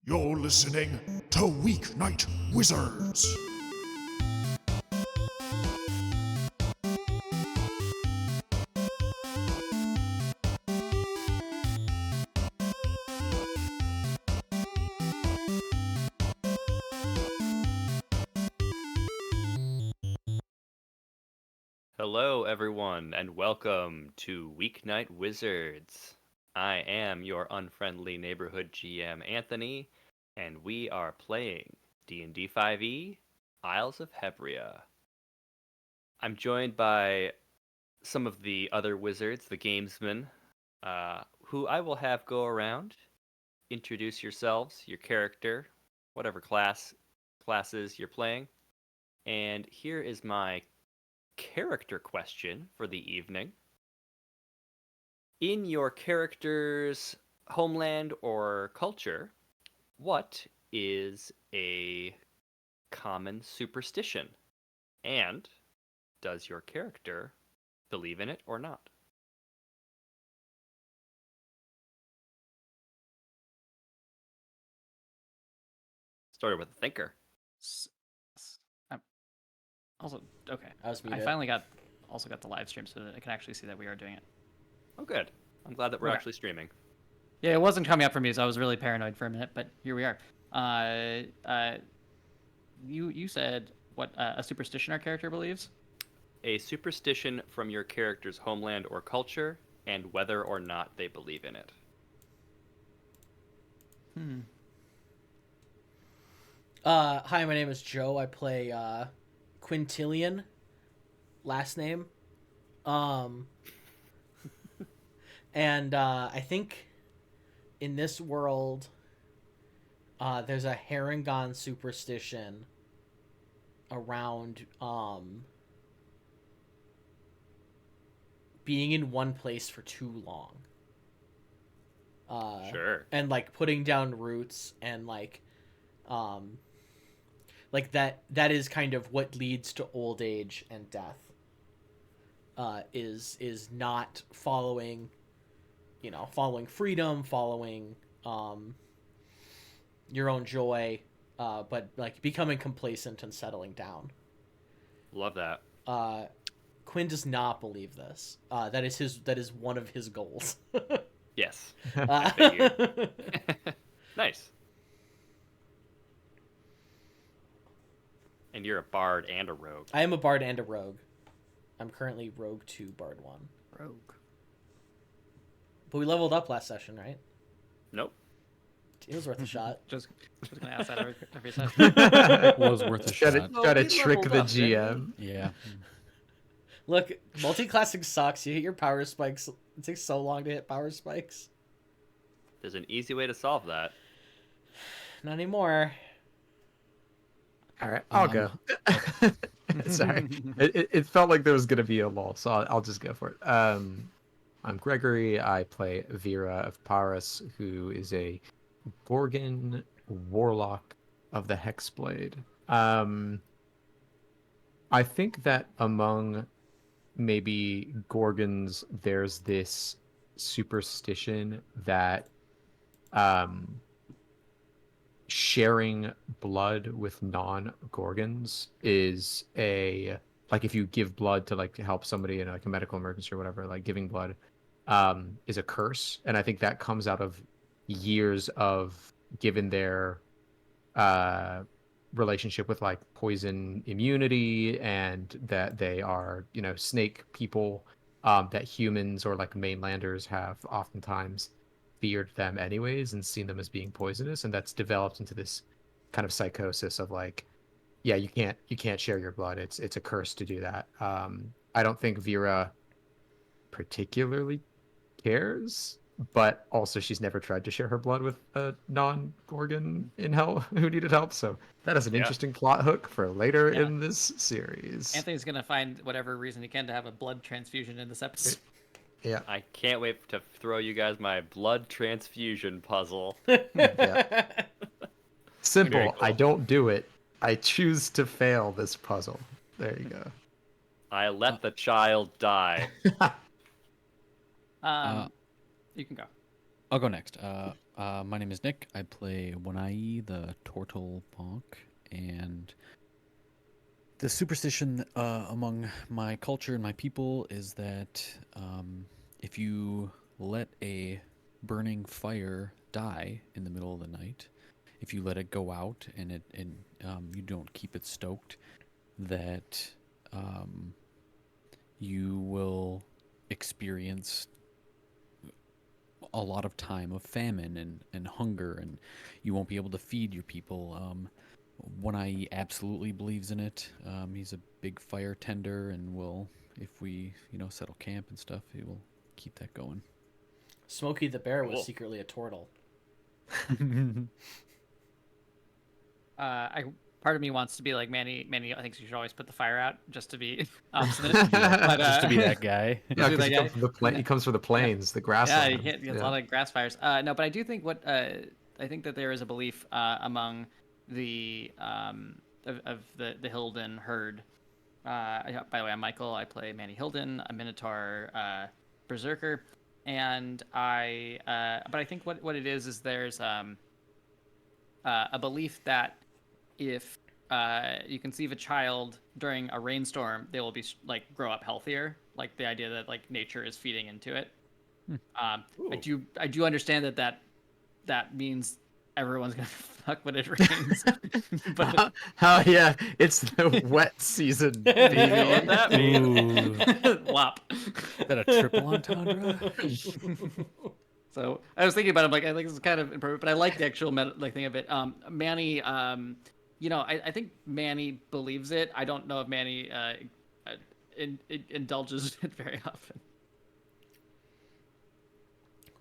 You're listening to Weeknight Wizards. Hello, everyone, and welcome to Weeknight Wizards. I am your unfriendly neighborhood GM, Anthony, and we are playing D&D 5e, Isles of Hebria. I'm joined by some of the other wizards, the gamesmen, who I will have go around, introduce yourselves, your character, whatever classes you're playing, and here is my character question for the evening. In your character's homeland or culture, what is a common superstition? And does your character believe in it or not? Started with a thinker. I'm also, okay. I was I muted. finally got the live stream so that I can actually see that we are doing it. Oh, good. I'm glad that we're Okay. actually streaming. Yeah, it wasn't coming up for me, so I was really paranoid for a minute, but here we are. You said what a superstition our character believes? A superstition from your character's homeland or culture, and whether or not they believe in it. Hi, my name is Joe. I play Quintillion, last name. And I think in this world, there's a Harangon superstition around being in one place for too long. Sure. And like putting down roots and like that is kind of what leads to old age and death. Is not following, following freedom, following your own joy, but like becoming complacent and settling down. Love that. Quinn does not believe this. That is one of his goals. Yes. I figured. Nice. And you're a bard and a rogue. I am a bard and a rogue. I'm currently rogue 2, bard 1. Rogue. But we leveled up last session, right? Nope. It was worth a shot. Just gonna ask that every session. Was worth a shot. Well, Gotta we trick leveled the up, didn't GM. Yeah. Look, multi-classing sucks. You hit your power spikes. It takes so long to hit power spikes. There's an easy way to solve that. Not anymore. All right, I'll go. Sorry, it felt like there was gonna be a lull, so I'll just go for it. I'm Gregory. I play Vera of Paris, who is a Gorgon warlock of the Hexblade. I think that among maybe Gorgons, there's this superstition that sharing blood with non-Gorgons is like if you give blood to like help somebody in like a medical emergency or whatever, like giving blood is a curse. And I think that comes out of years of given their relationship with like poison immunity, and that they are, snake people, that humans or like mainlanders have oftentimes feared them anyways and seen them as being poisonous, and that's developed into this kind of psychosis of like, yeah, you can't share your blood. It's a curse to do that. I don't think Vera particularly cares, but also she's never tried to share her blood with a non-Gorgon in hell who needed help. So that is an interesting plot hook for later in this series. Anthony's gonna find whatever reason he can to have a blood transfusion in this episode. Yeah. I can't wait to throw you guys my blood transfusion puzzle. Yeah. Simple. Very cool. I don't do it. I choose to fail this puzzle. There you go. I let the child die. You can go. I'll go next. My name is Nick. I play Wanai, the Tortle Bonk, and the superstition among my culture and my people is that if you let a burning fire die in the middle of the night, if you let it go out and you don't keep it stoked, that you will experience a lot of time of famine and hunger, and you won't be able to feed your people. One Eye absolutely believes in it. He's a big fire tender, and will, if we, settle camp and stuff, he will keep that going. Smokey the Bear was Cool. secretly a turtle. Part of me wants to be like Manny. Manny, I think you should always put the fire out just to be obstinate. But Just to be that guy. Yeah, be because that he guy. comes from he comes from the plains, the Yeah, grasslands. he gets a lot of grass fires. No, but I do think I think that there is a belief among the of the Hilden herd. By the way, I'm Michael. I play Manny Hilden, a Minotaur berserker, and but I think what it is there's a belief that if you conceive a child during a rainstorm, they will be like grow up healthier. Like the idea that like nature is feeding into it. I do understand that means everyone's gonna fuck when it rains. But Yeah, it's the wet season, What baby. that mean? wop. Is that a triple entendre? So I was thinking about it. I'm like, I think this is kind of imperfect, but I like the actual thing of it. Manny, I think Manny believes it. I don't know if Manny indulges it very often.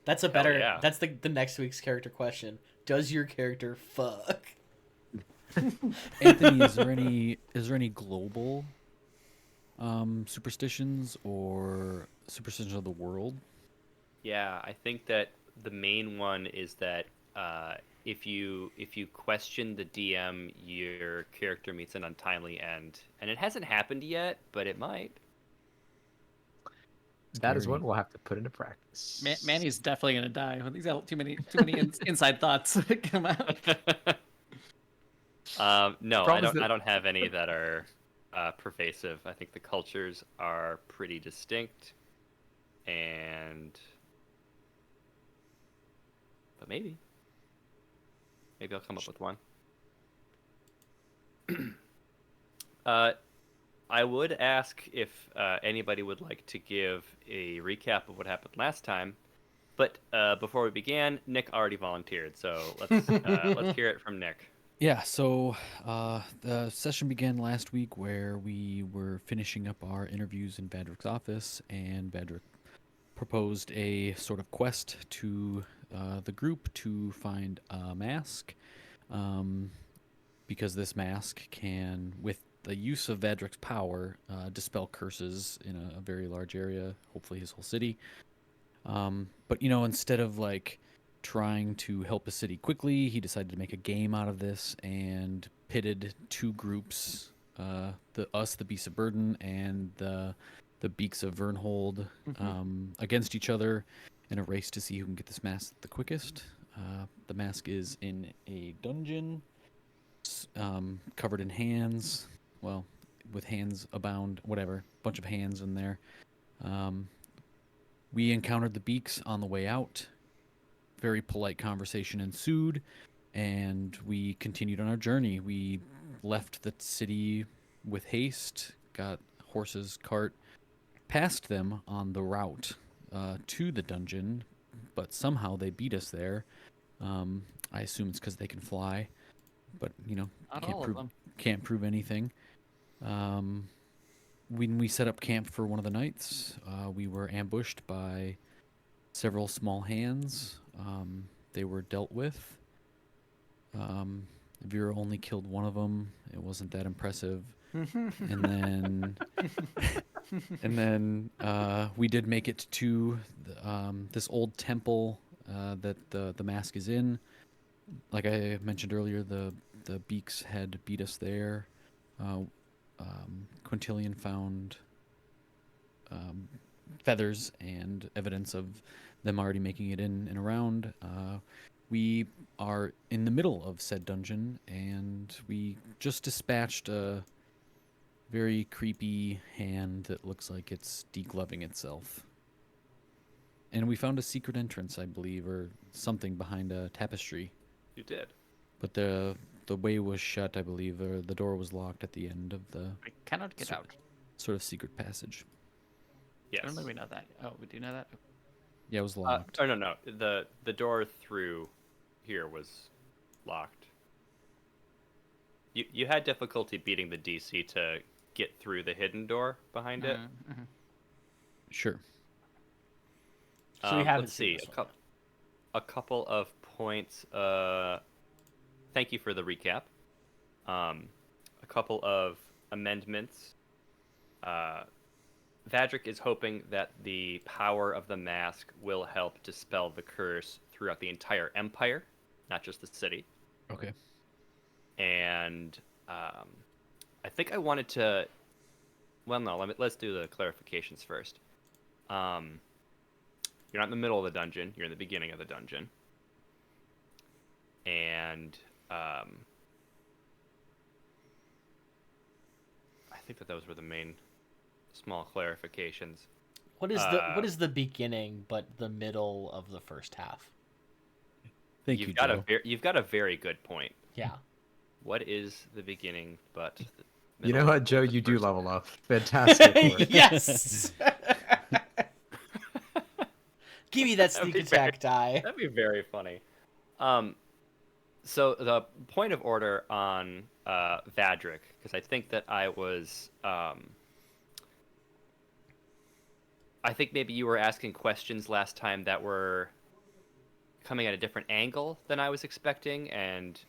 That's a better. yeah. That's the next week's character question. Does your character fuck? Anthony, is there any global superstitions or superstitions of the world? Yeah, I think that the main one is that if you question the DM, your character meets an untimely end, and it hasn't happened yet, but it might. That is Scary. what we'll have to put into practice. Manny's definitely gonna die. He's got too many inside thoughts that come out. No, Problem is that- I don't have any that are pervasive. I think the cultures are pretty distinct, but maybe I'll come up with one. I would ask if anybody would like to give a recap of what happened last time, but before we began, Nick already volunteered, so let's hear it from Nick. Yeah, so the session began last week where we were finishing up our interviews in Badrick's office, and Badrick proposed a sort of quest to the group to find a mask, because this mask can, with the use of Badrick's power, dispel curses in a very large area, hopefully his whole city. But, instead of like trying to help a city quickly, he decided to make a game out of this and pitted two groups, the Beasts of Burden and the Beaks of Vernhold, against each other in a race to see who can get this mask the quickest. The mask is in a dungeon, covered in hands, well, with hands abound, whatever, bunch of hands in there. We encountered the Beaks on the way out. Very polite conversation ensued, and we continued on our journey. We left the city with haste, got horses, cart, passed them on the route to the dungeon, but somehow they beat us there. I assume it's because they can fly, but Not all of them. can't prove anything. When we set up camp for one of the nights, we were ambushed by several small hands. They were dealt with. Vera only killed one of them. It wasn't that impressive. And then we did make it to this old temple that the mask is in. Like I mentioned earlier, the Beaks had beat us there. Quintilian found feathers and evidence of them already making it in and around, we are in the middle of said dungeon, and we just dispatched a very creepy hand that looks like it's degloving itself. And we found a secret entrance, I believe, or something behind a tapestry. You did. But the way was shut, I believe, or the door was locked at the end of the I cannot get out. sort of secret passage. Yes. I don't think we know that. Oh, we do know that? Yeah, it was locked. Oh no. The door through here was locked. You had difficulty beating the DC to get through the hidden door behind it. Sure. So we haven't Let's seen see. this one A couple of points. Thank you for the recap. A couple of amendments. Vadric is hoping that the power of the mask will help dispel the curse throughout the entire empire, not just the city. Okay. And I think I wanted to. Well, no. Let's do the clarifications first. You're not in the middle of the dungeon. You're in the beginning of the dungeon. And I think that those were the main small clarifications. What is the beginning but the middle of the first half? Thank you, Joe. You've got a very good point. Yeah. What is the beginning but the You know middle what, Joe? of the You do first level up. Fantastic work. Yes. Give me that That'd sneak be attack die. That'd be very funny. So the point of order on Vadric, because I think that I was, I think maybe you were asking questions last time that were coming at a different angle than I was expecting, and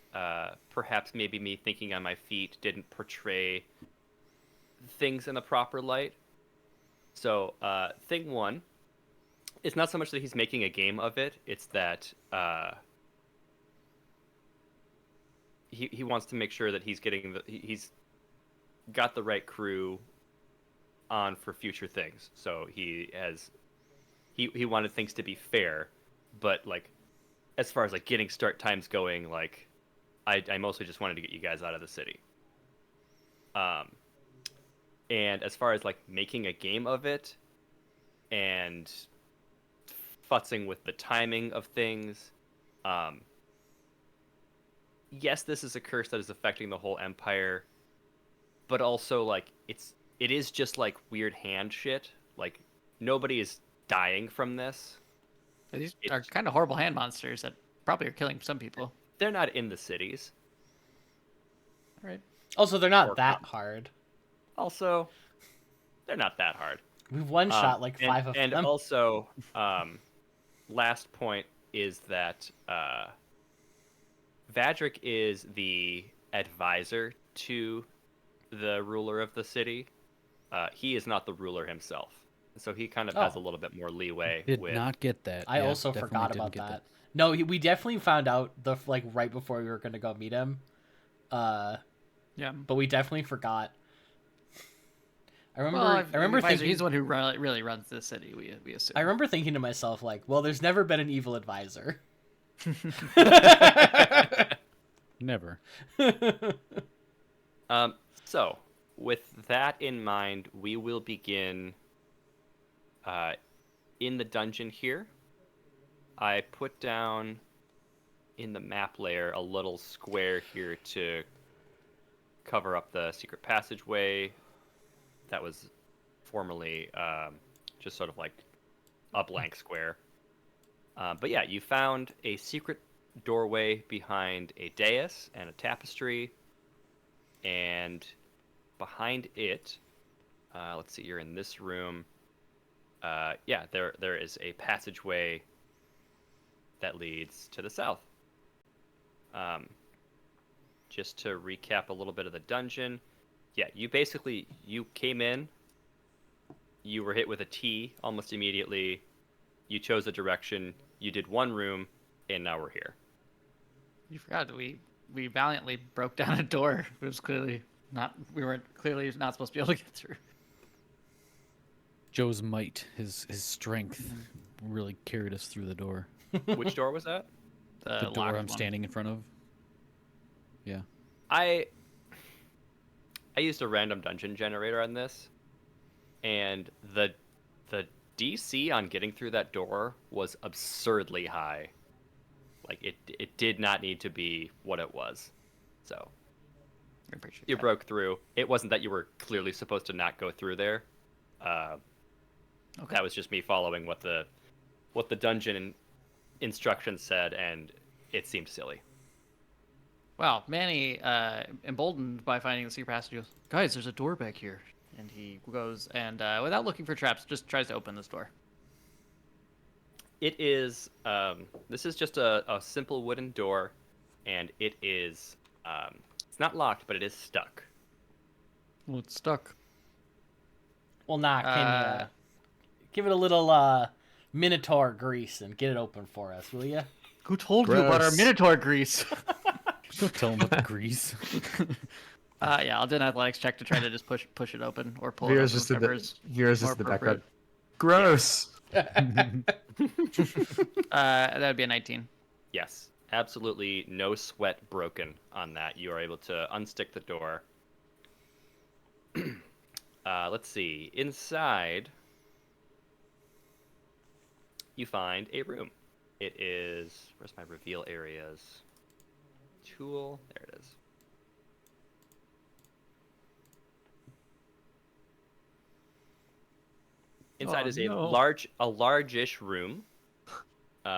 perhaps maybe me thinking on my feet didn't portray things in the proper light. So thing one, it's not so much that he's making a game of it, it's that he wants to make sure that he's getting he's got the right crew on for future things. So he wanted things to be fair, but like as far as like getting start times going, like I mostly just wanted to get you guys out of the city. And as far as like making a game of it and futzing with the timing of things, yes, this is a curse that is affecting the whole empire, but also like it is just like weird hand shit. Like nobody is dying from this. These are kind of horrible hand monsters that probably are killing some people. They're not in the cities. All right. Also, they're not Or that not. hard. Also, they're not that hard. We've one shot like and, five of and them. also, last point is that Vadric is the advisor to the ruler of the city. He is not the ruler himself, so he kind of has a little bit more leeway. Did with... not get that. I Yeah, also definitely forgot didn't about get that. No, we definitely found out right before we were gonna go meet him. Yeah. But we definitely forgot. I remember. Well, I remember thinking he's the one who really runs the city. We assume. I remember thinking to myself, like, well, there's never been an evil advisor. Never. So, with that in mind, we will begin in the dungeon here. I put down in the map layer a little square here to cover up the secret passageway that was formerly just sort of like a blank square. But yeah, you found a secret doorway behind a dais and a tapestry, and behind it, let's see, you're in this room. Yeah, there is a passageway that leads to the south. Just to recap a little bit of the dungeon, yeah, you came in, you were hit with a T almost immediately, you chose a direction, you did one room, and now we're here. You forgot that we valiantly broke down a door. It was clearly not. We weren't clearly not supposed to be able to get through. Joe's might, his strength, really carried us through the door. Which door was that? The door locked I'm one. standing in front of. Yeah. I used a random dungeon generator on this, and the DC on getting through that door was absurdly high. Like it did not need to be what it was. So I appreciate you that. broke through. It wasn't that you were clearly supposed to not go through there. That was just me following what the dungeon instructions said, and it seemed silly. Wow, Manny, emboldened by finding the secret passage, goes, "Guys, there's a door back here." And he goes and, without looking for traps, just tries to open this door. It is. This is just a simple wooden door, and it is. It's not locked, but it is stuck. Well, it's stuck. Well, can you give it a little Minotaur grease and get it open for us, will you? Who told you about our Gross. Minotaur grease? Don't tell him about the grease. Yeah, I'll do an athletics check to try to just push it open or pull Vera's it just open. in Whatever the is Vera's more just in the background. appropriate. Gross. That would be a 19. Yes, absolutely no sweat broken on that. You are able to unstick the door. Let's see. Inside, you find a room. It is. Where's my reveal areas? Tool. There it is. Inside is a large-ish room.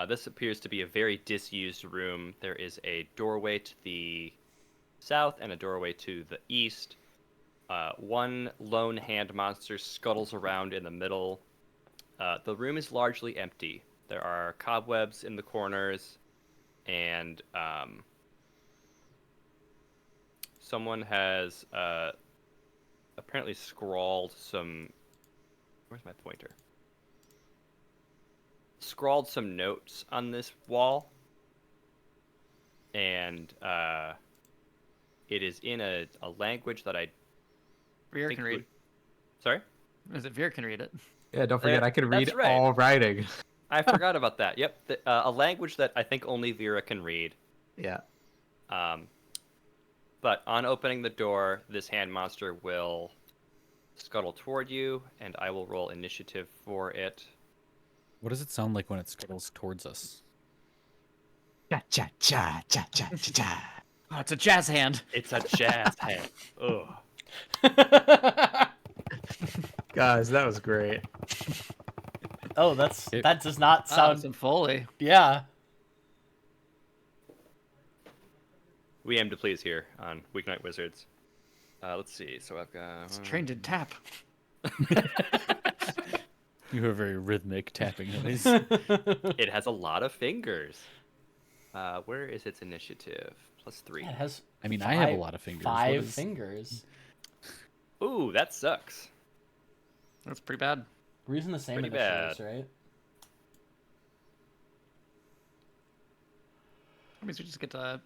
This appears to be a very disused room. There is a doorway to the south and a doorway to the east. One lone hand monster scuttles around in the middle. The room is largely empty. There are cobwebs in the corners, and someone has apparently scrawled some... Where's my pointer? Scrawled some notes on this wall, and it is in a language that I Veer think can read. Sorry? Is it Veer can read it? Yeah, don't forget I can That's read right. all writing. I forgot about that. Yep, a language that I think only Vera can read. Yeah. But on opening the door, this hand monster will scuttle toward you, and I will roll initiative for it. What does it sound like when it scuttles towards us? Cha cha cha cha cha cha cha. Oh, it's a jazz hand. It's a jazz hand. Ugh. Guys, that was great. Oh, that does not sound. Some Foley. Yeah. We aim to please here on Weeknight Wizards. Let's see. So I've got. It's trained in tap. You have a very rhythmic tapping noise. It has a lot of fingers. Where is its initiative? +3. Yeah, it has. I mean, I have a lot of fingers. What 5 is- fingers. Ooh, that sucks. That's pretty bad. We're using the same Pretty initiatives, bad. right? That means we just get to.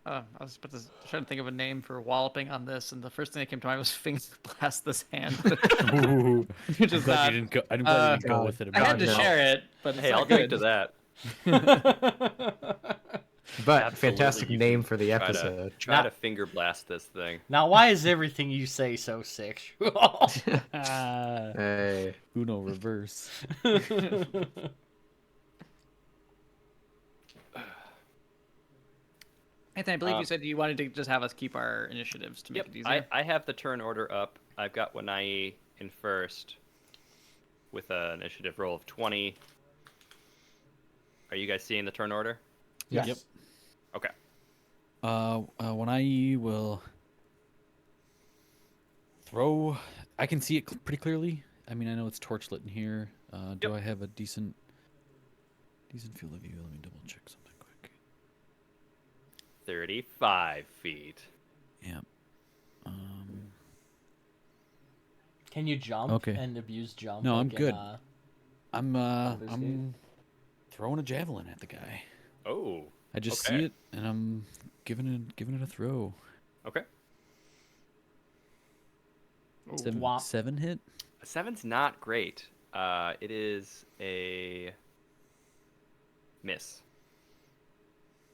I was about to trying to think of a name for walloping on this, and the first thing that came to mind was finger blast this hand. Ooh. Which I'm is glad not. you didn't go. I'm glad you didn't go God. with it. I had to no. share it, but it's Hey, not I'll good. take to that. But Absolutely, fantastic you name can for the Try to, episode. try to finger blast this thing. Now, why is everything you say so sexual? Ah, Hey. Uno reverse. Anthony, I believe you said you wanted to just have us keep our initiatives to make Yep, it easier. I have the turn order up. I've got Wanai in first with an initiative roll of 20. Are you guys seeing the turn order? Yes. Yep. Okay. When I will throw, I can see it pretty clearly. I mean, I know it's torchlit in here. Do Yep. I have a decent field of view? Let me double check something quick. 35 feet. Yeah. Can you jump Okay. and abuse jump? No, I'm like in, good. I'm Baldur's Gate? I'm throwing a javelin at the guy. Oh. I just Okay. see it and I'm giving it a throw. Okay. Seven, Wah. 7 hit. A 7's not great. It is a miss.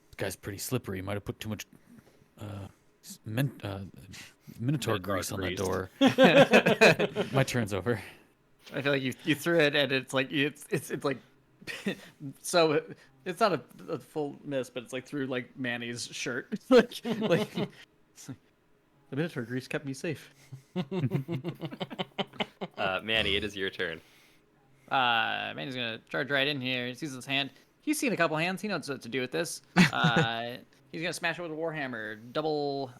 This guy's pretty slippery. He might have put too much Minotaur grease on that grease. door. My turn's over. I feel like you threw it and it's like it's like so it's not a full miss, but it's like through like Manny's shirt. like it's like, the Minotaur grease kept me safe. Manny, it is your turn. Manny's gonna charge right in here. He sees his hand. He's seen a couple hands. He knows what to do with this. He's gonna smash it with a warhammer. Double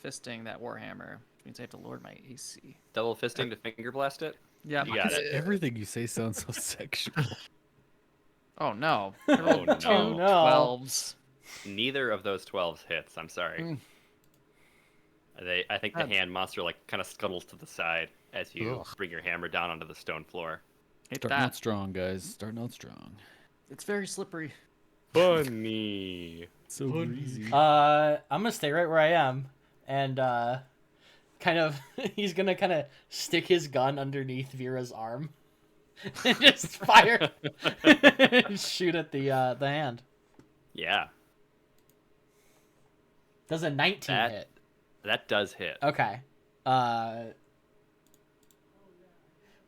fisting that warhammer. Which means I have to lower my AC. Double fisting to finger blast it. Yeah. You got it. Everything you say sounds so sexual. Oh no. I rolled Oh, two no. 12s. Neither of those 12s hits. I'm sorry. I think the hand monster like kind of scuttles to the side as you Ugh. bring your hammer down onto the stone floor. Hit Starting out that. strong, guys. Starting out strong. It's very slippery. Bunny. So breezy. I'm gonna stay right where I am, and he's gonna kind of stick his gun underneath Vera's arm, and just fire, shoot at the hand. Yeah, Does a 19 That- hit? that does hit. Okay.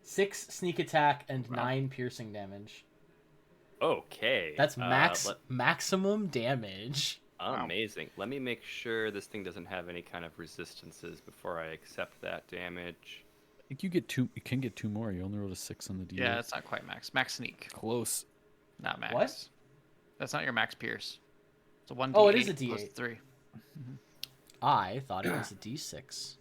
6 sneak attack and 9 piercing damage. Okay. That's maximum damage. Amazing. Let me make sure this thing doesn't have any kind of resistances before I accept that damage. I think you get two. You can get 2 more. You only rolled a 6 on the D. Yeah, it's not quite max. Max sneak, Close. not max. What? That's not your max pierce. It's a 1d8 Oh, it is a plus D8. 3. I thought it was a D6.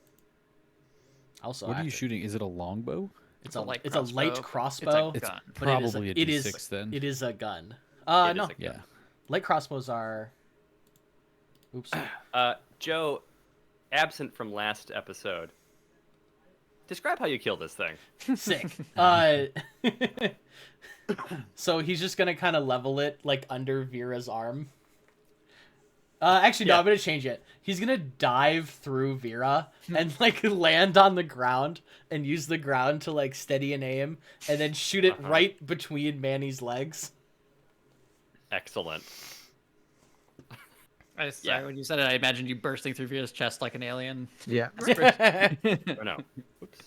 Also, What are you accurate. shooting? Is it a longbow? It's a light It's a light crossbow. It's a gun. but it is Probably a it is- D6 then. It is a gun. It is No. a gun. Yeah. Light crossbows are. Oops. Joe, absent from last episode, describe how you kill this thing. Sick. So he's just gonna kind of level it like under Vera's arm. Actually, no, Yeah. I'm gonna change it. He's gonna dive through Vera and like land on the ground and use the ground to like steady and aim, and then shoot it right between Manny's legs. Excellent. Sorry, when you said it, I imagined you bursting through Vera's chest like an alien. Yeah. Oh, no. Oops.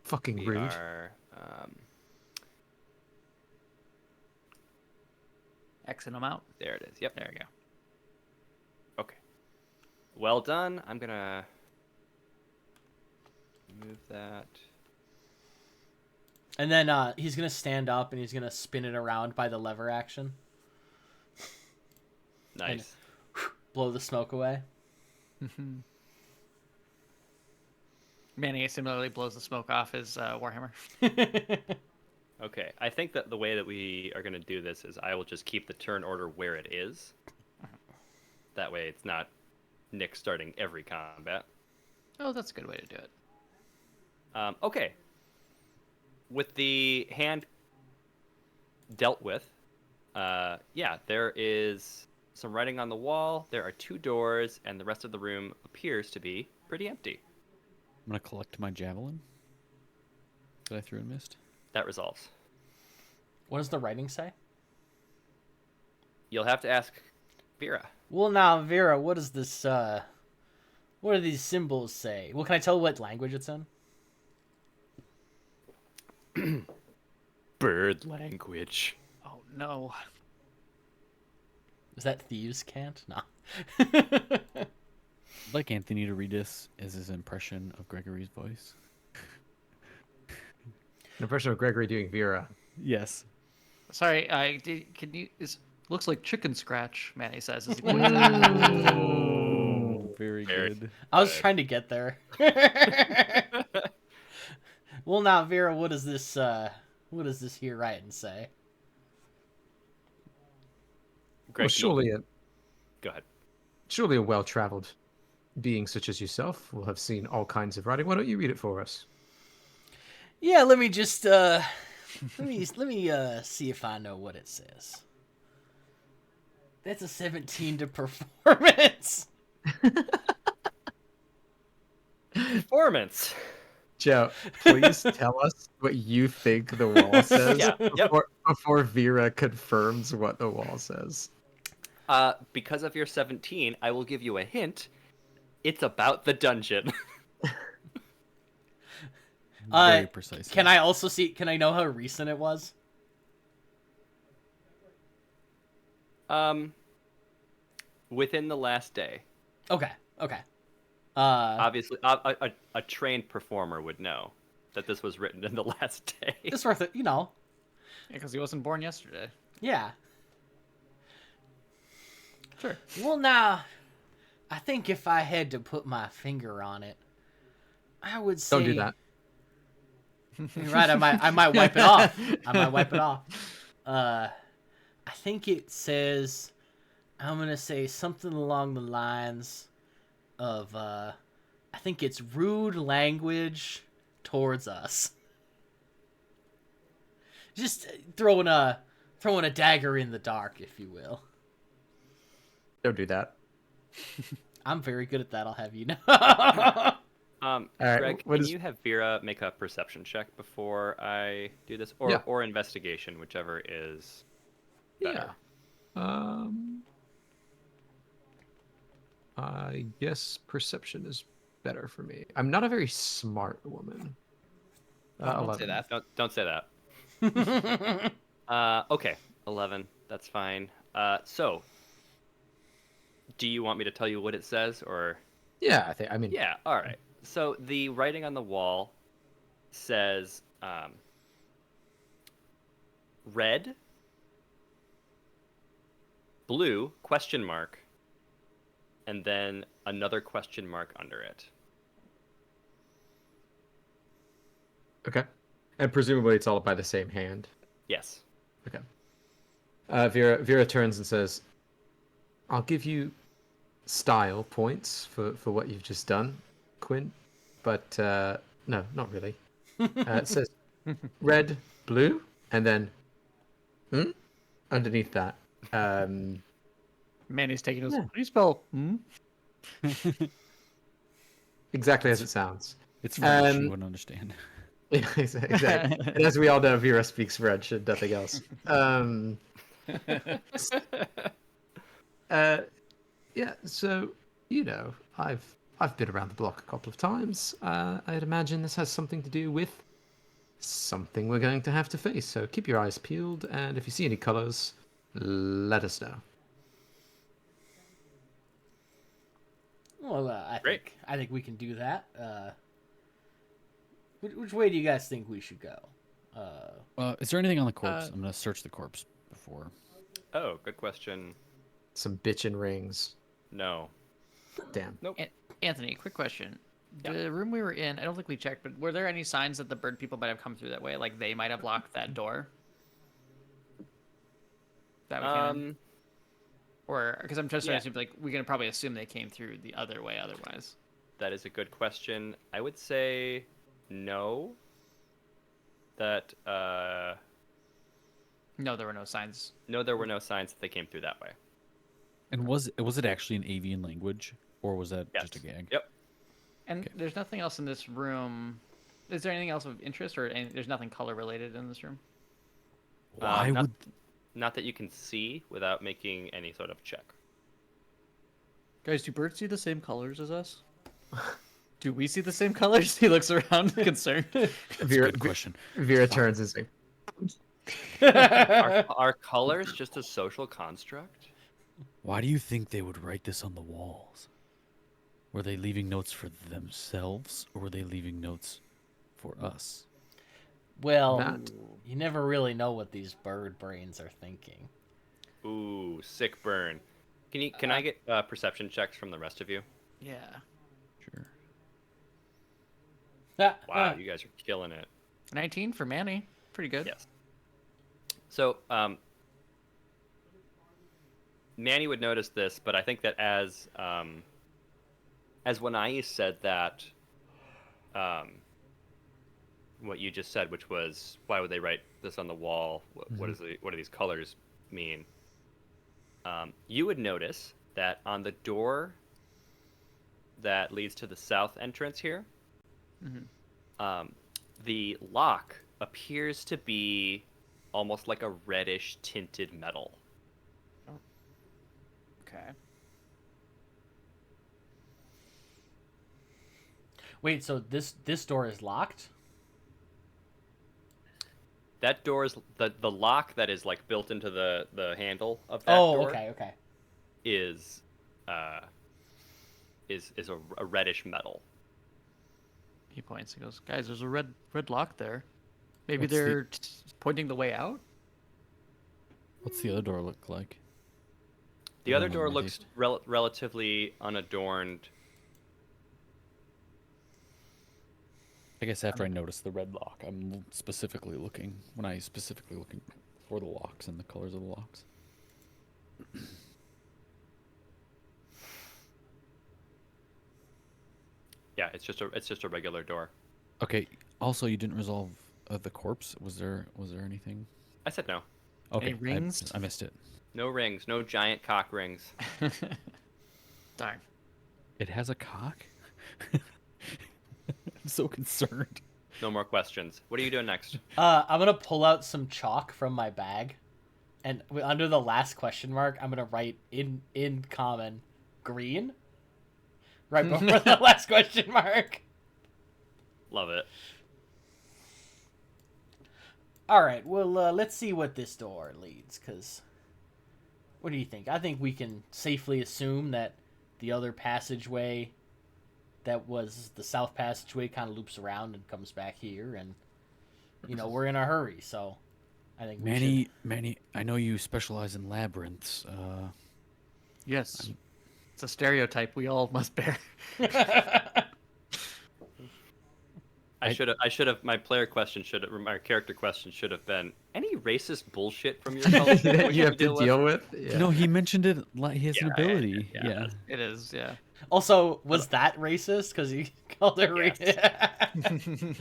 Fucking We rude. are. Xing them out. There it is. Yep. There we go. Okay. Well done. I'm gonna move that. And then he's gonna stand up and he's gonna spin it around by the lever action, Nice. blow the smoke away. Manny similarly blows the smoke off his warhammer. Okay. I think that the way that we are gonna do this is I will just keep the turn order where it is. That way, it's not Nick starting every combat. Oh, that's a good way to do it. Okay. With the hand dealt with, yeah, there is some writing on the wall. There are 2 doors, and the rest of the room appears to be pretty empty. I'm gonna collect my javelin that I threw and missed. That resolves. What does the writing say? You'll have to ask Vera. Well, now, Vera, what does this, what do these symbols say? Well, can I tell what language it's in? Bird language. Oh no. Is that thieves' cant? No. I'd like Anthony to read this as his impression of Gregory's voice. An impression of Gregory doing Vera. Yes. Sorry, can you? Looks like chicken scratch. Manny says. As he Very Very- good. I was trying to get there. Well, now, Vera, what does this here writing say? Greg, Well, surely Go ahead. surely a well-traveled being such as yourself will have seen all kinds of writing. Why don't you read it for us? Yeah, let me just let me see if I know what it says. That's a 17 to performance. Performance. Joe, please tell us what you think the wall says Yeah, yep. before Vera confirms what the wall says. Because of your 17, I will give you a hint. It's about the dungeon. Very precise. Can I also see? Can I know how recent it was? Within the last day. Okay. Obviously, a trained performer would know that this was written in the last day. It's worth it, Yeah, because he wasn't born yesterday. Yeah. Sure. Well, now, I think if I had to put my finger on it, I would say. Don't do that. Right, I might wipe it off. I think it says. I'm gonna say something along the lines of. I think it's rude language towards us. Just throwing a dagger in the dark, if you will. Don't do that. I'm very good at that. I'll have you know. All right, Greg, what can is- you have Vera make a perception check before I do this, Yeah. or investigation, whichever is better. Yeah. I guess perception is better for me. I'm not a very smart woman. Don't say 11. that. Don't say that. Okay, 11. That's fine. So, do you want me to tell you what it says, or? Yeah, I mean, Yeah. All right. So the writing on the wall says red, blue, question mark, and then another question mark under it. okay. And presumably it's all by the same hand. Yes. Okay. Vera turns and says, "I'll give you style points for what you've just done, Quinn, but no, not really." It says red, blue, and then underneath that. Manny's taking his. Yeah. How do you spell? Exactly as it sounds. It's French. You Um, wouldn't understand. Yeah, exactly. And as we all know, Vera speaks French and nothing else. Yeah, so I've been around the block a couple of times. I'd imagine this has something to do with something we're going to have to face. So keep your eyes peeled, and if you see any colors, let us know. Well, Great. I think we can do that. Which way do you guys think we should go? Is there anything on the corpse? I'm gonna search the corpse before. Oh, good question. Some bitchin' rings. No. Damn. Nope. Anthony, quick question. Yeah. The room we were in, I don't think we checked, but were there any signs that the bird people might have come through that way? Like they might have locked that door? That we came in? Or, because I'm just Yeah. assume, like, we can probably assume they came through the other way otherwise. That is a good question. I would say no. That No, there were no signs. no, there were no signs that they came through that way. And was it actually an avian language, or was that Yes. just a gag? Yep. And Okay. there's nothing else in this room. Is there anything else of interest, or there's nothing color related in this room? Why not, would not that you can see without making any sort of check. Guys, do birds see the same colors as us? Do we see the same colors? He looks around concerned. That's a good question. Vera turns and says, Are colors just a social construct? Why do you think they would write this on the walls? Were they leaving notes for themselves, or were they leaving notes for us? Well, That- you never really know what these bird brains are thinking. Ooh, sick burn. Can I get perception checks from the rest of you? Yeah. Sure. Wow, you guys are killing it. 19 for Manny. Pretty good. Yes. So, Manny would notice this, but I think that as Wanai said that, what you just said, which was, why would they write this on the wall? What do these colors mean? You would notice that on the door that leads to the south entrance here, The lock appears to be almost like a reddish tinted metal. Okay. Wait, so this door is locked? That door is the lock that is like built into the handle of that Oh, door okay. is a reddish metal. He points. He goes, guys, there's a red lock there. Maybe What's the- they're pointing the way out. What's the other door look like? The The other one on door the looks relatively unadorned. I guess after I notice the red lock, I'm specifically looking for the locks and the colors of the locks. Yeah, it's just a regular door. Okay. Also, you didn't resolve the corpse. Was there anything? I said no. Okay, rings? I missed it. No rings, no giant cock rings. Darn. It has a cock. I'm so concerned. No more questions. What are you doing next? I'm gonna pull out some chalk from my bag, and under the last question mark, I'm gonna write in common, green. Right before the last question mark. Love it. All right, well, let's see what this door leads. Cause, what do you think? I think we can safely assume that the other passageway, that was the south passageway, kind of loops around and comes back here, and we're in a hurry, so I think we should... Manny, I know you specialize in labyrinths. Yes. It's a stereotype we all must bear. I should have. My character question should have been any racist bullshit from your culture that you have to with? deal with. Yeah. No, he mentioned it. He has an Yeah, ability. yeah. Yeah. It is, yeah. Also, was that racist? Because you called it Yes.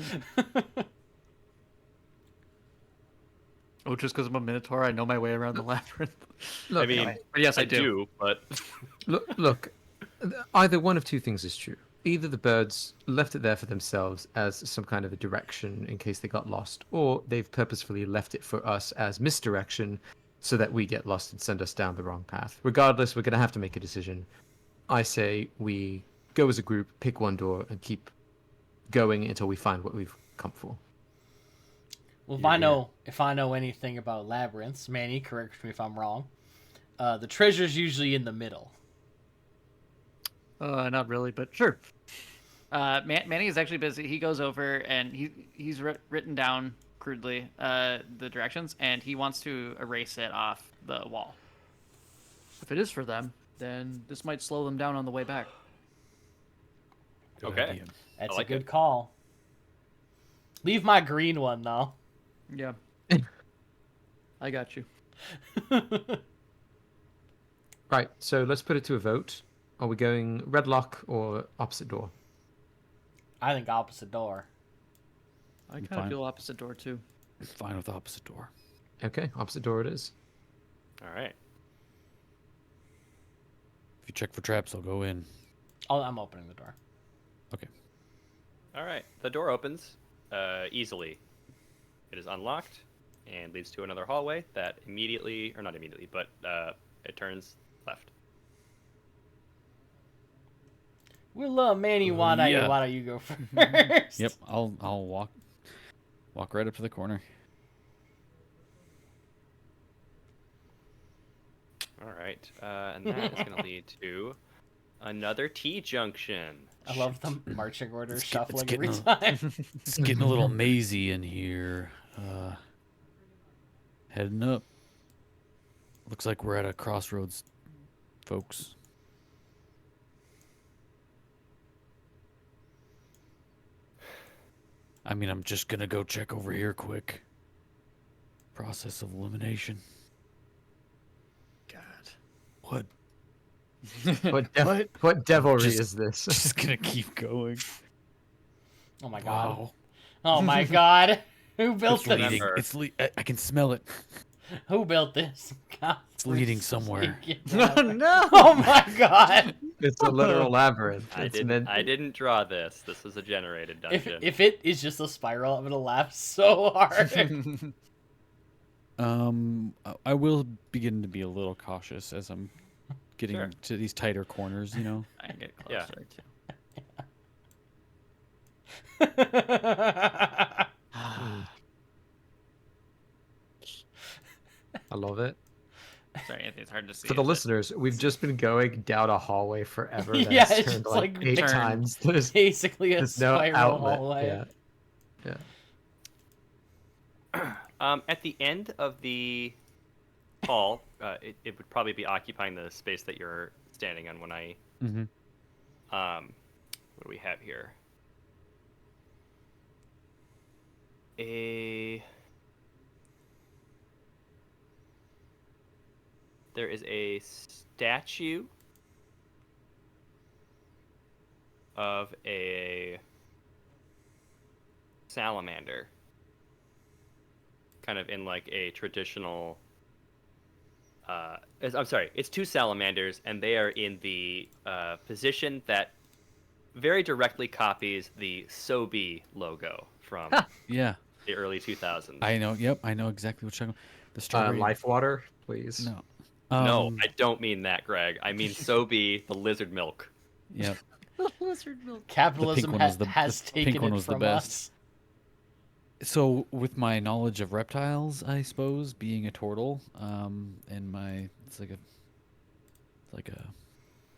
Oh, just because I'm a Minotaur, I know my way around the labyrinth. Look, I mean, But yes, I do. do, but look, either one of two things is true. Either the birds left it there for themselves as some kind of a direction in case they got lost, or they've purposefully left it for us as misdirection so that we get lost and send us down the wrong path. Regardless, we're going to have to make a decision. I say we go as a group, pick one door, and keep going until we find what we've come for. Well, Yeah. if I know anything about labyrinths, Manny, correct me if I'm wrong. The treasure's usually in the middle. Not really, but sure. Manny is actually busy. He goes over and he's written down crudely the directions, and he wants to erase it off the wall. If it is for them, then this might slow them down on the way back. Good Okay. idea. That's like a good it. call. Leave my green one though. Yeah. I got you. Right, so let's put it to a vote. Are we going red lock or opposite door? I think opposite door. I I'm kind of fine. feel opposite door too. I'm fine with the opposite door. Okay, opposite door it is. all right. If you check for traps, I'll go in. I'm opening the door. Okay. All right. The door opens easily. It is unlocked and leads to another hallway that immediately, or not immediately, but it turns left. Well, Manny, why don't Yeah. you go first? Yep. I'll walk right up to the corner. All right. And that is going to lead to another T junction. I love the marching order It's shuffling getting every a- time. It's getting a little mazy in here. Heading up. Looks like we're at a crossroads, folks. I mean, I'm just gonna go check over here quick. Process of elimination. God. What? What devilry Just- is this? Just gonna keep going. Oh my god. Wow. Oh my god. Who built It's this? leading. Remember- I can smell it. Who built this? God, It's leading somewhere. No. Oh my god! It's a literal labyrinth. I It's didn't. meant. I didn't draw this. This was a generated If dungeon. it is just a spiral, I'm gonna laugh so hard. I will begin to be a little cautious as I'm getting Sure. to these tighter corners. You know. I can get Yeah. closer too. I love it. Sorry, Anthony, it's hard to see. For the is it? listeners, we've just been going down a hallway forever. Yeah, That's it's turned just like like 8 turn. times. There's Basically a no spiral outlet. hallway. Yeah. At the end of the hall, it would probably be occupying the space that you're standing on when I. Mm-hmm. What do we have here? There is a statue of a salamander, kind of in like a traditional. I'm sorry, it's two salamanders, and they are in the position that very directly copies the Sobe logo from Yeah. the early 2000s. I know. Yep. I know exactly what you're talking about. The strawberry. Life water, please. No. No, Um, I don't mean that, Greg. I mean Sobe, the lizard milk. Yep. Capitalism one was the- has the pink taken one it was the from best. us. So, with my knowledge of reptiles, I suppose, being a turtle, and it's like a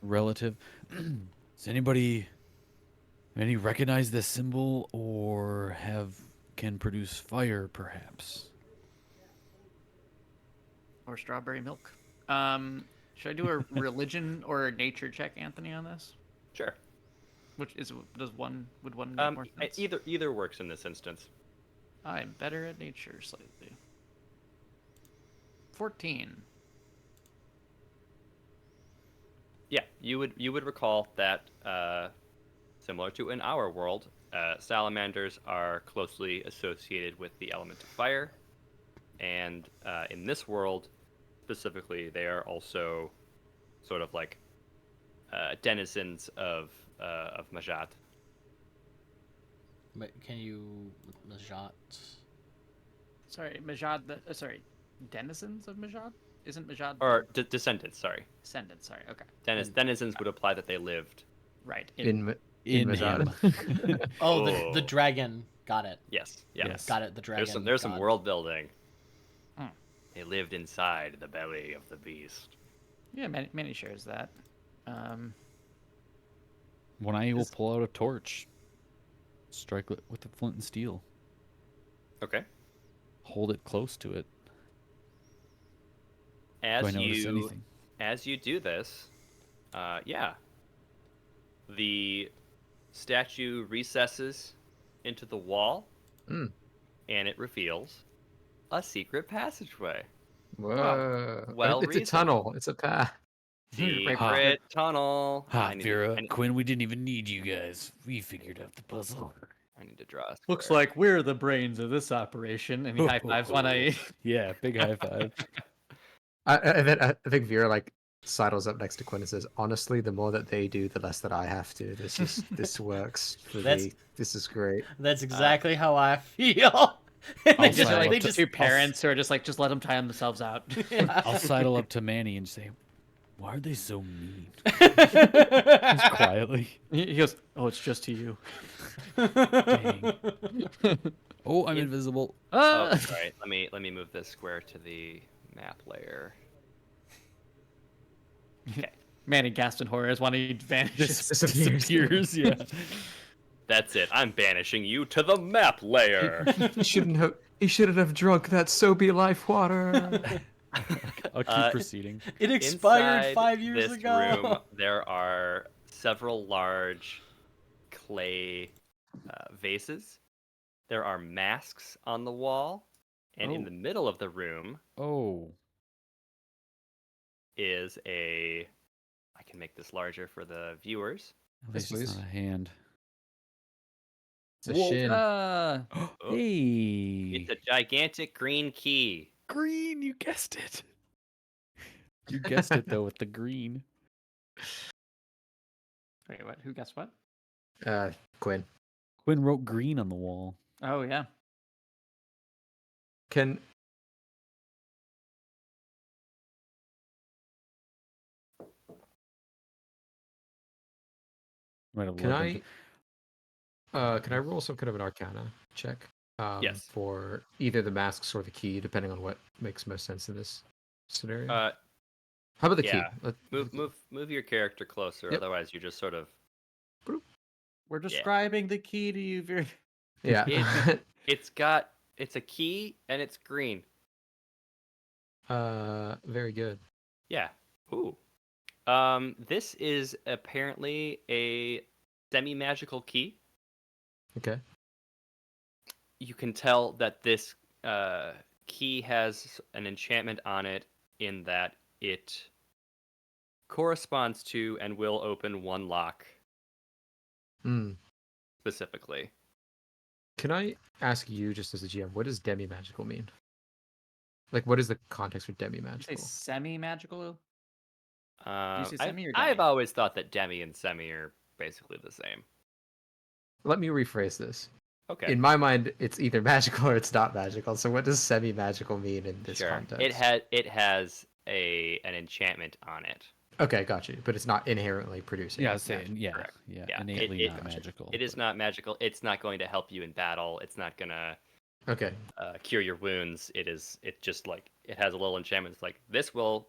relative. Does anybody recognize this symbol or can produce fire, perhaps? Or strawberry milk. Should I do a religion or a nature check, Anthony, on this? Sure. Would one make more sense? Either works in this instance. I'm better at nature slightly. 14. Yeah, you would recall that similar to in our world, salamanders are closely associated with the element of fire, and in this world specifically, they are also sort of like denizens of Majat. But can you Majat? Sorry, Majad. Denizens of Majad? Isn't Majad Or descendants, sorry. descendants? Sorry, okay. Denizens would imply that they lived. Right. In In Majad. him. Oh, Oh. the dragon. Got it. Yes. Yes. Got it. The dragon. There's some god. world building. Hmm. They lived inside the belly of the beast. Yeah, many shares that. When I will pull out a torch, strike it with the flint and steel, Okay. hold it close to it. Do I As notice you anything? as you do this, yeah, the statue recesses into the wall, Mm. and it reveals a secret passageway. Whoa. Well it's a reasoned. tunnel. It's a path. Secret tunnel. Ha, I need Vera, to, Quinn, we didn't even need you guys. We figured out the puzzle. I need to draw. A Looks square. like we're the brains of this operation, and he high fives when I. Yeah, big high five. I think Vera like sidles up next to Quinn and says, "Honestly, the more that they do, the less that I have to. This works for That's- me. This is great." That's exactly how I feel. And I'll they just, sidle they up just Two parents who are just like, just let them tie themselves out. yeah. I'll sidle up to Manny and say, "Why are they so mean?" Just quietly. He goes, "Oh, it's just to you." Dang. Oh, I'm invisible. Oh, Ah! right. Let me move this square to the map layer. Okay. Manny gasped in horror as one he vanishes. Disappears. Yeah. That's it. I'm banishing you to the map layer. He shouldn't have drunk that Sobe life water. I'll keep proceeding. It expired Inside 5 years this ago. room, there are several large clay vases. There are masks on the wall, and in Oh. the middle of the room Oh. is a. I can make this larger for the viewers. At least Yes, it's please. not a hand. It's a Whoa. shin. Oh, Hey. it's a gigantic green key. green. You guessed it. You guessed it though with the green. Wait, what? Who guessed what? Quinn. Quinn wrote green on the wall. Oh yeah. Can Might have can led them I can I roll some kind of an Arcana check? Yes. For either the masks or the key, depending on what makes most sense in this scenario. How about the key? Yeah. Move your character closer. Yep. Otherwise, you just sort of. We're describing the key to you very. Yeah. It's a key and it's green. Very good. Yeah. Ooh. This is apparently a semi-magical key. Okay. You can tell that this key has an enchantment on it in that it corresponds to and will open one lock Hmm. specifically. Can I ask you, just as a GM, what does demi-magical mean? Like, what is the context for Did you say demi-magical? semi-magical? you say I've, semi or I've demi? always thought that demi and semi are basically the same. Let me rephrase this. Okay. In my mind, it's either magical or it's not magical. So, what does semi-magical mean in this Sure. context? It has an enchantment on it. Okay, got you. But it's not inherently producing. Yeah, I was saying, magic. yeah, Correct. yeah, Yeah, innately not Gotcha. magical. It is but- not magical. It's not going to help you in battle. It's not gonna Okay. cure your wounds. It just like it has a little enchantment. It's like the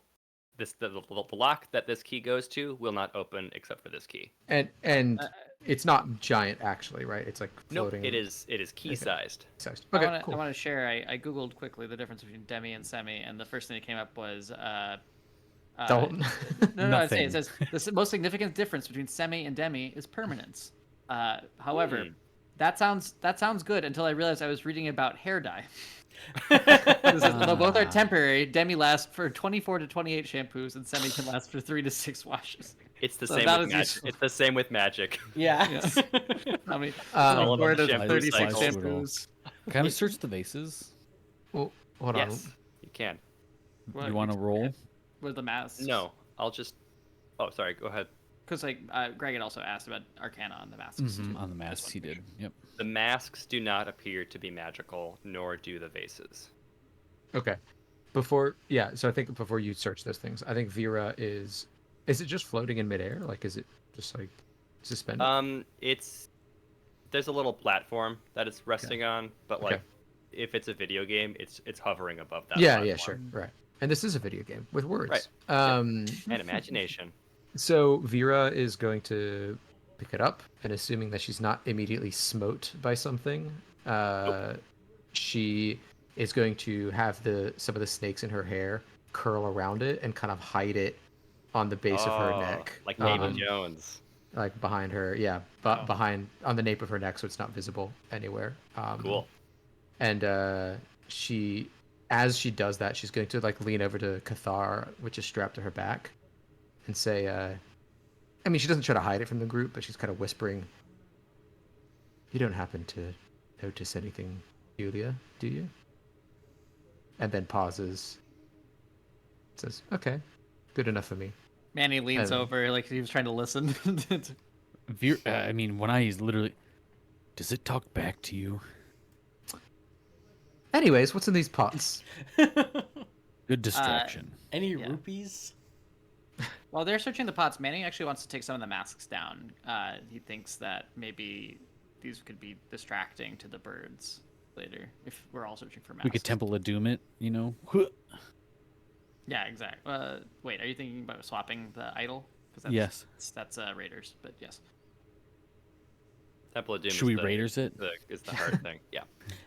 lock that this key goes to will not open except for this key. And Uh, it's not giant, actually, right? It's like Nope, floating. it is key Okay. sized. Sized. I Okay, want to cool. share. I googled quickly the difference between demi and semi, and the first thing that came up was Don't. no. I'd say it Nothing. says the most significant difference between semi and demi is permanence. However, that sounds good until I realized I was reading about hair dye. Although both are temporary, demi lasts for 24 to 28 shampoos, and semi can last for 3 to 6 washes. It's the So same about with as magic. useful. It's the same with magic. Yeah. Yeah. I mean, all about 24 the to shampoo 36 cycle. shampoos. Can I search the vases? Well, hold on. Yes, you can. Well, You want to roll? with the masks? No, I'll just. Oh, sorry. Go ahead. Because Greg had also asked about Arcana on the masks. too. On the masks, he did. Yep. The masks do not appear to be magical, nor do the vases. Okay. So I think before you search those things, I think Vera is it just floating in midair? Like, is it just like suspended? There's a little platform that it's resting on, but like, Okay. if it's a video game, it's hovering above that. Yeah, platform. sure, right. And this is a video game with words. Right. And imagination. So Vera is going to pick it up, and assuming that she's not immediately smote by something, she is going to have some of the snakes in her hair curl around it and kind of hide it on the base of her neck, like Davy Jones. like behind her, yeah, but behind on the nape of her neck, so it's not visible anywhere. Cool. And as she does that, she's going to like lean over to Cathar, which is strapped to her back, and say, I mean, she doesn't try to hide it from the group, but she's kind of whispering, "You don't happen to notice anything, Julia, do you?" And then pauses. Says, "Okay, good enough for me." Manny leans And- over like he was trying to listen. I mean, when I use literally, does it talk back to you? Anyways, what's in these pots? Good distraction. Any Yeah. rupees? While they're searching the pots, Manny actually wants to take some of the masks down. He thinks that maybe these could be distracting to the birds later if we're all searching for masks. We could Temple of Doom it, you know? Yeah, exactly. Wait, are you thinking about swapping the idol? Because Yes. that's Raiders, but yes. Temple of Doom. Should we Raiders it? Is the hard thing? Yeah.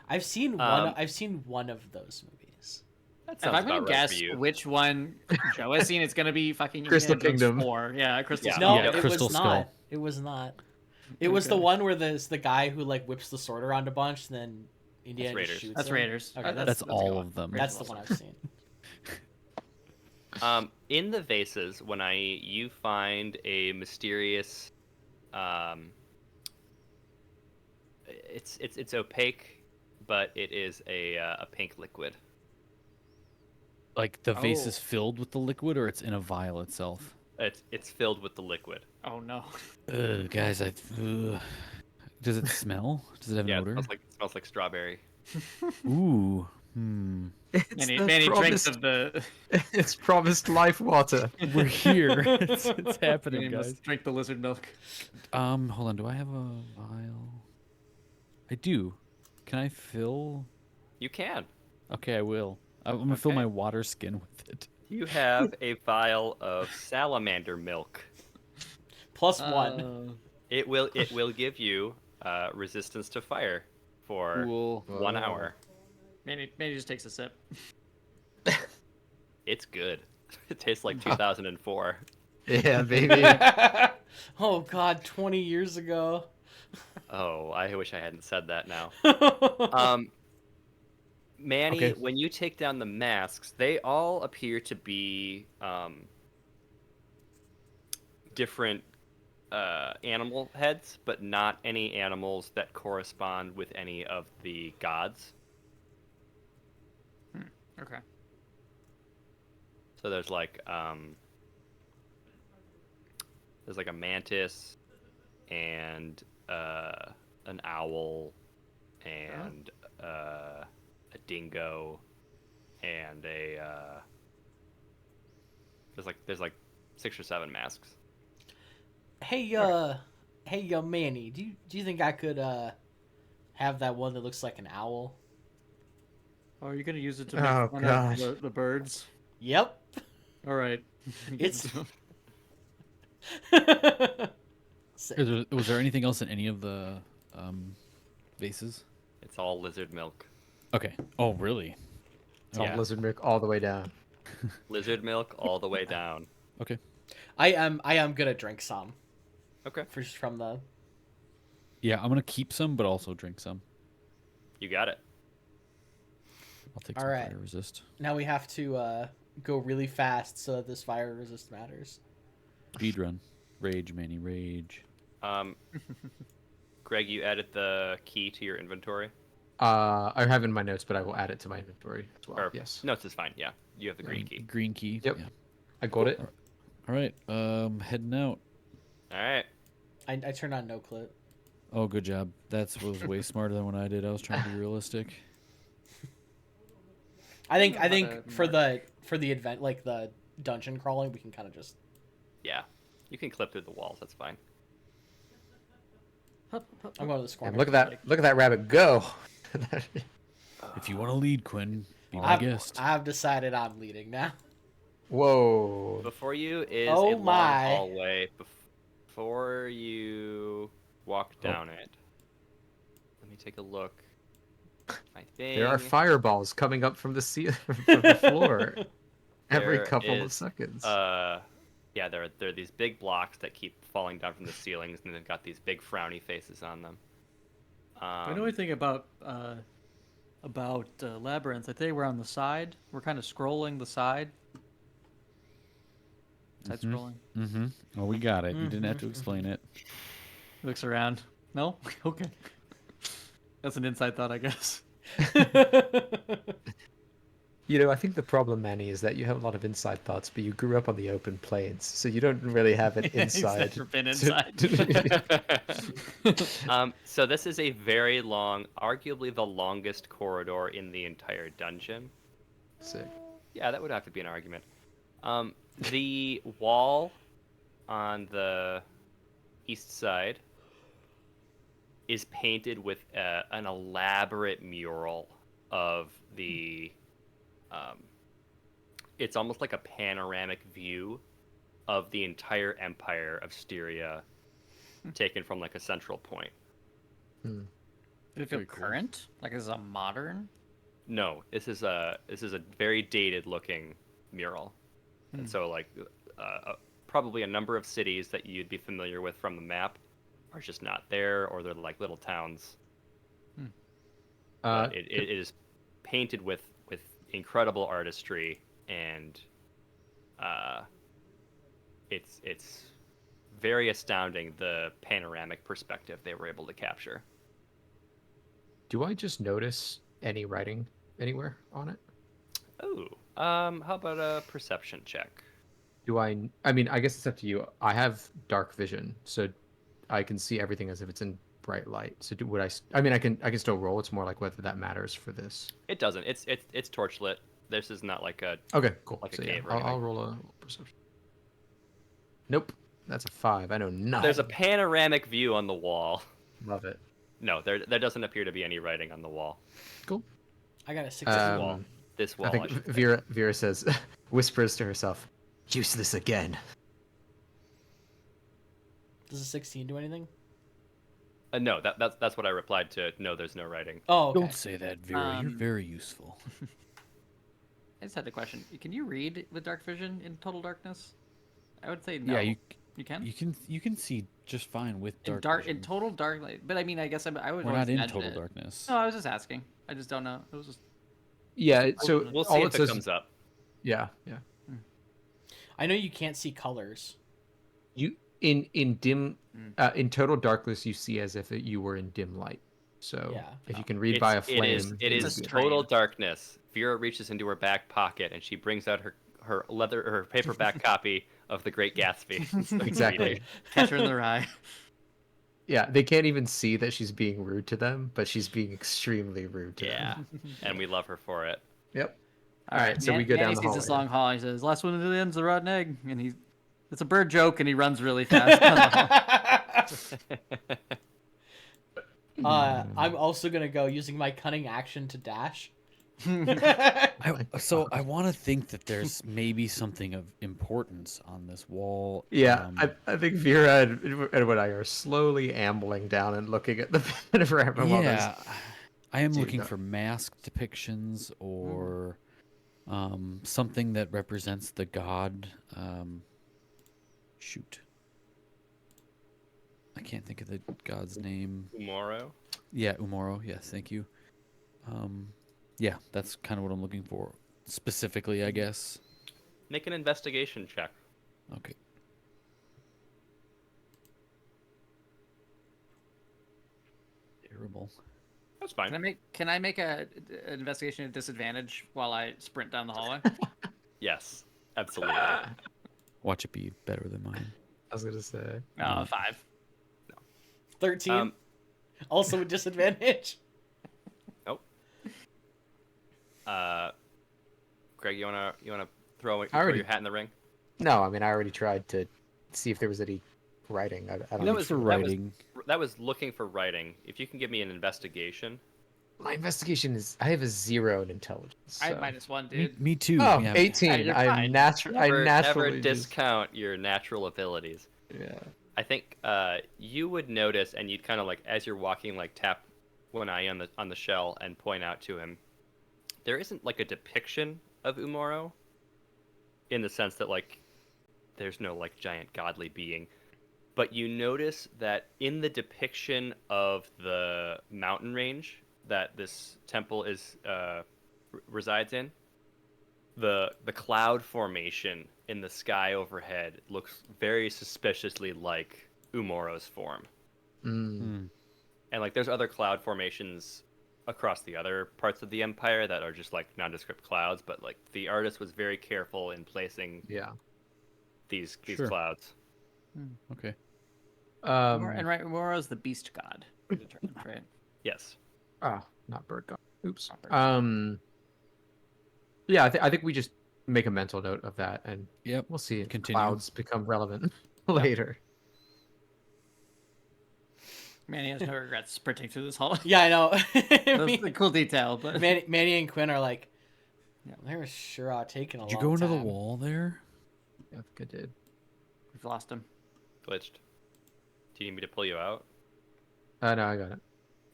I've seen one of those movies. That If sounds I'm gonna about right for guess you. which one Joe has seen, it's gonna be fucking Crystal Indiana Jones Kingdom. 4. Yeah, Crystal Yeah. Skull. No, Yeah, it Crystal was Skull. not. It was not. It was the Okay. one where there's the guy who like whips the sword around a bunch, and then Indiana Raiders. just shoots That's him. Raiders. Okay, That's a all good one. of them. Raiders that's the is one awesome. I've seen. In the vases, you find a mysterious, it's opaque, but it is a pink liquid. Like the vase is Oh. filled with the liquid, or it's in a vial itself? It's filled with the liquid. Oh no. Ugh, guys, does it smell? Does it have an Yeah, odor? it smells like strawberry. Ooh. Hmm. It's the Many drinks promised. of the. It's promised life water. We're here. It's happening, Manny guys. must drink the lizard milk. Hold on. Do I have a vial? I do. Can I fill? You can. Okay, I will. I'm gonna fill Okay. my water skin with it. You have a vial of salamander milk. Plus one. It will give you resistance to fire for Cool. 1 hour. Manny just takes a sip. It's good. It tastes like 2004. Yeah, baby. Oh God, 20 years ago. Oh, I wish I hadn't said that now. Manny, Okay. when you take down the masks, they all appear to be different animal heads, but not any animals that correspond with any of the gods. Okay. So there's like a mantis and an owl and a dingo and there's like 6 or 7 masks. Hey, Manny, do you think I could have that one that looks like an owl? Oh, are you gonna use it to make Oh, fun gosh. of the birds? Yep. All right. It's- Was there anything else in any of the vases? It's all lizard milk. Okay. Oh, really? It's all Yeah. lizard milk all the way down. Lizard milk all the way down. Okay. I am gonna drink some Okay. from the. Yeah, I'm gonna keep some, but also drink some. You got it. I'll take All some right. fire resist. Now we have to go really fast so that this fire resist matters. Speed run. Rage, Manny, rage. Greg, you added the key to your inventory? I have it in my notes, but I will add it to my inventory as well. Or, Yes. Notes is fine, yeah. You have the green key. Green key. Yep. Yeah. I got it. All right. Heading out. Alright. I turned on no clip. Oh, good job. That was way smarter than what I did. I was trying to be realistic. I think know how to for the event, like the dungeon crawling, we can kind of just. Yeah. You can clip through the walls, that's fine. I'm going to the corner. And look at that rabbit go. If you want to lead, Quinn, be my guest. I've decided I'm leading now. Whoa. Before you is Oh a long my. hallway. Before you walk down it, let me take a look. I think There are fireballs coming up from the from the floor every There couple of is, seconds. yeah, there are these big blocks that keep falling down from the ceilings, and they've got these big frowny faces on them. I know anything about labyrinths. I think we're on the side. We're kind of scrolling the side. Side scrolling. Mm-hmm. Oh, we got it. You didn't have to explain it. Looks around. No? Okay. That's an inside thought, I guess. You know, I think the problem, Manny, is that you have a lot of inside thoughts, but you grew up on the open plains, so you don't really have an He's inside. never been inside. So this is a very long, arguably the longest corridor in the entire dungeon. Sick. Yeah, that would have to be an argument. The wall on the east side is painted with an elaborate mural of the. It's almost like a panoramic view of the entire empire of Styria, taken from like a central point. Did it feel Very cool. current? Like this is a modern? No, this is a very dated looking mural, and so like probably a number of cities that you'd be familiar with from the map are just not there, or they're like little towns. It is painted with incredible artistry, and it's very astounding the panoramic perspective they were able to capture. Do I just notice any writing anywhere on it? Oh, How about a perception check? Do I? I mean, I guess it's up to you. I have dark vision, so I can see everything as if it's in bright light. So would I? I mean, I can still roll. It's more like whether that matters for this. It doesn't. It's torch lit. This is not like a Okay, cool. like a So yeah, cave or I'll anything. roll a perception. Nope, that's a 5. I know nothing. There's a panoramic view on the wall. Love it. No, there doesn't appear to be any writing on the wall. Cool. I got a 16. Wall. This wall. I think should say. Vera says, whispers to herself, "Useless again." Does a 16 do anything? No, that's what I replied to. No, there's no writing. Oh, okay. Don't say that, Vera. You're very useful. I just had a question. Can you read with dark vision in total darkness? I would say no. Yeah, You can. you can see just fine with In dark in vision. total dark light. But I mean, I guess I would. We're always not in imagine total it. darkness. No, I was just asking. I just don't know. It was just. Yeah. So We'll see all if it says, comes up. Yeah. I know you can't see colors. You in dim, in total darkness, you see as if you were in dim light. So Yeah. if you can read by a flame, It It's is a total strain. darkness. Vera reaches into her back pocket and she brings out her paperback copy of The Great Gatsby. Starts Exactly. reading. Catcher in the Rye. Yeah, they can't even see that she's being rude to them, but she's being extremely rude to Yeah, them. and we love her for it. Yep. All right, so we go Manny down the sees this hallway. long hall. He says, "Last one to the end's the rotten egg," and it's a bird joke, and he runs really fast. down the hall. I'm also gonna go using my cunning action to dash. I want to think that there's maybe something of importance on this wall. Yeah, I think Vera and I are slowly ambling down and looking at the panorama. while there's- Yeah, I am Dude, looking no. for mask depictions or something that represents the god. Shoot, I can't think of the god's name. Tomorrow. Yeah, Umoro. Yes, thank you. Yeah, that's kind of what I'm looking for. Specifically, I guess. Make an investigation check. Okay. Terrible. That's fine. Can I make an investigation at disadvantage while I sprint down the hallway? Yes, absolutely. Watch it be better than mine. I was gonna say. No, 5. 13. Also a disadvantage. Nope. Greg, you wanna throw already- your hat in the ring? No, I mean I already tried to see if there was any writing. I don't. That know. was For writing. That was looking for writing. If you can give me an investigation. My investigation is I have a 0 in intelligence. I have so- -1, Me, dude. me too. Oh, yeah. 18. you're I fine. Never naturally just- discount your natural abilities. Yeah. I think you would notice, and you'd kind of like as you're walking, like tap one eye on the shell and point out to him. There isn't like a depiction of Umoro, in the sense that like there's no like giant godly being, but you notice that in the depiction of the mountain range that this temple is resides in, the cloud formation in the sky overhead looks very suspiciously like Umoro's form. Mm. And like there's other cloud formations across the other parts of the empire that are just like nondescript clouds, but like the artist was very careful in placing Yeah. these Sure. clouds. Okay. And right, Moro's the beast god. Determined, right? Yes. Not bird god. Oops. Not bird god. Yeah, I think we just make a mental note of that, and Yep. we'll see if Continue. clouds become relevant later. Manny has no regrets sprinting through this hall. Yeah, I know. That's a cool detail, but Manny and Quinn are like, yeah, they were sure taking a Did you long go into time. the wall there? Yeah, I think I did. we've lost him. Glitched. Do you need me to pull you out? No, I got it.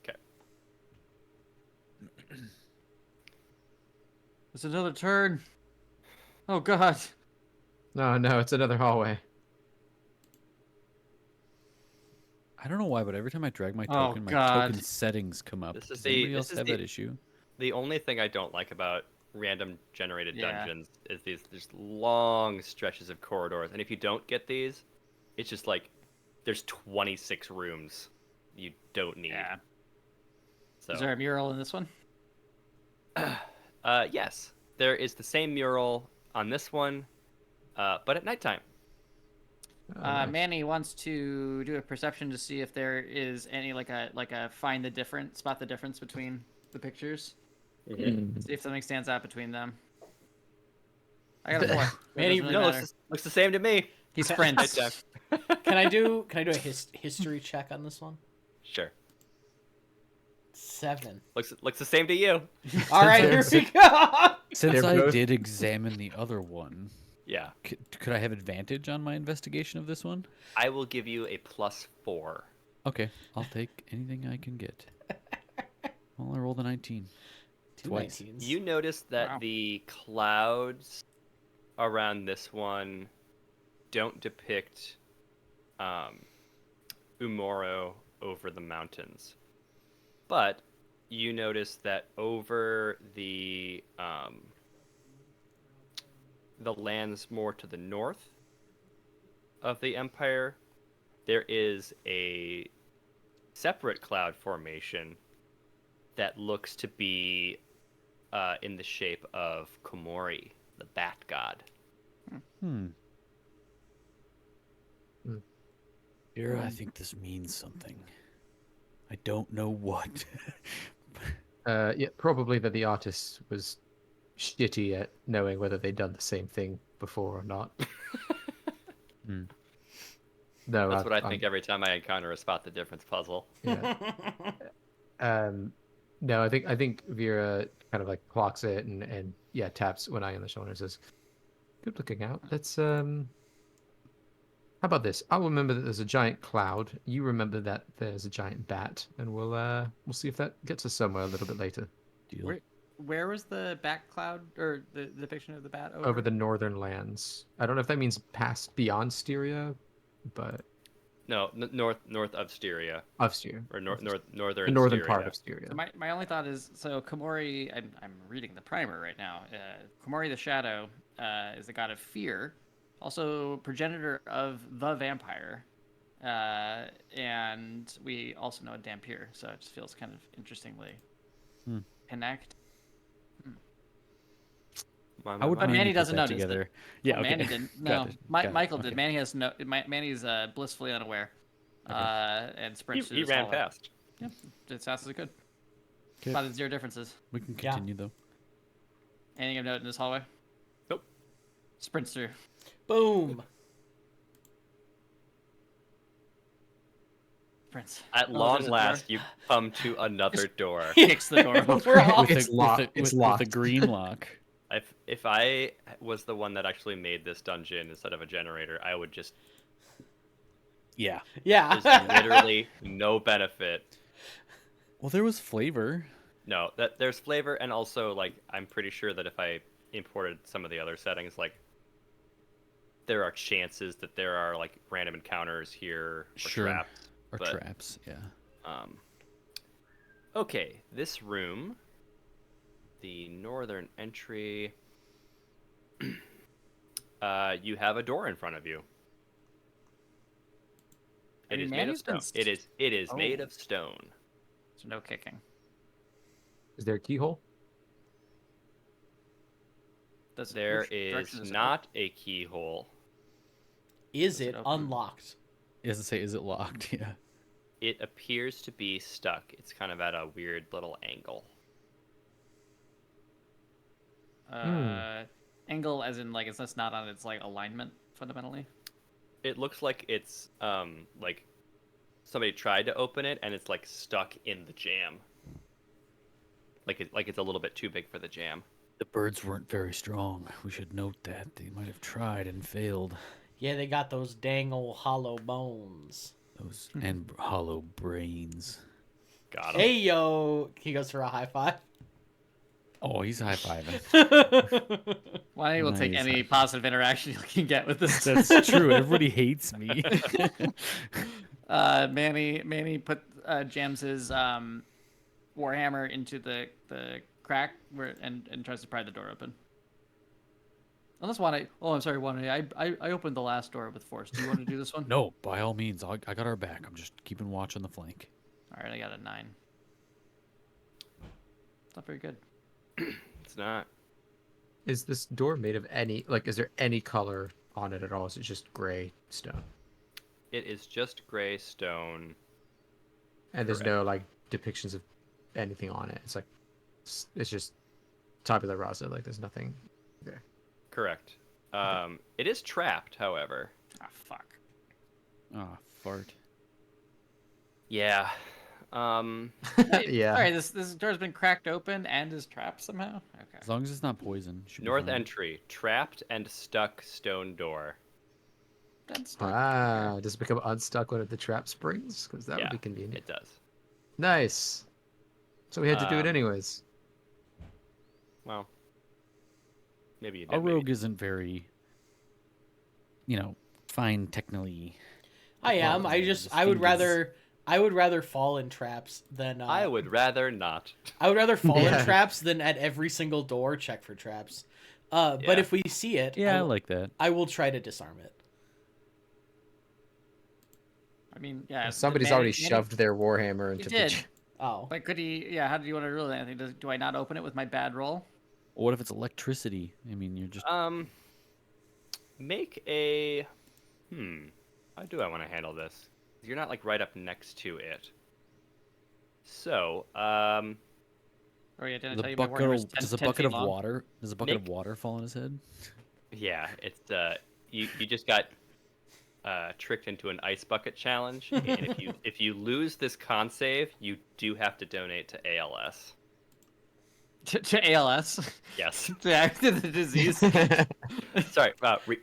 Okay. It's another turn. Oh god. No, it's another hallway. I don't know why, but every time I drag my Oh, token, my God. token settings come up. This is Does anybody the- else this is have the- that issue? The only thing I don't like about random generated Yeah. dungeons is these long stretches of corridors, and if you don't get these, it's just like there's 26 rooms you don't need. Yeah. So Is there a mural in this one? yes, there is the same mural on this one, but at nighttime. Oh, nice. Manny wants to do a perception to see if there is any like a find the difference, spot the difference between the pictures. Mm. See if something stands out between them. I got a 4. Manny, Manny, doesn't really No, matter. looks the same to me. He sprints. Nighttime. Can I do a history check on this one? Sure. 7. Looks the same to you. All right, here we go. Since They're I both- did examine the other one, Yeah. could I have advantage on my investigation of this one? I will give you a +4. Okay, I'll take anything I can get. Well, I rolled a 19. Two Twice. 19s. You notice that Wow. the clouds around this one don't depict Umoro over the mountains. But you notice that over the lands more to the north of the empire, there is a separate cloud formation that looks to be in the shape of Komori, the bat god. Hmm. Hmm. Here, I think this means something. I don't know what. Yeah, probably that the artist was shitty at knowing whether they'd done the same thing before or not. Hmm. No, That's what I think every time I encounter a spot the difference puzzle. Yeah. No, I think Vera kind of like clocks it and yeah, taps one eye on the shoulder and says, "Good looking out. Let's How about this? I'll remember that there's a giant cloud. You remember that there's a giant bat, and we'll see if that gets us somewhere a little bit later. Deal. Where was the bat cloud or the depiction of the bat over? Over the northern lands. I don't know if that means past beyond Styria, but No, north of Styria, of Styria. or northern The northern Styria. part of Styria. So my only thought is, so Komori, I'm reading the primer right now. Komori the Shadow is the god of fear, also progenitor of the vampire, and we also know a Dampier, so it just feels kind of interestingly connect. I would But maybe Manny put doesn't that notice together. it. Yeah, Well, okay. Manny didn't. Got No, it, got it, Michael did. okay. Manny has no. Manny's blissfully unaware, and sprints. He through this ran hallway. past. Yeah, as fast as it could. Okay. Spotted 0 differences. We can Yeah. continue though. Anything of note in this hallway? Nope. Sprints through. Boom. Sprints. At Oh, long there's a door. last, you come to another door. Kicks the door. We're all- With It's a, locked. With a, It's with, locked. with a green lock. If I was the one that actually made this dungeon instead of a generator, I would just. Yeah. Yeah. There's literally no benefit. Well, there was flavor. No, that there's flavor, and also like I'm pretty sure that if I imported some of the other settings, like there are chances that there are like random encounters here or Sure. traps. Or but, traps, yeah. Okay, this room, the northern entry. You have a door in front of you. I It mean, is made of Manny's been stone. It is made Oh. of stone. So no kicking. Is there a keyhole? Does There which direction is it not a keyhole. Is it it open? unlocked? It doesn't say, is it locked? Yeah. It appears to be stuck. It's kind of at a weird little angle. Angle, as in like it's just not on its like alignment fundamentally. It looks like it's like somebody tried to open it and it's like stuck in the jam. Like it's a little bit too big for the jam. The birds weren't very strong. We should note that. They might have tried and failed. Yeah, they got those dang old hollow bones. Those and hollow brains. Got 'em. Hey yo, he goes for a high five. Oh, he's high-fiving. Why will take Nice. any positive interaction you can get with this. That's true. Everybody hates me. Manny put jams his warhammer into the crack where and tries to pry the door open. Unless Juan, I'm sorry, Juan. I opened the last door with force. Do you want to do this one? No, by all means. I got our back. I'm just keeping watch on the flank. All right, I got a 9. It's not very good. It's not. Is this door made of any like? Is there any color on it at all? Is it just gray stone? It is just gray stone. And there's Correct. no like depictions of anything on it. It's like it's just tabula rasa. Like there's nothing. Okay. Correct. It is trapped, however. Ah, fuck. Ah, fart. Yeah. Yeah. Sorry, this door's been cracked open and is trapped somehow. Okay. As long as it's not poison. Should be North fine. entry, trapped and stuck stone door. That's not Ah, does it become unstuck when the trap springs? Because that Yeah, would be convenient. it does. Nice. So we had to do it Um, anyways. Well, maybe you did. Our maybe rogue isn't very, fine technically. I am. Well, I his would fingers- rather fall in traps than I would rather not. I would rather fall Yeah. in traps than at every single door check for traps. But Yeah. if we see it, Yeah, I like that. I will try to disarm it. I mean, yeah. Somebody's already shoved their warhammer into He did. the. Oh, But could he? Yeah. How do you want to rule that? Anthony? Do I not open it with my bad roll? What if it's electricity? I mean, you're just Make a. How do I want to handle this? You're not like right up next to it. So, Or yeah, didn't I does tell a you my bucket warhammer's of 10, does a 10 bucket feet of long? water Make- water fall on his head? yeah, it's you just got tricked into an ice bucket challenge, and if you lose this con save, you do have to donate to ALS. To ALS. Yes. To the disease. Sorry,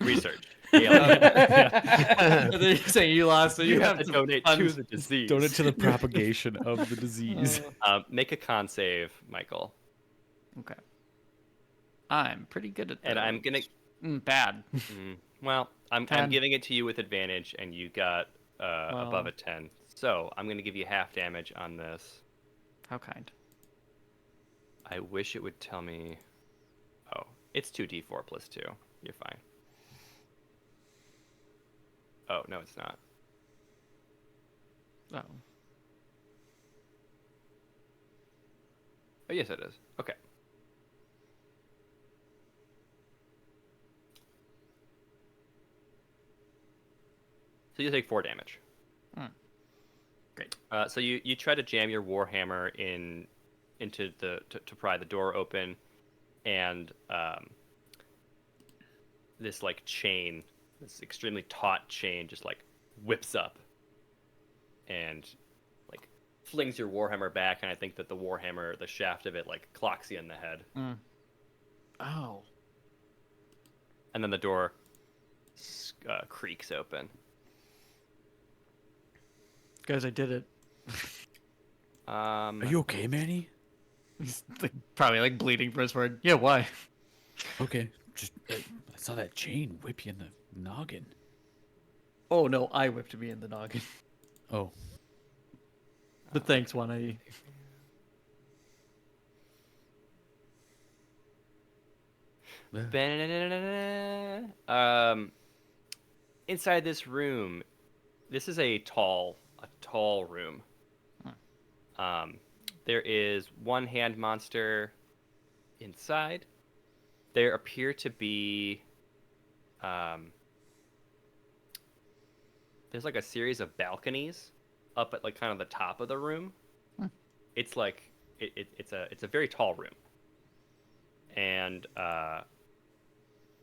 research. ALS. And then you're saying you lost, so You have to to donate fund- to the disease. Donate to the propagation of the disease. Make a con save, Michael. Okay. I'm pretty good at that. And I'm gonna. Bad. Well, I'm 10. giving it to you with advantage, and you got above Well. a 10. So I'm gonna give you half damage on this. How kind. I wish it would tell me. Oh, it's 2d4 plus 2. You're fine. Oh, no, it's not. Oh. Oh, yes, it is. Okay. So you take 4 damage. Great. So you try to jam your warhammer into to pry the door open, and this like chain, this extremely taut chain, just like whips up, and like flings your warhammer back, and I think that the warhammer, the shaft of it, like clocks you in the head, Oh. and then the door creaks open. Guys, I did it. Are you okay, Manny? He's like, probably like bleeding for his word. Yeah, why? Okay. Just I saw that chain whip you in the noggin. Oh no, I whipped me in the noggin. Oh. But thanks, 180. Inside this room, this is a tall room. There is one hand monster inside. There appear to be there's like a series of balconies up at like kind of the top of the room. It's like it's a very tall room. And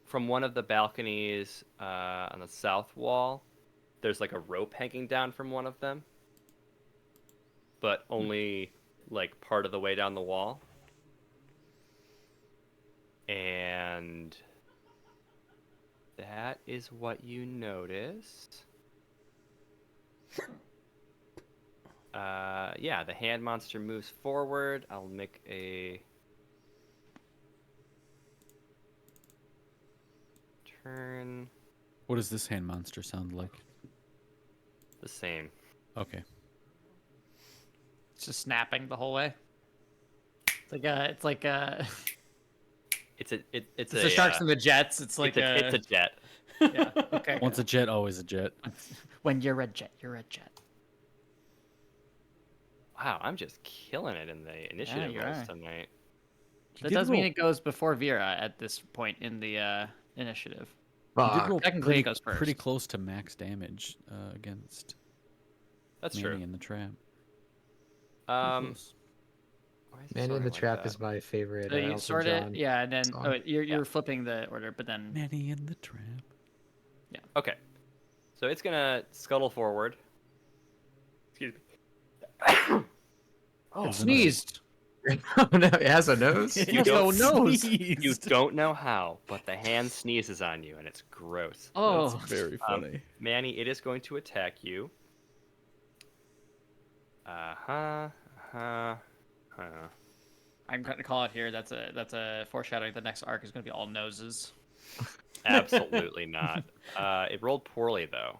from one of the balconies on the south wall, there's like a rope hanging down from one of them, but only like part of the way down the wall. And that is what you noticed. Yeah, the hand monster moves forward. I'll make a turn. What does this hand monster sound like? The same. Okay. It's just snapping the whole way. It's like It's a it's the sharks and the jets. It's like it's a jet. yeah. Okay. Once a jet, always a jet. When you're a jet, you're a jet. Wow, I'm just killing it in the initiative you rolls are. tonight. That did does mean roll- it goes before Vera at this point in the initiative. You did Fuck. roll Technically, it pretty, goes pretty first. close to max damage against That's Manny true. in the trap. Pretty close. Why is it Man in sorting the like Trap that? is my favorite So you Elton sort John it, yeah, and then song. you're flipping the order, but then Manny in the trap. Okay. So it's gonna scuttle forward. Excuse me. oh, Has a sneezed. Oh no, it has a nose. You don't knows. You don't know how, but the hand sneezes on you, and it's gross. Oh, That's very funny. Manny, it is going to attack you. Uh-huh. I'm going to call it here. That's a foreshadowing. The next arc is going to be all noses. Absolutely not. It rolled poorly, though.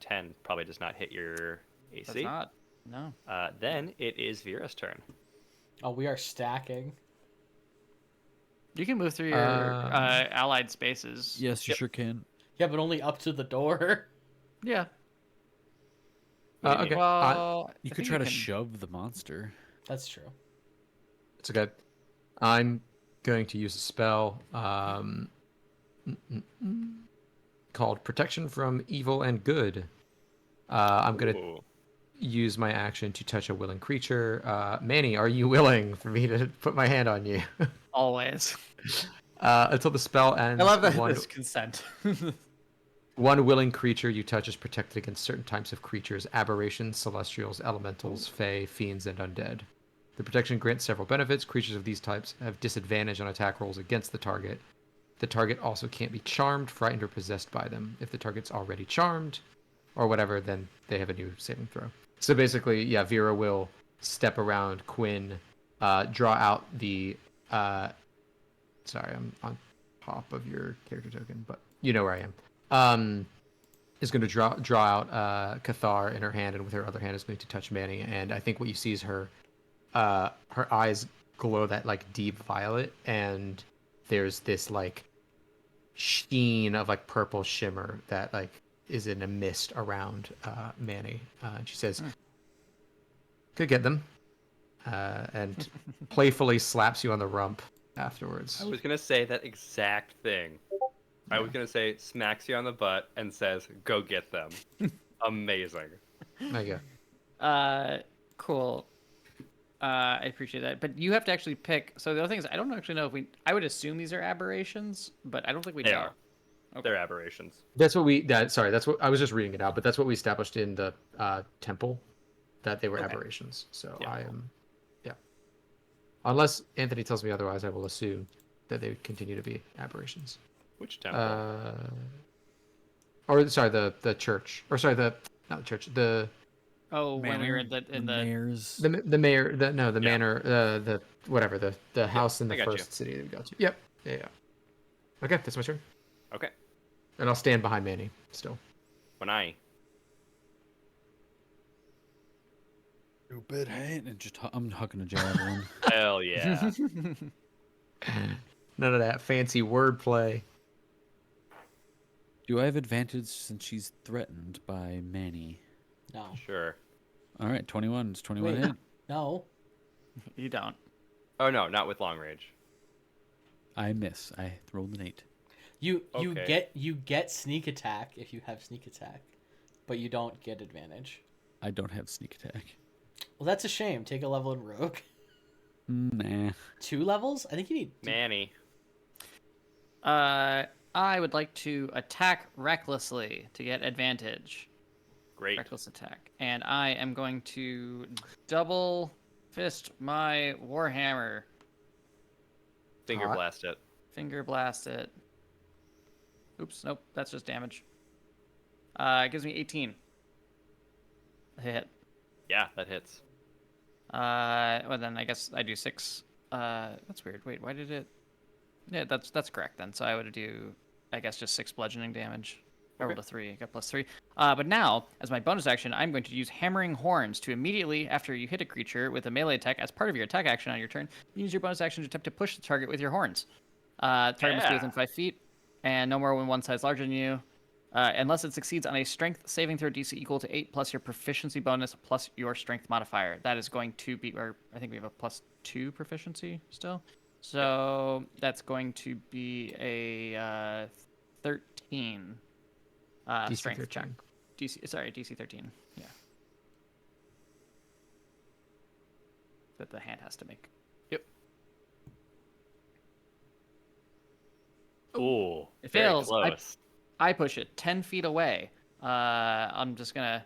10 probably does not hit your AC. That's not. No. Then it is Vera's turn. Oh, we are stacking. You can move through your allied spaces. Yes, you sure can. Yeah, but only up to the door. Yeah. Okay. Well, You I could think try to can- shove the monster. That's true. It's okay. I'm going to use a spell called Protection from Evil and Good. I'm going to Ooh. use my action to touch a willing creature. Manny, are you willing for me to put my hand on you? Always. Until the spell ends, I love that one, this consent. one willing creature you touch is protected against certain types of creatures, aberrations, celestials, elementals, fae, fiends, and undead. The protection grants several benefits. Creatures of these types have disadvantage on attack rolls against the target. The target also can't be charmed, frightened, or possessed by them. If the target's already charmed, or whatever, then they have a new saving throw. So basically, yeah, Vera will step around Quinn, draw out the... sorry, I'm on top of your character token, but you know where I am. Is going to draw out Cathar in her hand, and with her other hand is going to touch Manny. And I think what you see is her eyes glow that like deep violet, and there's this like sheen of like purple shimmer that like is in a mist around Manny. And she says, "Could get them," and playfully slaps you on the rump afterwards. I was going to say that exact thing. I was going to say smacks you on the butt and says, go get them. Amazing. There you go. Cool. I appreciate that, but you have to actually pick. So the other thing is, I don't actually know if we. I would assume these are aberrations, but I don't think we They know. are. Okay. They're aberrations. That's what that's what I was just reading it out, but that's what we established in the temple, that they were Okay. aberrations. So Yeah. I am, yeah. Unless Anthony tells me otherwise, I will assume that they would continue to be aberrations. Which temple? Or sorry, the church, or sorry, not the church, the Oh, when we were Manor, in the mayor's. the mayor, the Yeah. manor, the whatever, the house in I the got you. first city that we got to. Yep. Yeah. Okay, that's my turn, Okay. and I'll stand behind Manny still. When I... Stupid hand. And just I'm hucking a javelin. Hell yeah. None of that fancy wordplay. Do I have advantage since she's threatened by Manny? No. Sure. All right, 21. It's 21 Wait. hit. No. you don't. Oh, no, not with long range. I miss. I rolled an 8. You Okay. get sneak attack if you have sneak attack, but you don't get advantage. I don't have sneak attack. Well, that's a shame. Take a level in rogue. Nah. 2 levels? I think you need. Manny. I would like to attack recklessly to get advantage. Great. Reckless attack, and I am going to double fist my warhammer. Finger Hot. blast it. Finger blast it. Oops, nope, that's just damage. It gives me 18. Hit. Yeah, that hits. Well then I guess I do 6. That's weird. Wait, why did it? Yeah, that's correct then. So I would do, I guess, just 6 bludgeoning damage. I rolled a 3. I got +3. But now, as my bonus action, I'm going to use Hammering Horns to immediately, after you hit a creature with a melee attack as part of your attack action on your turn, use your bonus action to attempt to push the target with your horns. Target must be Yeah. within 5 feet, and no more than one size larger than you, unless it succeeds on a Strength saving throw DC equal to 8 plus your proficiency bonus plus your Strength modifier. That is going to be, or I think we have a +2 proficiency still. So that's going to be a 13 DC strength 13. check. DC 13. Yeah. That the hand has to make. Yep. Ooh, It very fails. close. I push it 10 feet away. I'm just gonna,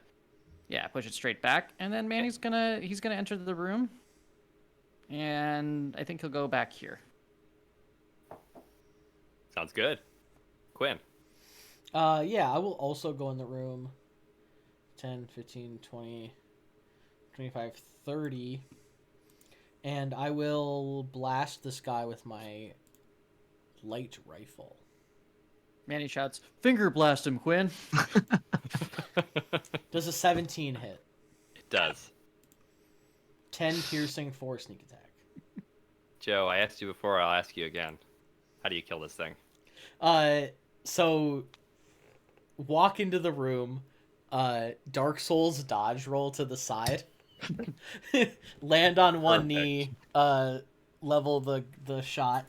push it straight back, and then Manny's he's gonna enter the room, and I think he'll go back here. Sounds good. Quinn. Yeah, I will also go in the room. 10, 15, 20, 25, 30. And I will blast this guy with my light rifle. Manny shouts, "Finger blast him, Quinn!" Does a 17 hit? It does. 10 piercing, 4 sneak attack. Joe, I asked you before, I'll ask you again. How do you kill this thing? So walk into the room, Dark Souls dodge roll to the side, land on one Perfect. knee, level the shot,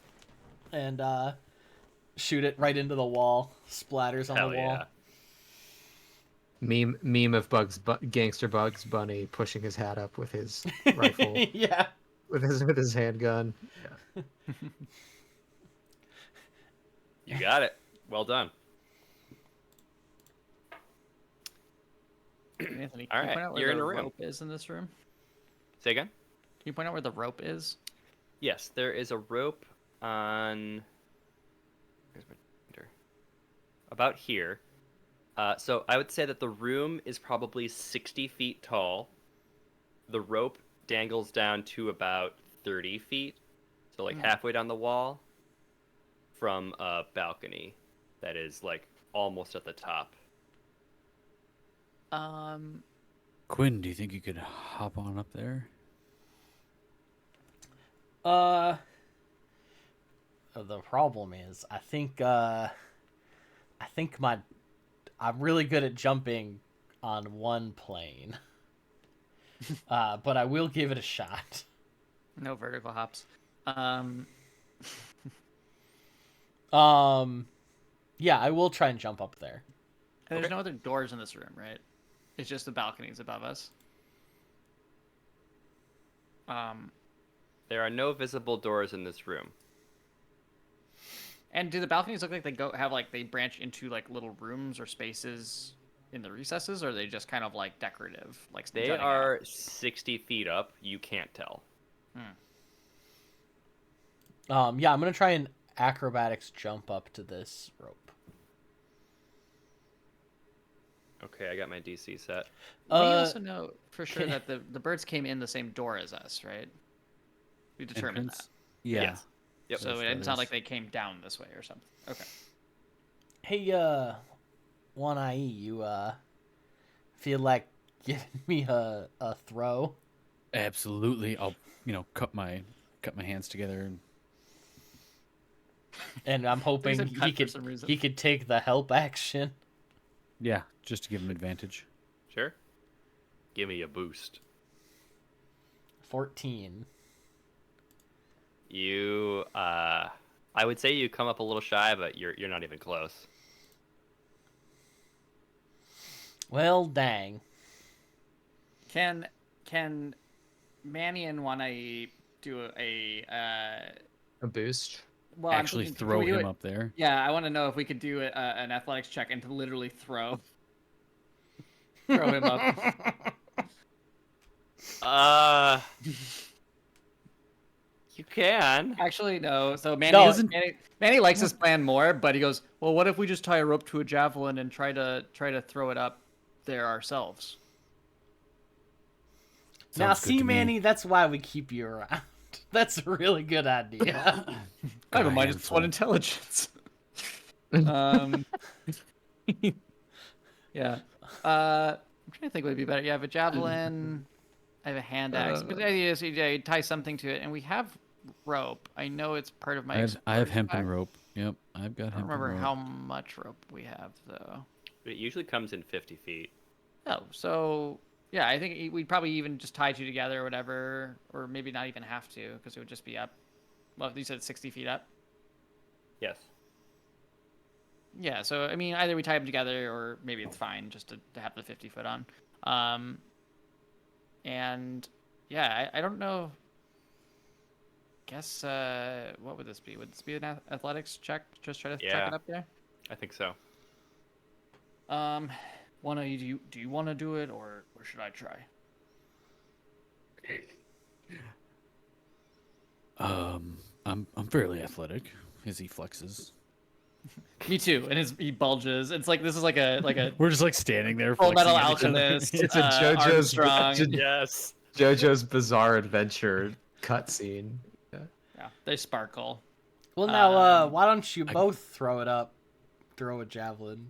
and shoot it right into the wall. Splatters on Hell the wall. yeah. Meme of gangster Bugs Bunny pushing his hat up with his rifle, Yeah. with his handgun. Yeah. You got it. Well done. Anthony, All can you right, point out where you're the in a room. rope is in this room? Say again? Can you point out where the rope is? Yes, there is a rope on... Where's my pointer? About here. So I would say that the room is probably 60 feet tall. The rope dangles down to about 30 feet. So like halfway down the wall from a balcony that is like almost at the top. Quinn, do you think you could hop on up there? The problem is, I think I'm really good at jumping on one plane. But I will give it a shot. No vertical hops. Yeah, I will try and jump up there. And there's Okay. no other doors in this room, right? It's just the balconies above us. There are no visible doors in this room. And do the balconies look like they branch into like little rooms or spaces in the recesses, or are they just kind of like decorative, like They jutting are out? 60 feet up. You can't tell. Yeah, I'm gonna try and acrobatics jump up to this rope. Okay, I got my DC set. We also know for sure that the birds came in the same door as us, right? We determined Entrance? Yeah. Yes. Yep. that. So Yes, it that didn't sound is. like they came down this way or something. Okay. Hey, One Eye, you feel like giving me a throw? Absolutely. I'll, cut my hands together and And I'm hoping said cut for some reason. he could take the help action. yeah, just to give him advantage. Sure. Give me a boost. 14. You, I would say you come up a little shy, but you're not even close. Well, dang. Can Manny and Wanai do a A boost. well, I'm Actually, thinking, can throw we do him it- up there. Yeah, I want to know if we could do an athletics check and to literally throw him up. You can. Actually, no. So Manny, No. Manny likes this plan more, but he goes, "Well, what if we just tie a rope to a javelin and try to throw it up there ourselves?" Now, Sounds good see, to me. Manny, that's why we keep you around. That's a really good idea. I have a Got a minus one handful. intelligence. Yeah. I'm trying to think what would be better. You have a javelin. I have a hand axe. But the idea is you tie something to it, and we have rope. I know it's part of my. I have explorer hempen pack. rope. Yep, I've got I don't hempen remember rope. how much rope we have though. It usually comes in 50 feet. Oh, so yeah, I think we'd probably even just tie two together or whatever, or maybe not even have to, because it would just be up well, you said 60 feet up. Yes. Yeah, so I mean, either we tie them together, or maybe it's fine just to have the 50 foot on. And yeah, I don't know. Guess what would this be? Would this be an athletics check? Just try to check Yeah. it up there. I think so. Do you want to do it, or should I try? I'm fairly athletic as he flexes. Me too. And he bulges. It's like this is like a We're just like standing there. Full Metal flexing at each other. Alchemist. It's a JoJo's Armstrong. Yes. JoJo's Bizarre Adventure cutscene. Yeah, they sparkle. Well, now, why don't you both throw it up? Throw a javelin.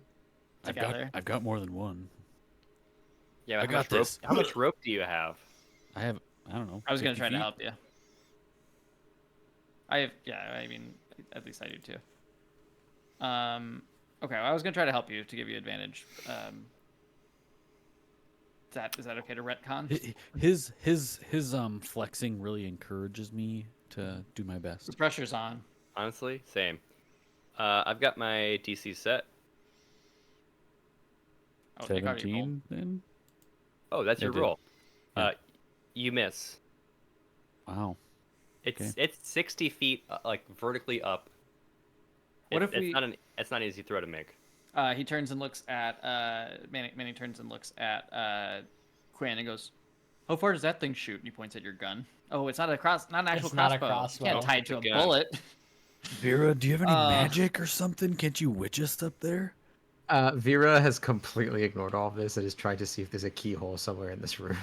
Together. I've got more than one. Yeah, I got much rope, this. how much rope do you have? I don't know. I was gonna 50 try to feet? help you. I mean, at least I do too. Okay, well, I was gonna try to help you to give you advantage. Is that okay to retcon? His flexing really encourages me to do my The best. pressure's on. Honestly, same. I've got my DC set. Oh, they already rolled. 17 then? Oh, that's I your did. roll. Yeah. You miss. Wow. It's 60 feet like vertically up. What if we? It's not an easy throw to make. He turns and looks at Manny turns and looks at Quinn and goes, "How far does that thing shoot?" And he points at your gun. Oh, it's not not an actual It's not a crossbow. crossbow. You can't tie it to a It's a gun. bullet. Vera, do you have any Uh, magic or something? Can't you witch us up there? Vera has completely ignored all of this and is trying to see if there's a keyhole somewhere in this room.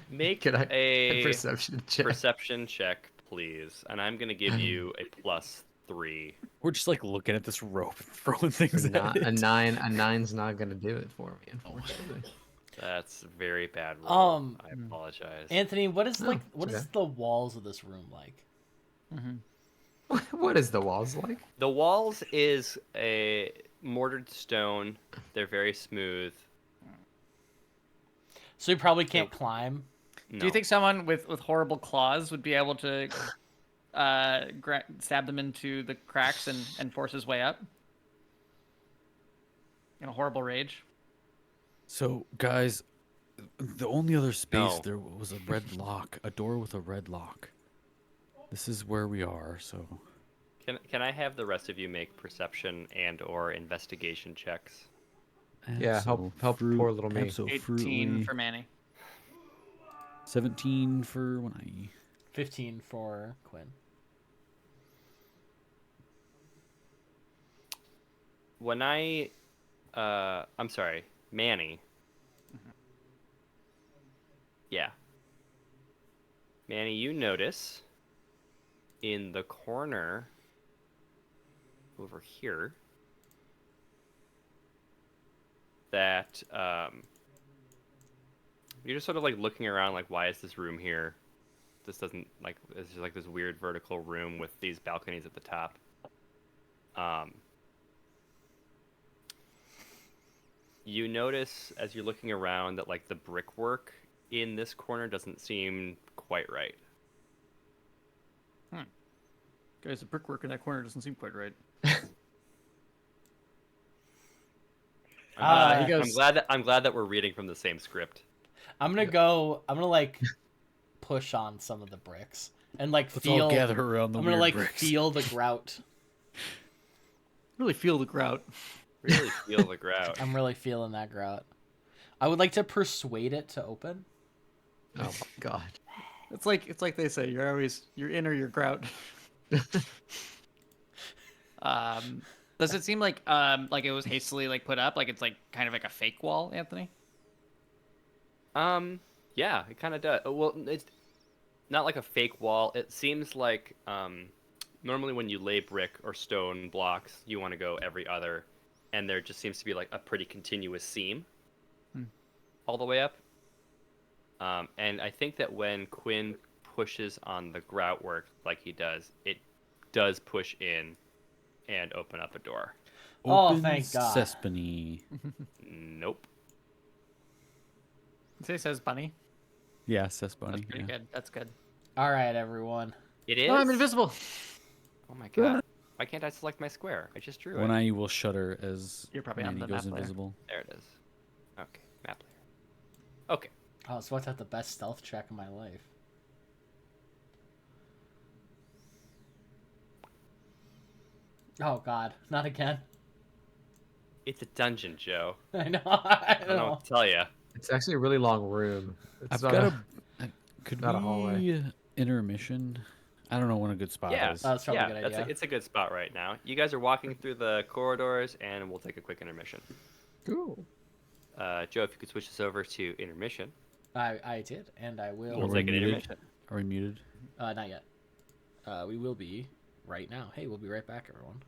Make Can I a perception check? perception check, please. And I'm gonna give you a +3. We're just like looking at this rope and throwing things at it. A nine's not gonna do it for me, unfortunately. That's very bad roll. I Hmm. apologize. Anthony, what is Oh, what okay. is the walls of this room like? What is the walls like? The walls is a mortared stone. They're very smooth. So you probably can't climb. No. Do you think someone with horrible claws would be able to stab them into the cracks and force his way up? In a horrible rage. So, guys, the only other space No. there was a red lock, a door with a red lock. This is where we are, so. Can I have the rest of you make perception and or investigation checks? Yeah, help poor little me. 18 for Manny. 17 for Wanai. 15 for Quinn. When I'm sorry, Manny. Yeah. Manny, you notice in the corner over here that you're just sort of like looking around like, why is this room here? This doesn't like, it's just like this weird vertical room with these balconies at the top. You notice as you're looking around that like the brickwork in this corner doesn't seem quite right. Guys, the brickwork in that corner doesn't seem quite right. I'm he goes- I'm glad that we're reading from the same script. I'm gonna like push on some of the bricks and like Let's feel. all gather around the I'm gonna weird like bricks. feel the grout. Really feel the grout. Really feel the grout. I'm really feeling that grout. I would like to persuade it to open. Oh my god. It's like they say, you're in or you're grout. Does it seem like it was hastily like put up, like it's like kind of like a fake wall, Anthony? Yeah, it kind of does. Well, it's not like a fake wall. It seems like normally when you lay brick or stone blocks, you want to go every other, and there just seems to be like a pretty continuous seam all the way up. And I think that when Quinn pushes on the grout work like he does, it does push in and open up a door. Oh, Open thank God. Sesame. Nope. It says bunny. Yeah, Sesame. That's pretty good. That's good. All right, everyone. It is. Oh, I'm invisible. Oh my god. Why can't I select my square? I just drew One it. eye will shudder as You're probably on Manny the goes map layer. invisible. There it is. Okay, map layer. Okay. Oh, I was about to have the best stealth check of my life. Oh god, not again. It's a dungeon, Joe. I know. I I don't know know. what to tell you. It's actually a really long room. It's I've not got could not a hallway. we intermission? I don't know when a good spot Yeah, is. That's probably a good idea. it's a good spot right now. You guys are walking through the corridors, and we'll take a quick intermission. Cool. Joe, if you could switch this over to intermission. I did, and I will. We'll Are we take an muted? intermission. Are we muted? Not yet. We will be right now. Hey, we'll be right back, everyone.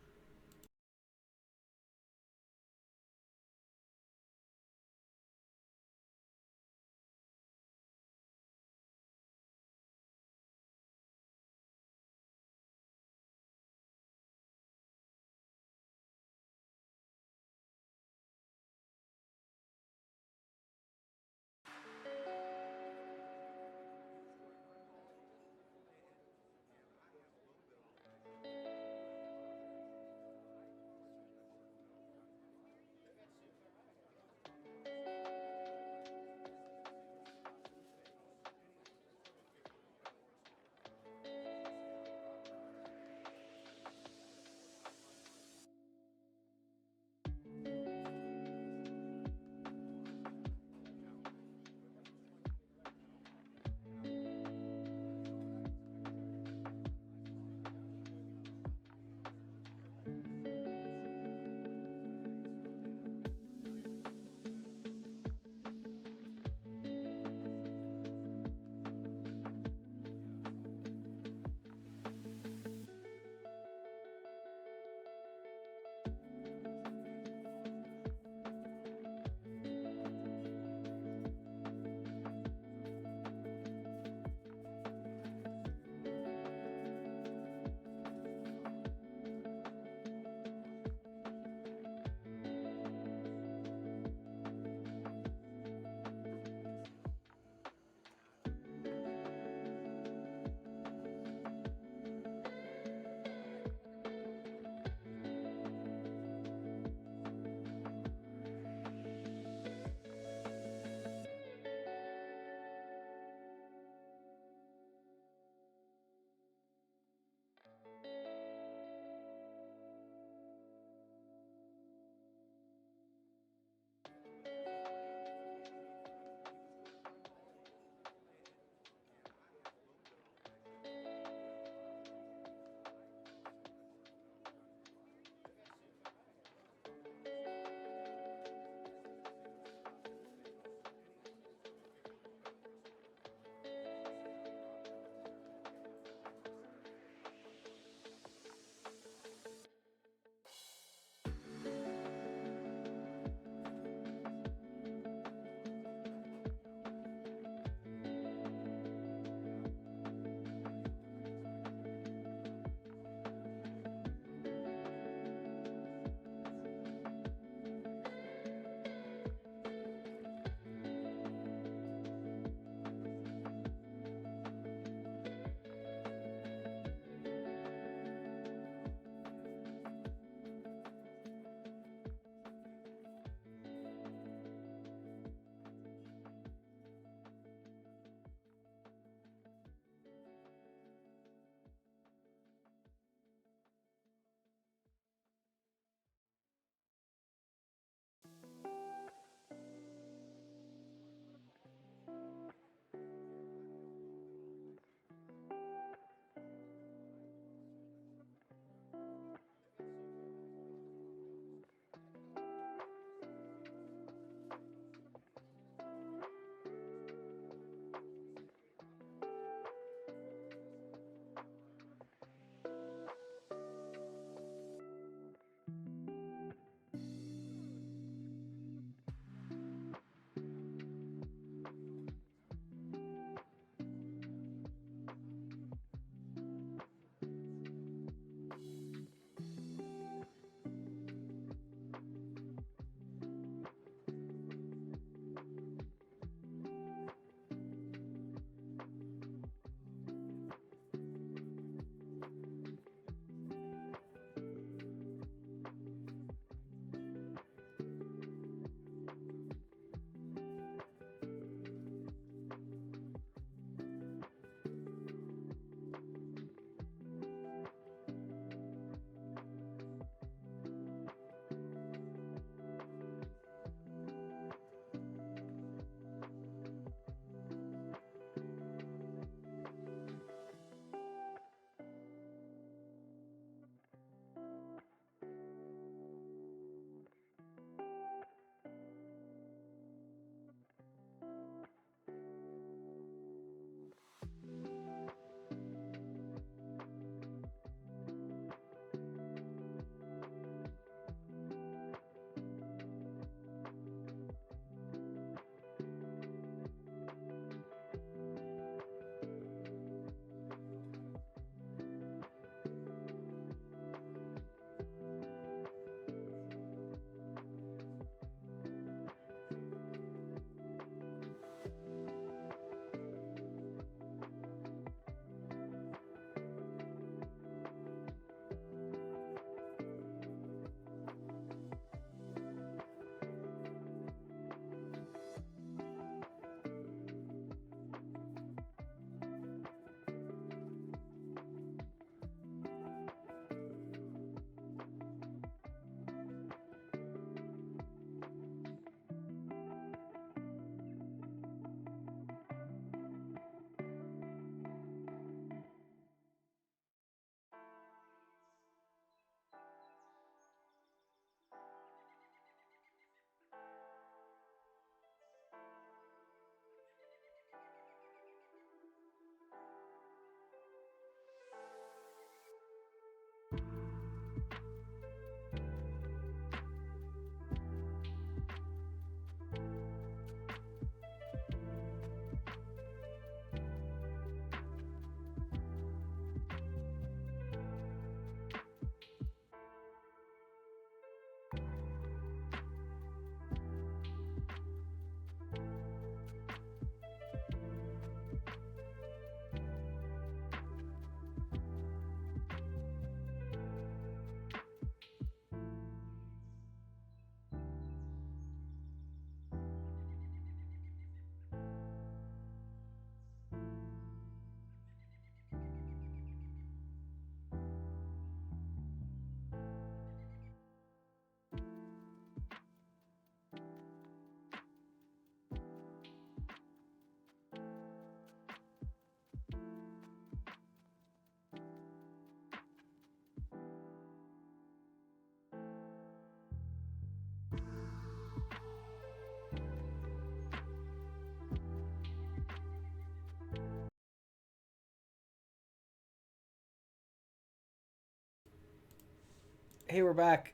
Hey, we're back.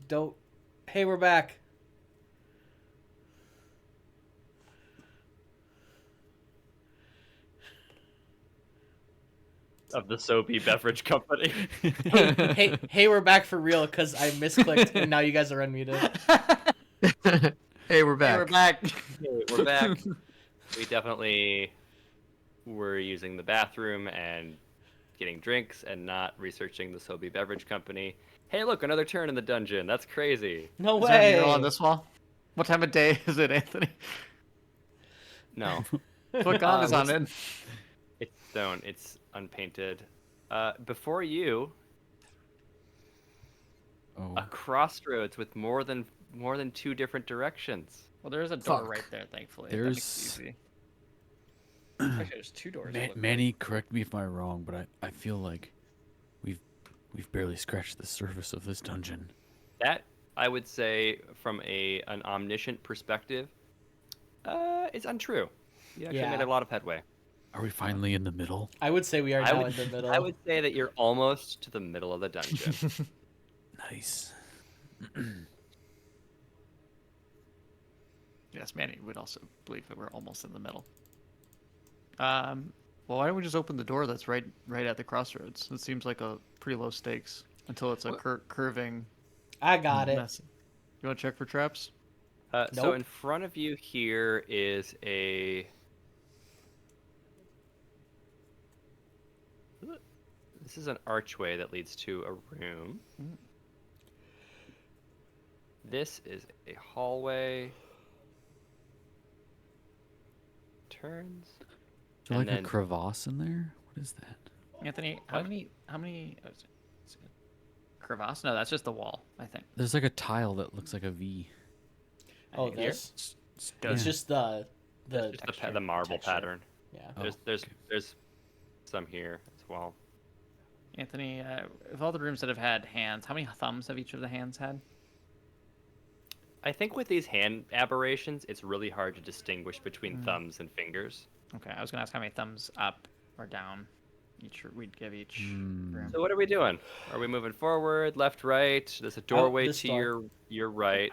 Don't. Hey, we're back. Of the Sobe Beverage Company. Hey, we're back for real because I misclicked and now you guys are unmuted. Hey, we're back. Hey, we're back. Okay, we're back. We definitely were using the bathroom and getting drinks and not researching the Sobe Beverage Company. Hey, look, another turn in the dungeon. That's crazy. No Is there a way. mural on this wall? What time of day is it, Anthony? No, What god is on what's- it? it's stone. It's unpainted. Before you, Oh, a crossroads with more than 2 different directions. Well, there's a door Fuck. right there, thankfully. There's- That makes it easy. Actually, there's 2 doors. it looks like. Manny, correct me if I'm wrong, but I feel like we've barely scratched the surface of this dungeon. That, I would say, from an omniscient perspective, is untrue. You actually Yeah. made a lot of headway. Are we finally in the middle? I would say we are I now would- in the middle. I would say that you're almost to the middle of the dungeon. Nice. Yes, Manny would also believe that we're almost in the middle. Well, why don't we just open the door that's right at the crossroads? It seems like a pretty low stakes until it's a curving I got it. mess. You want to check for traps? So Nope. in front of you here is a... This is an archway that leads to a room. This is a hallway. Turns. Is there And like then- a crevasse in there? What is that? Anthony, how many? Oh, is it crevasse? No, that's just the wall, I think. There's like a tile that looks like a V. Oh, Here? this? Stone. It's just the Just the marble texture. pattern. Yeah. Oh, There's some here as well. Anthony, of all the rooms that have had hands, how many thumbs have each of the hands had? I think with these hand aberrations, it's really hard to distinguish between thumbs and fingers. Okay, I was gonna ask how many thumbs up or down we'd give each Hmm. room. So what are we doing? Are we moving forward, left, right? There's a doorway this to door. your right.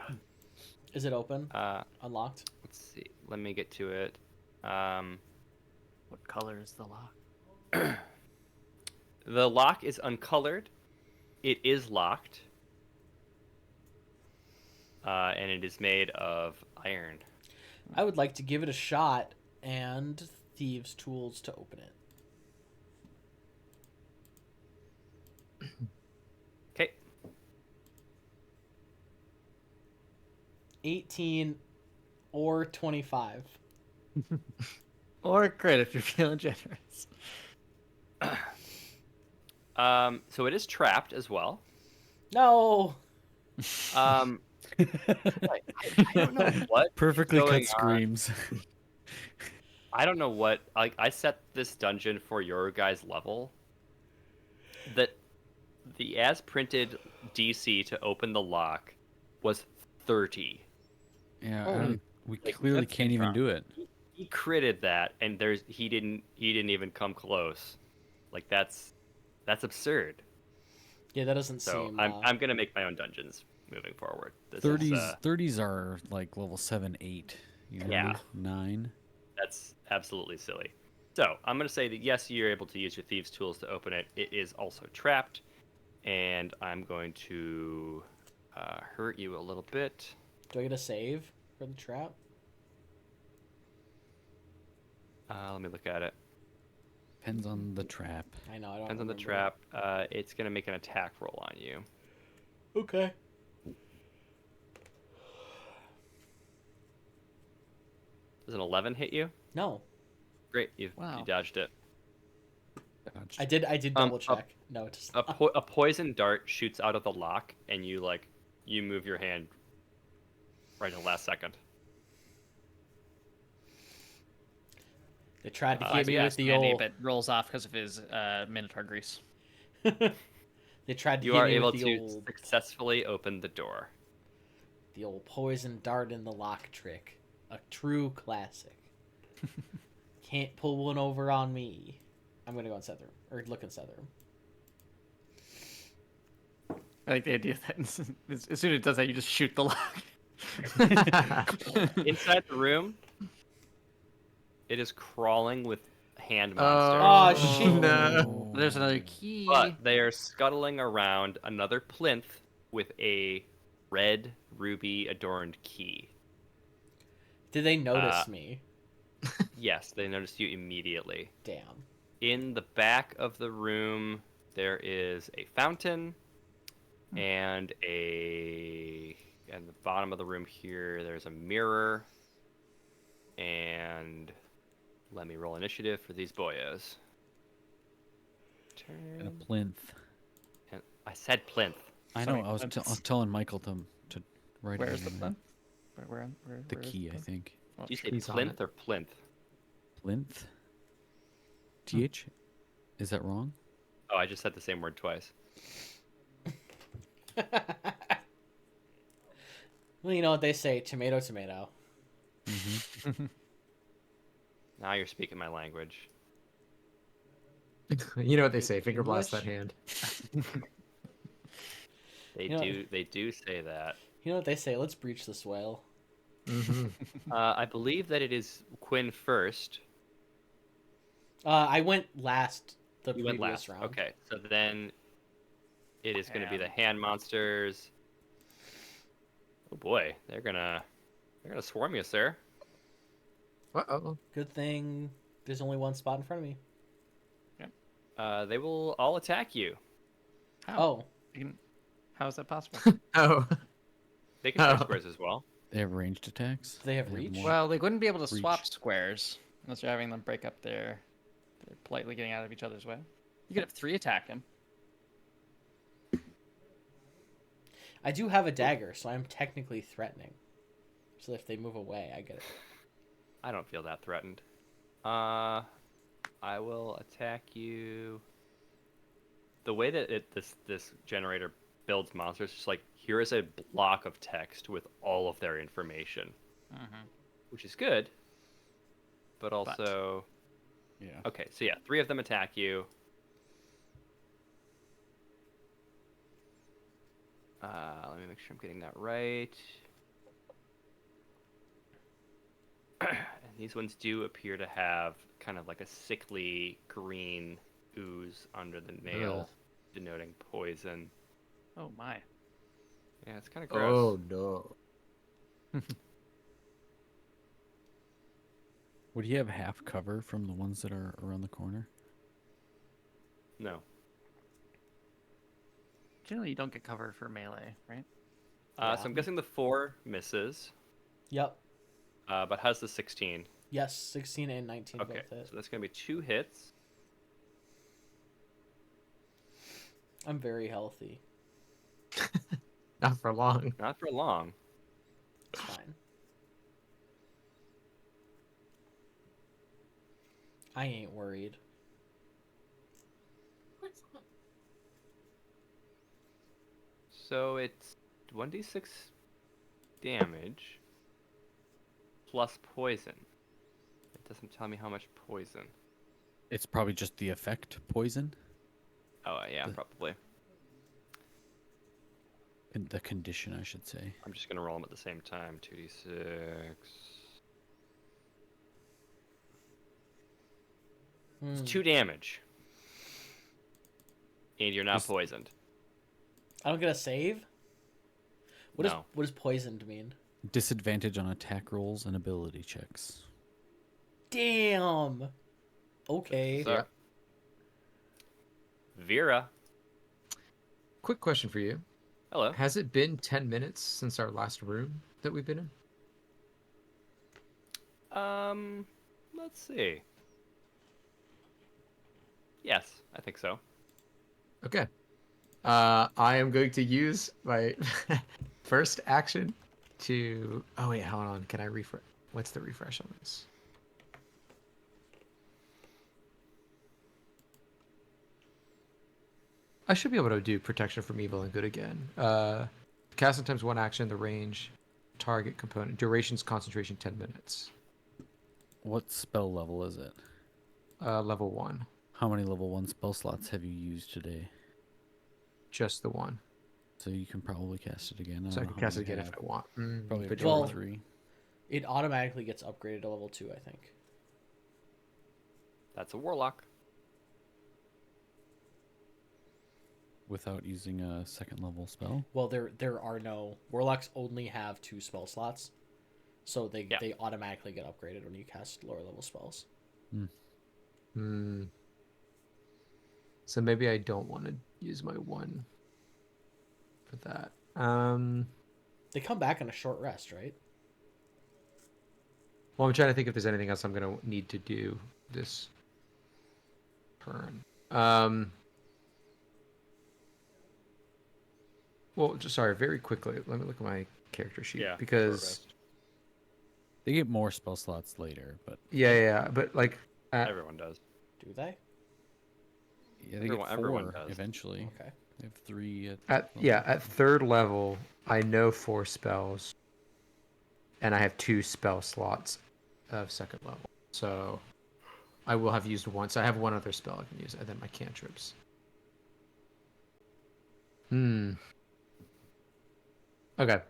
Is it open? Uh, Unlocked? let's see. Let me get to it. What color is the lock? The lock is uncolored. It is locked. And it is made of iron. I would like to give it a shot and thieves' tools to open it. Okay. 18 or 25. Or crit if you're feeling generous. So it is trapped as well. No. I don't know what Perfectly going cut on. screams. I don't know what. Like, I set this dungeon for your guys' level. That the as printed DC to open the lock was 30. Yeah, Holy- we Like, clearly that's can't even rough. do it. He critted that, and he didn't even come close. Like that's absurd. Yeah, that doesn't So seem. I'm gonna make my own dungeons moving forward. This 30s, is 30s are like level 7, 8. You know, Yeah. 9. that's absolutely silly. So I'm gonna say that yes, you're able to use your thieves' tools to open it. It is also trapped, and I'm going to hurt you a little bit. Do I get a save for the trap? Let me look at it. Depends on the trap. I know. I don't. Depends on the remember. trap. It's gonna make an attack roll on you. Okay. Does an 11 hit you? No, Great, you Wow. dodged it. Dodged. I did. I did double check. No, it does A, not. a poison dart shoots out of the lock, and you move your hand right in the last second. They tried to Uh, get me yeah, with the Andy, old. but rolls off because of his Minotaur grease. They tried to You get are me able with the to old, successfully open the door. the old poison dart in the lock trick. A true classic. Can't pull one over on me. I'm gonna go inside the room or look inside the room. I like the idea that as soon as it does that, you just shoot the lock. Inside the room, it is crawling with hand Oh, monsters. shit. no. There's another key. But they are scuttling around another plinth with a red ruby adorned key. Did they notice me? Yes, they noticed you immediately. Damn. In the back of the room, there is a fountain and at the bottom of the room here, there's a mirror. And let me roll initiative for these boyos. And a Turn. plinth. And I said plinth. I Sorry, know. I was plinths. telling Michael to write Where's it the in plinth? Where the where is key, I plinth? think. Oh, Do you say He's on plinth it. or plinth? Plinth. TH. Is that wrong? Oh, I just said the same word twice. Well, you know what they say, tomato, tomato. Now you're speaking my language. You know what they say, finger blast that English? hand. They You know- do say that. You know what they say, let's breach this whale. Hmm. I believe that it is Quinn first. I went last the You previous went last. round. Okay, so then it is going to be the hand monsters. Oh boy, they're gonna swarm you, sir. Uh-oh. Good thing there's only one spot in front of me. They will all attack you. How? Oh, How is that possible? Oh. They can try Oh. squares as well. They have ranged attacks. Do they have reach? more- Well, they wouldn't be able to swap Reach. squares unless you're having them break up they're politely getting out of each other's way. You could have 3 attack him. I do have a dagger, so I'm technically threatening. So if they move away, I get it. I don't feel that threatened. I will attack you. The way that this generator builds monsters, just like here is a block of text with all of their information, which is good, but also Yeah. okay. So yeah, 3 of them attack you. Let me make sure I'm getting that right. And these ones do appear to have kind of like a sickly green ooze under the nail, Ugh. denoting poison. Oh my. Yeah, it's kind of gross. no. Would he have half cover from the ones that are around the corner? No. Generally, you don't get cover for melee, right? So I'm guessing the 4 misses, Yep. but how's the 16? Yes, 16 and 19 Okay, both hit. so that's going to be 2 hits. I'm very healthy. Not for long. Not for long. It's fine. I ain't worried. So it's 1d6 damage plus poison. It doesn't tell me how much poison. It's probably just the effect poison. Oh, yeah, The- probably. The condition, I should say. I'm just going to roll them at the same time. 2d6. It's 2 damage. And you're not Just- poisoned. I don't get a save? No. What does poisoned mean? Disadvantage on attack rolls and ability checks. Damn. Okay. So, Vera. Quick question for you. Hello. Has it been 10 minutes since our last room that we've been in? Let's see. Yes, I think so. Okay. I am going to use my first action to... Oh, wait, hold on. Can I refresh? What's the refresh on this? I should be able to do protection from evil and good again. Cast sometimes 1 action, the range, target component, durations, concentration 10 minutes. What spell level is it? Level 1. How many level 1 spell slots have you used today? Just the one. So you can probably cast it again. So I don't can know how cast it many again you if I have. want. Probably But have two or Well- three. It automatically gets upgraded to level 2, I think. That's a warlock. Without using a second level spell. Well, there are no warlocks. Only have 2 spell slots, so they Yeah. they automatically get upgraded when you cast lower level spells. So maybe I don't want to use my 1 for that. They come back on a short rest, right? Well, I'm trying to think if there's anything else I'm gonna need to do this turn. Well, just sorry, very quickly. Let me look at my character sheet Yeah. because short rest. They get more spell slots later, but yeah, but like Everyone does. Do they? yeah, they Everyone get 4 does. eventually. Okay. They have 3 at level. at 3rd level, I know 4 spells, and I have 2 spell slots of 2nd level. So I will have used 1. So I have 1 other spell I can use, and then my cantrips. Okay.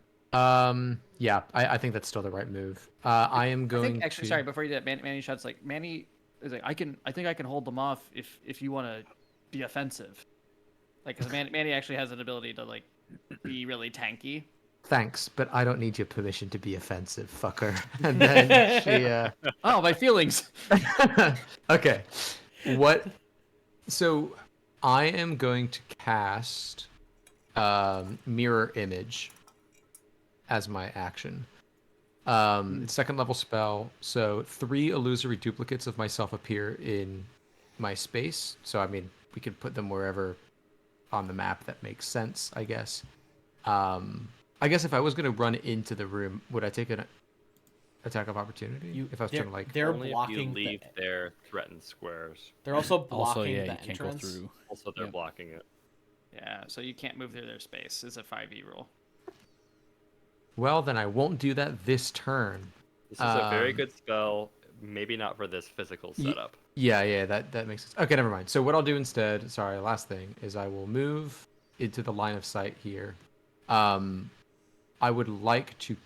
Yeah, I think that's still the right move. I am I going think actually, to. sorry, before you do that, Manny shots like Manny is like I think I can hold them off if you want to be offensive. Like, because Manny actually has an ability to like be really tanky. Thanks, but I don't need your permission to be offensive, fucker. And then she. Oh, my feelings. Okay. What? So I am going to cast mirror image as my action. It's 2nd level spell, so 3 illusory duplicates of myself appear in my space. So I mean, we could put them wherever on the map that makes sense, I guess. I guess if I was gonna run into the room, would I take an attack of opportunity? If I was trying to like, they're Only blocking if you leave the. their threatened squares. They're also blocking Also, yeah, the you can't go entrance. through. Also, they're Yep. blocking it. Yeah, so you can't move through their space. It's a 5e rule. well, then I won't do that this turn. This is a very Um, good spell. Maybe not for this physical Ye- setup. Yeah, that makes sense. Okay, never mind. So what I'll do instead, sorry, last thing, is I will move into the line of sight here. I would like to.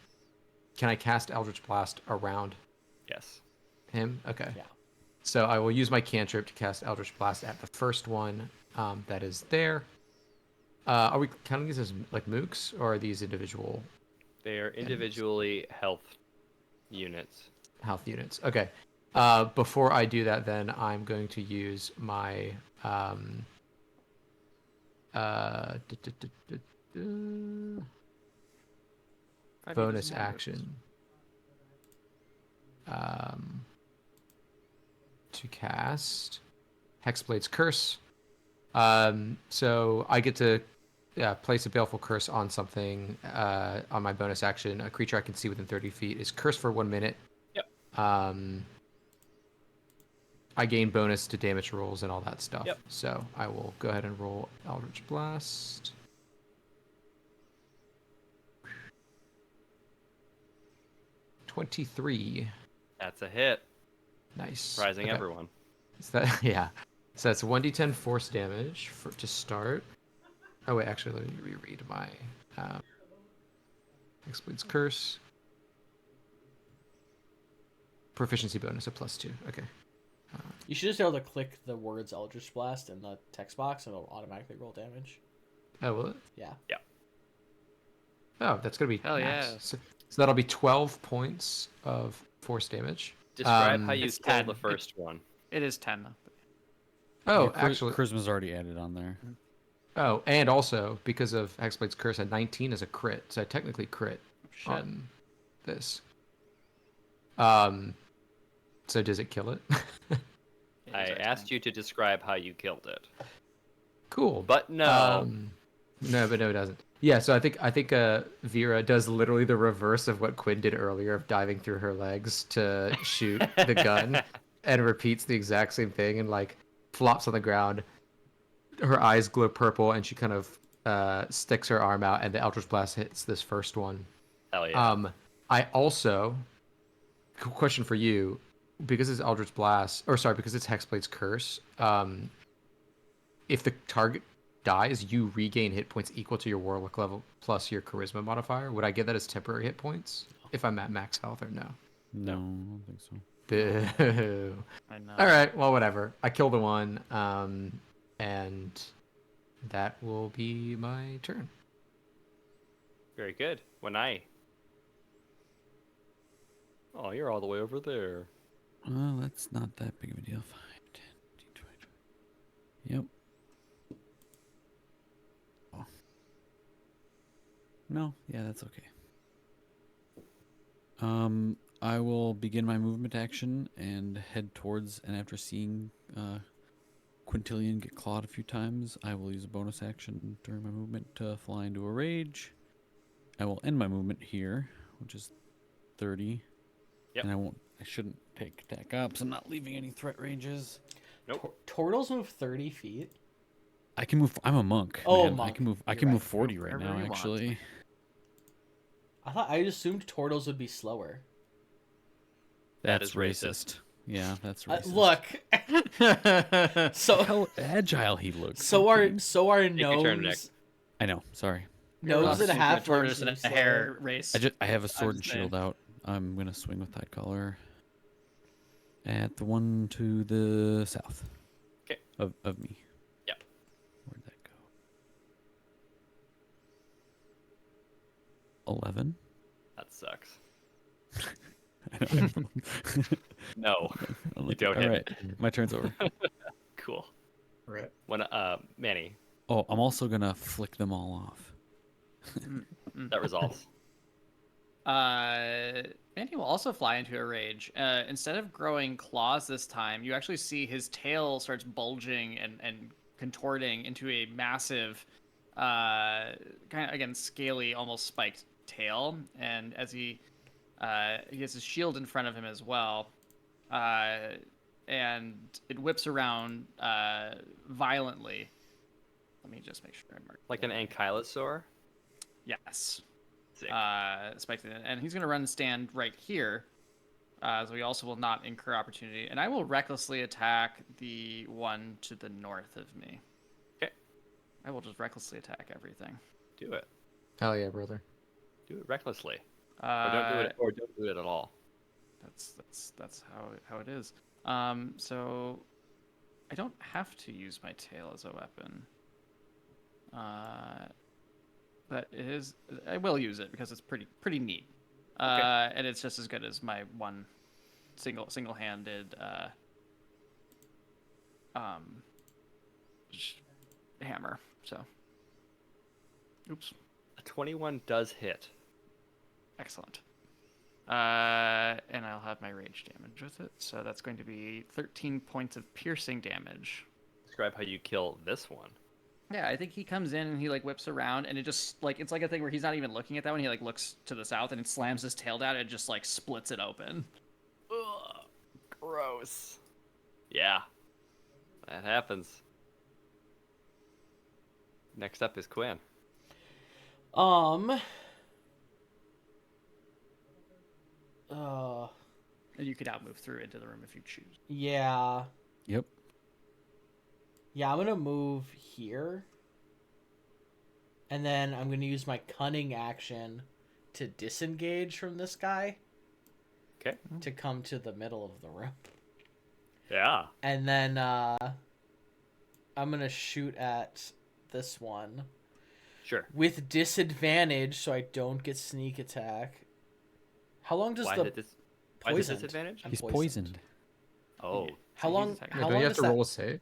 Can I cast Eldritch Blast around Yes. him? Okay. Yeah. So I will use my cantrip to cast Eldritch Blast at the first one that is there. Are we counting these as like mooks, or are these individual They are individually health units. health units? Okay. Before I do that, then I'm going to use my bonus action to cast Hexblade's Curse. So I get to place a Baleful Curse on something on my bonus action. A creature I can see within 30 feet is cursed for 1 minute. Yep. I gain bonus to damage rolls and all that stuff. Yep. So I will go ahead and roll Eldritch Blast. $23. That's a hit. Nice. Surprising Okay. everyone. So that, yeah. So that's 1d10 force damage to start. Oh wait, actually, let me reread my Hexblade's Curse. Proficiency bonus of +2. Okay. You should just be able to click the words Eldritch Blast in the text box and it'll automatically roll damage. Oh, will it? Yeah. Oh, that's gonna be Hell max. yeah. So that'll be 12 points of force damage. Describe how you It's kill 10. the first one. It is 10. Oh, Yeah, actually. Charisma's already added on there. Oh, and also because of Hexblade's Curse, a 19 is a crit, so I technically crit Shit. on this. So does it kill it? It I is asked you to describe how you killed it. Cool. But no. No, it doesn't. Yeah, so I think Vera does literally the reverse of what Quinn did earlier of diving through her legs to shoot the gun, and repeats the exact same thing and like flops on the ground. Her eyes glow purple, and she kind of sticks her arm out, and the Eldritch Blast hits this first one. Hell yeah. I also question for you, because it's Eldritch Blast, or sorry, because it's Hexblade's Curse. If the target dies, you regain hit points equal to your warlock level plus your charisma modifier. Would I get that as temporary hit points if I'm at max health or no? No, I don't think so. Boo. I know. All right, well, whatever. I killed the one, and that will be my turn. Very good. When I. Oh, you're all the way over there. Well, that's not that big of a deal. 5, 10, 15, 20. Yep. Oh. No, yeah, that's okay. I will begin my movement action and head towards, and after seeing Quintillion get clawed a few times, I will use a bonus action during my movement to fly into a rage. I will end my movement here, which is 30. Yep. And I shouldn't take attack ups. I'm not leaving any threat ranges. Nope. Turtles move 30 feet. I can move. I'm a monk. Oh, man. I monk. can move. I You're can right. move 40 right Wherever now. you want. Actually, I assumed turtles would be slower. That that's is racist. Yeah, that's racist. Look, Look so how agile he looks. so I'm are kidding. so are your turn, Nick. gnomes. I know. Sorry. Gnomes and Super half tortoise orcs and move a hare slower. race. I have a sword and just saying. shield out. I'm gonna swing with that color. At the one to the south. 'Kay. Of me. Yep. Where'd that go? 11. That sucks. I know. No. I'm You don't all hit. right. My turn's over. Cool. Right. When Manny, Oh, I'm also gonna flick them all off. that resolves. Manny will also fly into a rage. Instead of growing claws this time, you actually see his tail starts bulging and contorting into a massive, kind of again scaly, almost spiked tail. And as he has his shield in front of him as well, and it whips around violently. Let me just make sure I mark. Like an ankylosaur? Yes. Sick. Spiked in, and he's going to run and stand right here. So he also will not incur opportunity. And I will recklessly attack the one to the north of me. Okay. I will just recklessly attack everything. Do it. Hell yeah, brother. Do it recklessly. Or don't do it or don't do it at all. That's how it is. So I don't have to use my tail as a weapon. But it is. I will use it because it's pretty neat. And it's just as good as my one single-handed hammer. So, oops, A 21 does hit. excellent. And I'll have my rage damage with it. So that's going to be 13 points of piercing damage. Describe how you kill this one. Yeah, I think he comes in and he like whips around, and it just like it's like a thing where he's not even looking at that one. He like looks to the south and it slams his tail down and it just like splits it open. Ugh, gross. Yeah, that happens. Next up is Quinn. Uh, And you could out move through into the room if you choose. yeah. Yep. Yeah, I'm gonna move here. And then I'm gonna use my cunning action to disengage from this guy Okay. to come to the middle of the room. Yeah. And then I'm gonna shoot at this one Sure. with disadvantage so I don't get sneak attack. How long does Why the is it poisoned? disadvantage? I'm He's poisoned. Oh. How So long? he's attacking. How Don't long you have does to that? roll a save?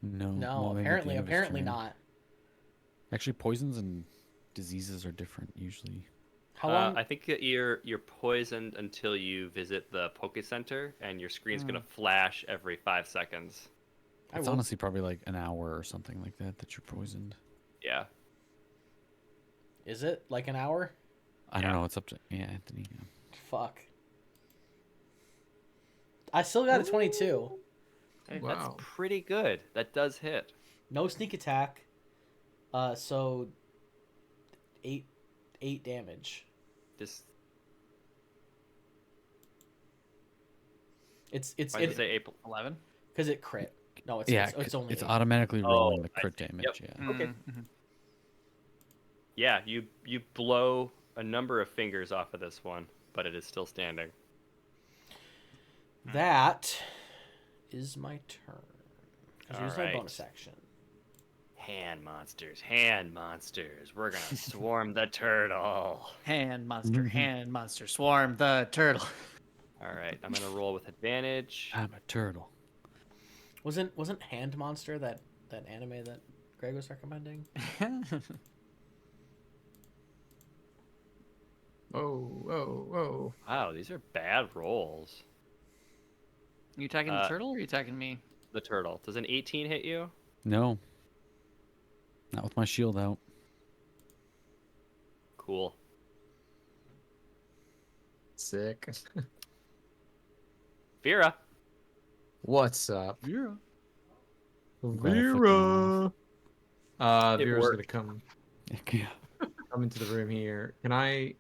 No. No, well, maybe at the end of his apparently turn. not. Actually, poisons and diseases are different usually. How long? I think that you're poisoned until you visit the Poke Center, and your screen's gonna flash every 5 seconds. It's honestly probably like an hour or something like that you're poisoned. Yeah. Is it like an hour? I don't know. It's up to Anthony. Yeah. Fuck. I still got a 22. Hey, Wow. That's pretty good. That does hit. No sneak attack. So 8 damage. Just It's why did you say April? 11. because it crit. No, it's only it's 8. automatically rolling Oh, the I crit see. damage. Yep. Yeah. Okay. Mhm. Yeah, you blow a number of fingers off of this one, but it is still standing. That is my turn. All Here's my right. bonus action. Hand monsters, hand monsters. We're gonna swarm the turtle. Hand monster, swarm the turtle. All right, I'm gonna roll with advantage. I'm a turtle. Wasn't Hand Monster that anime that Greg was recommending? Whoa, whoa, whoa. Wow, these are bad rolls. You attacking the turtle or are you attacking me? The turtle. Does an 18 hit you? No. Not with my shield out. Cool. Sick. Vera. What's up? Vera. Vera. It Vera's worked. gonna come Yeah. into the room here. Can I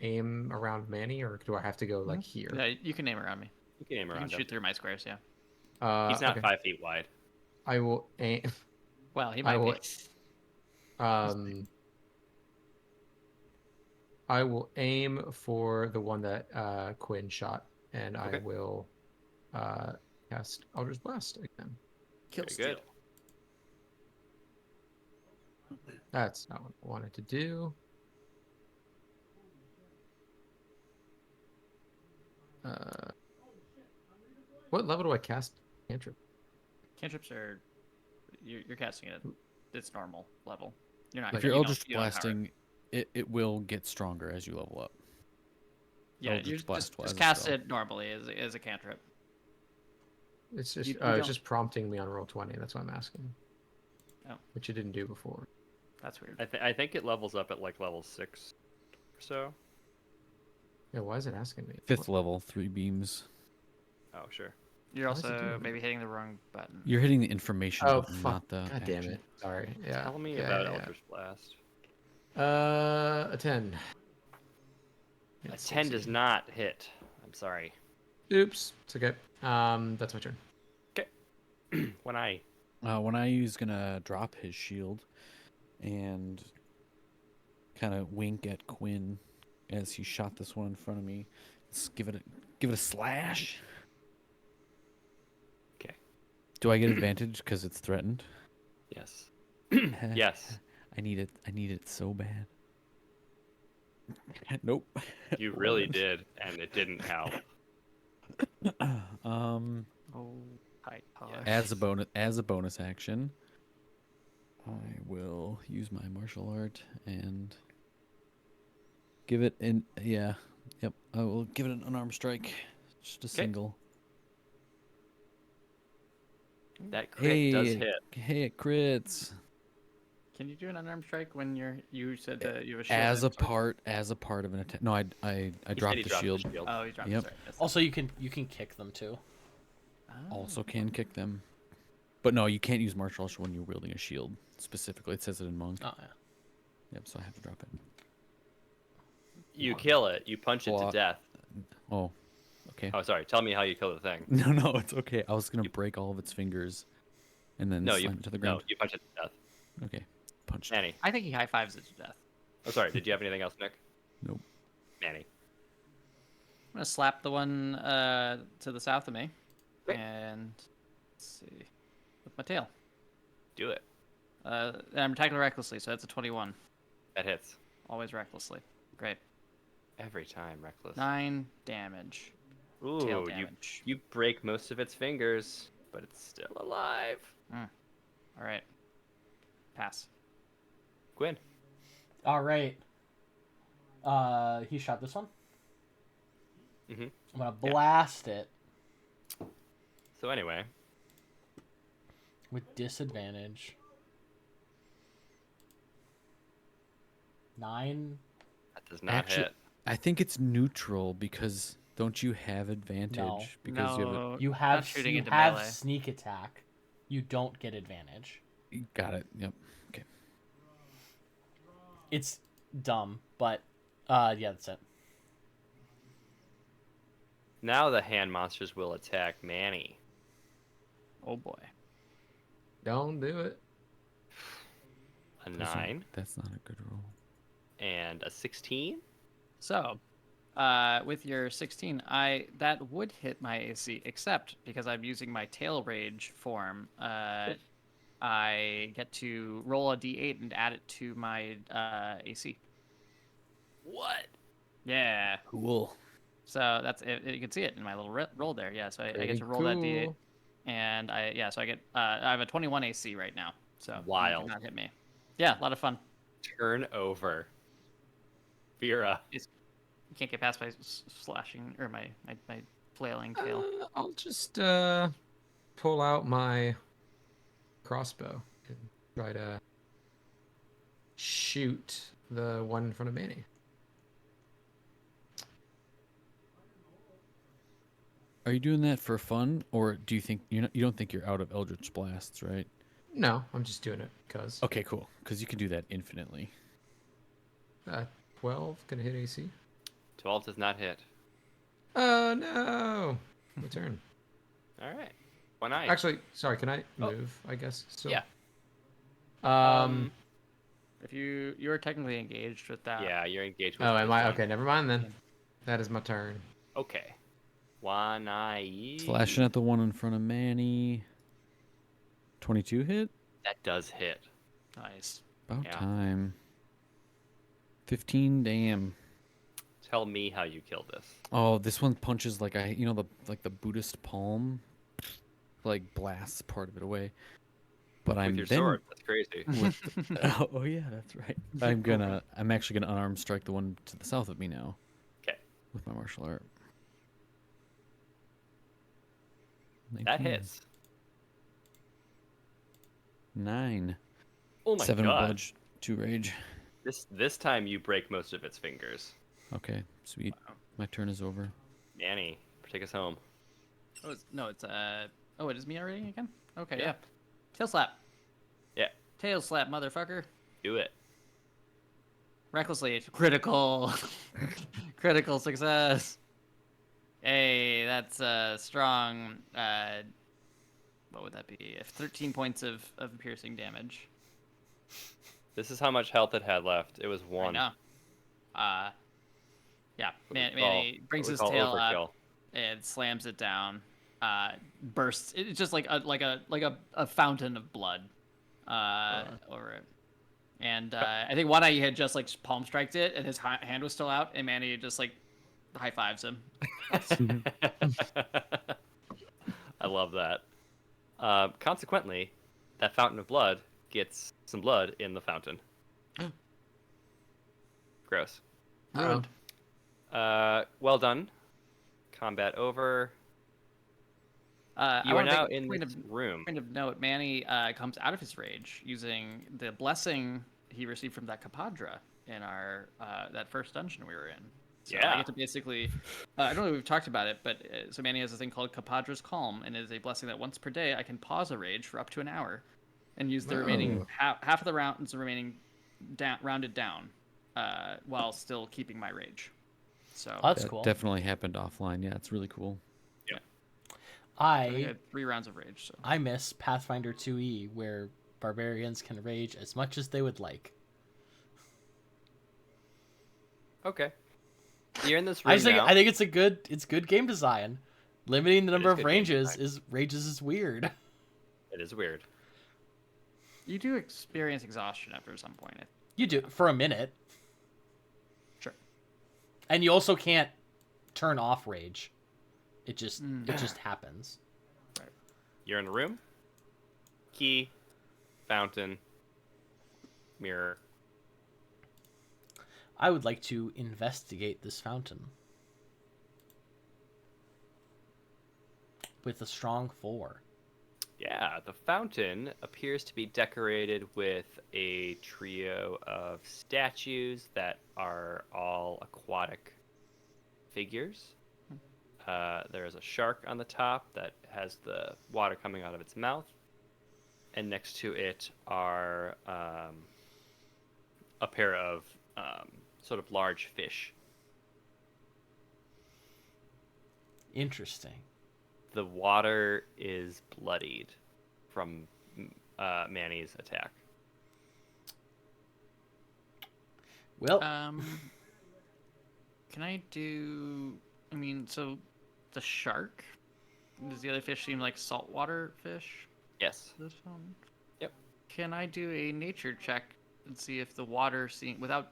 aim around Manny, or do I have to go like here? Yeah, you can aim around me. You can aim You around can him. shoot through my squares, yeah. He's not Okay. 5 feet wide. I will aim. Well, he I might will. be. I will aim for the one that Quinn shot, and I Okay. will cast Eldritch Blast again. Kill Very steal. good. That's not what I wanted to do. What level do I cast cantrip? Cantrips are you're casting it at its normal level. You're not. If Like, you're you don't- Eldritch you don't power it. Blasting, it will get stronger as you level up. Yeah, Eldritch you Blast just as a cast spell. it normally as a cantrip. It's just You it's don't- just prompting me on roll 20. That's why I'm asking. Oh. Which you didn't do before. That's weird. I think it levels up at like level 6 or so. Yeah, why is it asking me? 5th level, 3 beams. Oh, sure. You're Why is it also doing maybe hitting the wrong button. You're hitting the information Oh button, fuck! not the God damn action. it! Sorry. Yeah. Tell me yeah, about yeah, Eldritch Blast. yeah. A 10. A 10 does not hit. I'm sorry. Oops. It's okay. That's my turn. When I When gonna drop his shield and kind of wink at Quinn as he shot this one in front of me. Let's give it a slash. Okay. Do I get advantage because it's threatened? Yes. Yes. I need it so bad. Nope. You really did, and it didn't help. Um, Oh, hi. as a bonus action, I will use my martial art and give it yep. I will give it an unarmed strike, just a single. That crit does Hey, hit. hey, it crits. Can you do an unarmed strike when you said that you have a shield? As a and sword? part of an attack. No, I He said dropped he the dropped shield. Oh, you dropped Yep. it. Sorry. That's- Also, you can kick them too. Oh. Also can kick them. But no, you can't use martial arts when you're wielding a shield. Specifically, it says it in monk. Oh yeah. Yep, so I have to drop it. You kill it. You punch it to Well, death. Oh, okay. Oh, sorry. Tell me how you kill the thing. No, it's okay. I was gonna break all of its fingers, and then No, slam it to the ground. you punch it to death. Okay, punched. Manny. I think he high fives it to death. Oh, sorry. Did you have anything else, Nick? Nope. Manny. I'm gonna slap the one to the south of me, Great. and let's see, with my tail. Do it. And I'm attacking recklessly, so that's a 21. That hits. Always recklessly. Great. Every time, reckless. 9 damage. Ooh, tail damage. you break most of its fingers, but it's still alive. All right. Pass. Gwen. All right. He shot this one. Mm-hmm. I'm gonna Yeah. blast it So anyway, with disadvantage. 9. that does not Actually, hit. I think it's neutral because don't you have advantage? Because you have no, You not have shooting you into have melee. sneak attack. You don't get advantage. got it. Yep. Okay. It's dumb, but yeah, that's it. Now the hand monsters will attack Manny. Oh boy. Don't do it. A Those are- 9 That's not a good roll. and a 16. So, with your 16, that would hit my AC, except because I'm using my tail rage form, I get to roll a d8 and add it to my AC. What? Yeah. Cool. So that's it. You can see it in my little roll there. Yeah. So I get Pretty to roll that d8, cool. and so I get I have a 21 AC right now. So you Wild. cannot hit me. Yeah, a lot of fun. Turn over. Vera. You can't get past my slashing or my flailing tail. I'll just pull out my crossbow and try to shoot the one in front of Manny. Are you doing that for fun, or do you think you don't think you're out of Eldritch Blasts, right? No, I'm just doing it because Okay, cool. Because you can do that infinitely. 12 gonna hit AC. 12 does not hit. Oh no! My turn. All right. One eye. Actually, sorry. Can I Oh. move? I guess. Still. Yeah. If you're technically engaged with that. Yeah, you're engaged with Oh, am this I? one. Okay, never mind then. That is my turn. Okay. One eye. Slashing at the one in front of Manny. 22 hit? That does hit. Nice. About Yeah. time. 15, damn. Tell me how you kill this. Oh, this one punches like the Buddhist palm, like blasts part of it away. But With I'm your then sword. That's crazy. oh yeah, that's right. I'm actually gonna unarmed strike the one to the south of me now. Okay. With my martial art. That 19. hits. 9. Oh my 7 god. bludge, 2 rage. This time you break most of its fingers. Okay, sweet. My turn is over. Manny, take us home. Oh, it is me already again? Okay, Yeah. yeah. Tail slap. Yeah. Tail slap, motherfucker. Do it. Recklessly. Critical. Critical success. Hey, that's strong. What would that be? 13 points of piercing damage. This is how much health it had left. It was 1. Right now. Yeah. What we Manny brings what we his call tail overkill. up and slams it down. Bursts. It's just like a fountain of blood over it. And I think One Eye had just like palm striked it, and his hand was still out, and Manny just like high fives him. I love that. Consequently, that fountain of blood gets some blood in the fountain. Gross. Oh. Well done. Combat over. I You are wanna now make a in point this room. Point of note: Manny comes out of his rage using the blessing he received from that Capadra in our that first dungeon we were in. So I Yeah. get to basically, I don't know if we've talked about it, but so Manny has a thing called Capadra's Calm, and it is a blessing that once per day I can pause a rage for up to an hour, and use the remaining half of the rounds remaining rounded down, while still keeping my rage. So Oh, that's That cool. definitely happened offline. Yeah, it's really cool. I I had 3 rounds of rage. So I miss Pathfinder 2e where barbarians can rage as much as they would like. Okay. You're in this I room just think now. I think it's good game design. Limiting the number is of good game ranges design. is weird. It is weird. you do experience exhaustion after some point. You do for a minute, Sure. and you also can't turn off rage. It just happens. You're in a room. Key. Fountain. Mirror. I would like to investigate this fountain with a strong 4. Yeah, the fountain appears to be decorated with a trio of statues that are all aquatic figures. There is a shark on the top that has the water coming out of its mouth, and next to it are a pair of sort of large fish. Interesting. the water is bloodied from Manny's attack. Well, Can I do? I mean, so the shark. Does the other fish seem like saltwater fish? Yes. This one. Yep. Can I do a nature check and see if the water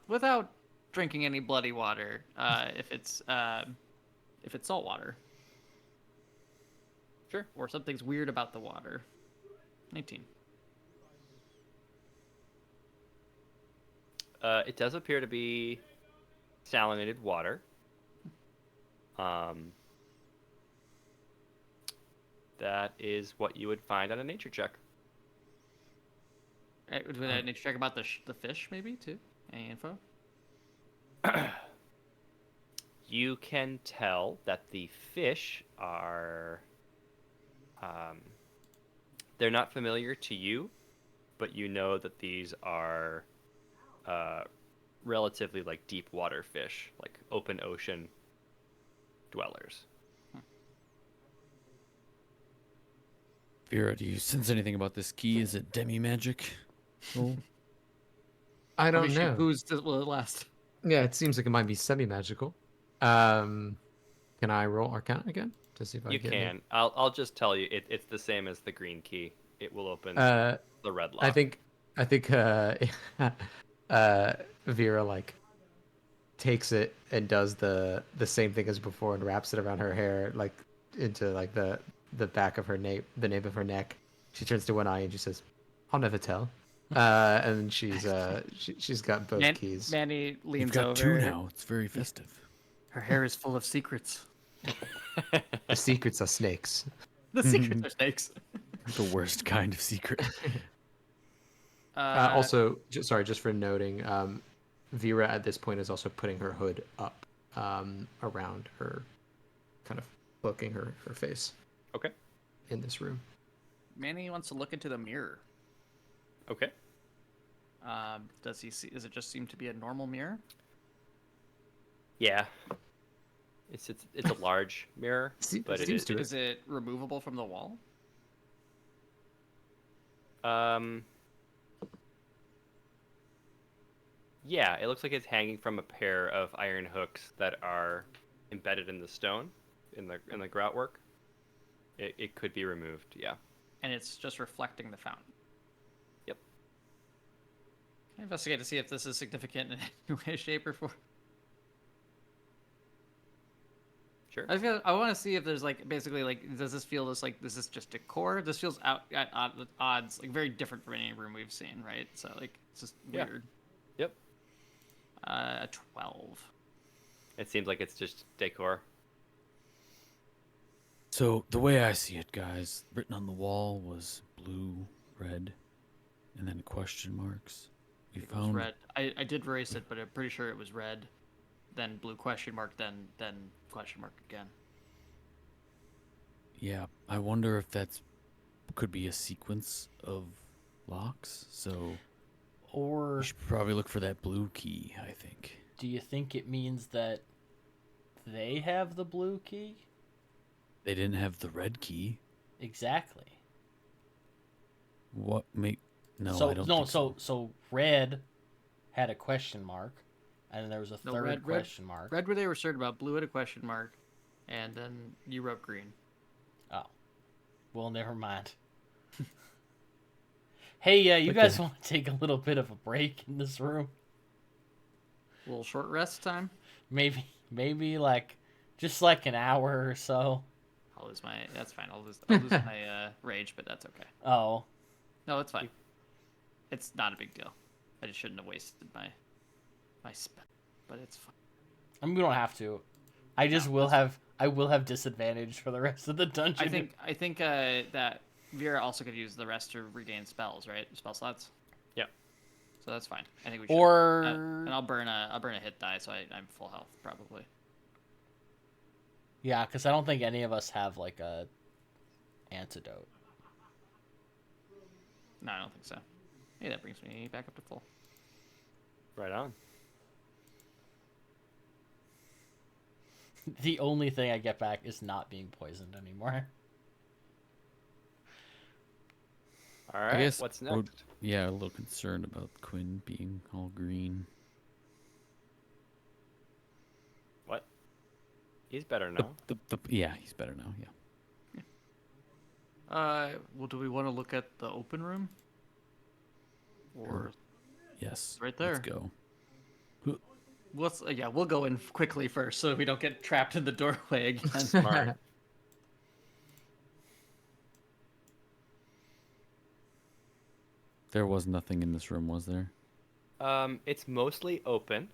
without drinking any bloody water, if it's salt water Sure. or something's weird about the water? 19. It does appear to be salinated water. That is what you would find on a nature check. Would I nature check about the fish maybe too? Any info? You can tell that the fish are they're not familiar to you, but you know that these are relatively like deep water fish, like open ocean dwellers. Vera, do you sense anything about this key? Is it demi magic? Oh, I don't know. Who's will it last? Yeah, it seems like it might be semi-magical. Can I roll Arcana again to see if I You get can. I'll just tell you, it's the same as the green key. It will open it? the red lock. I think Vera like takes it and does the same thing as before and wraps it around her hair, like into like the back of her nape, the nape of her neck. She turns to one eye and she says, "I'll never tell." And she's got both keys. Manny you've leans got over. two now. It's very festive. Her hair is full of secrets. The secrets are snakes. The secrets are snakes. The worst kind of secret. Also, just for noting, Vera at this point is also putting her hood up around her, kind of cloaking her face Okay. in this room. Manny wants to look into the mirror. Okay. Does he see? Does it just seem to be a normal mirror? Yeah. It's a large mirror, but seems to Is it removable from the wall? Yeah, it looks like it's hanging from a pair of iron hooks that are embedded in the stone, in the grout work. It could be removed, yeah. And it's just reflecting the fountain. Yep. Can I investigate to see if this is significant in any way, shape, or form? Sure. I want to see if there's like basically like does this feel just like this is just decor? This feels out at odds, like very different from any room we've seen, right? So like it's just Yeah. weird. Yep. 12. It seems like it's just decor. So the way I see it, guys, written on the wall was blue, red, and then question marks. We It was found red. I did erase it, but I'm pretty sure it was red, then blue question mark, then question mark again. Yeah, I wonder if that's could be a sequence of locks. So or we should probably look for that blue key, I think. do you think it means that they have the blue key? They didn't have the red key. Exactly. What make No, so I don't no, think so so red had a question mark, and then there was a No, third red- question mark. Red where they were certain about, blue had a question mark, and then you wrote green. Oh, well, never mind. Hey, you Okay. guys want to take a little bit of a break in this room? A little short rest time. Maybe like just like an hour or so. That's fine. I'll lose my rage, but that's okay. Oh, No, it's fine. It's not a big deal. I just shouldn't have wasted my spell, but it's fine. we don't have to. I will have disadvantage for the rest of the dungeon. I think that Vera also could use the rest to regain spells, right? Spell slots. Yeah. So that's fine. I think we should. Or and I'll burn a hit die, so I'm full health probably. yeah, because I don't think any of us have like a antidote. No, I don't think so. Hey, that brings me back up to full. Right on. The only thing I get back is not being poisoned anymore. All I right. guess. What's or- next? yeah, a little concerned about Quinn being all green. What? He's better now. Yeah, he's better now. Yeah. Well, do we want to look at the open room? Or Yes. right Let's there. go. Yeah, we'll go in quickly first so we don't get trapped in the doorway again. Smart. There was nothing in this room, was there? It's mostly open.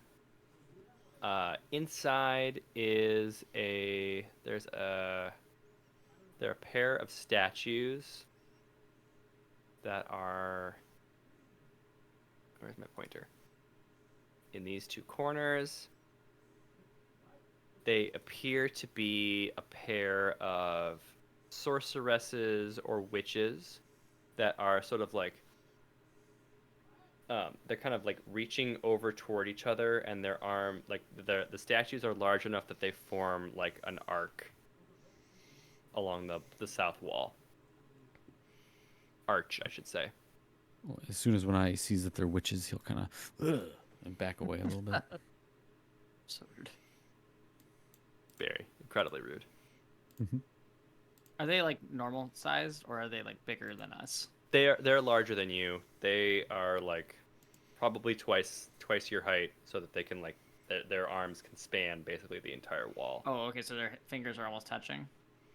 Inside is there are a pair of statues that are, where's my pointer? In these two corners. They appear to be a pair of sorceresses or witches that are sort of like they're kind of like reaching over toward each other, and their arm, like the statues are large enough that they form like an arc along the south wall. Arch, I should say. Well, as soon as when I sees that they're witches, he'll kind of and back away a little bit. So weird. Very incredibly rude. Are they like normal sized or are they like bigger than us? They're larger than you. They are like probably twice your height, so that they can like their arms can span basically the entire wall. Oh, okay, so their fingers are almost touching.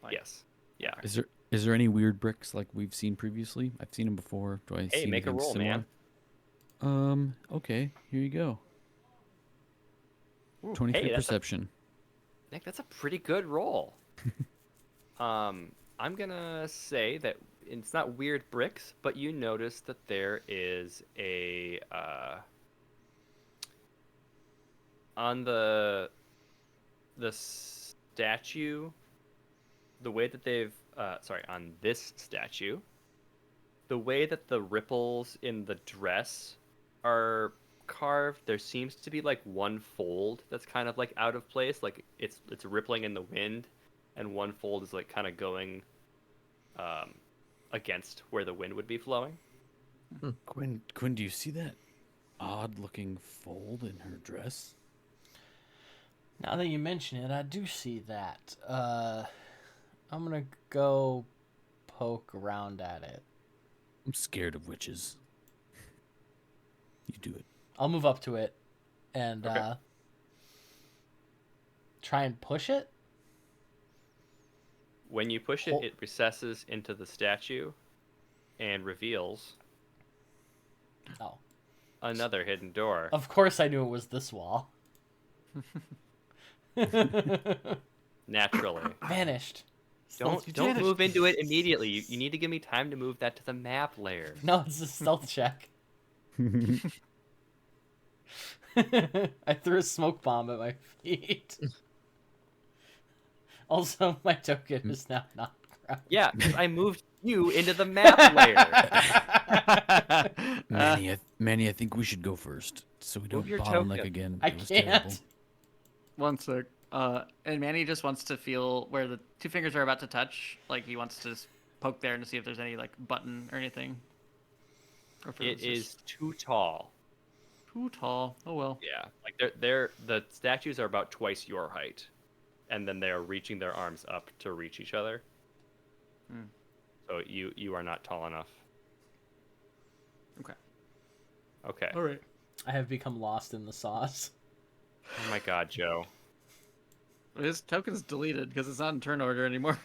Like, Yes. Yeah. Is there any weird bricks like we've seen previously? I've seen them before. Do I Hey, see make a anything roll, similar? man. Okay, here you go. Ooh, 23 hey, perception. Nick, that's a pretty good roll. I'm gonna say that it's not weird bricks, but you notice that there is a on the statue, the way that they've on this statue, the way that the ripples in the dress are carved, there seems to be like one fold that's kind of like out of place, like it's rippling in the wind, and one fold is like kind of going against where the wind would be flowing. Quinn, do you see that odd-looking fold in her dress? Now that you mention it, I do see that. I'm gonna go poke around at it. I'm scared of witches. You do it. I'll move up to it and Okay. try and push it. When you push it, it recesses into the statue and reveals Oh, another hidden door. of course I knew it was this wall. Naturally. Vanished. Don't Vanished. move into it immediately. You need to give me time to move that to the map layer. No, it's a stealth check. I threw a smoke bomb at my feet. Also, my token is now not ground. Yeah, because I moved you into the map layer. Manny, I think we should go first, so we don't your bottleneck token. again. I It was can't. terrible. One sec. And Manny just wants to feel where the two fingers are about to touch. Like he wants to just poke there and to see if there's any like button or anything. Or if It was is just too tall. too tall. Oh well. Yeah, like they're the statues are about twice your height, and then they are reaching their arms up to reach each other. Hmm. So you are not tall enough. Okay. Okay. All right. I have become lost in the sauce. Oh my God, Joe. His token's deleted because it's not in turn order anymore.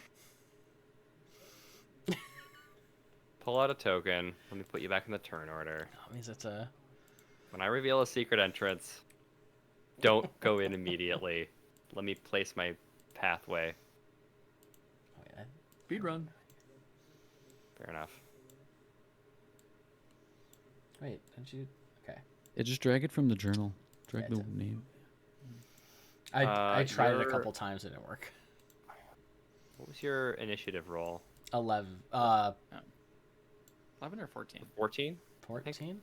Pull out a token. Let me put you back in the turn order. That means it's a. When I reveal a secret entrance, don't go in immediately. Let me place my pathway. Wait, Speed run. Fair enough. did you? Okay. Yeah, just drag it from the journal. Drag Yeah, the name. I tried it a you're- couple times. It didn't work. What was your initiative roll? 11. 11 or 14? 14? 14.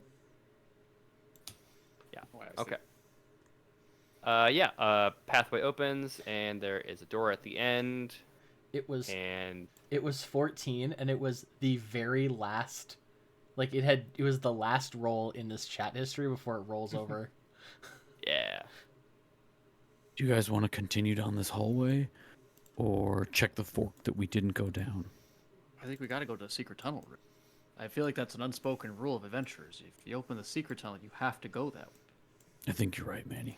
Yeah. Oh, I see. Okay. Pathway opens, and there is a door at the end, It was. and It was 14, and it was the very last Like it was the last roll in this chat history before it rolls over. Yeah. Do you guys want to continue down this hallway, or check the fork that we didn't go down? I think we got to go to the secret tunnel route. I feel like that's an unspoken rule of adventurers. If you open the secret tunnel, you have to go that way. I think you're right, Manny.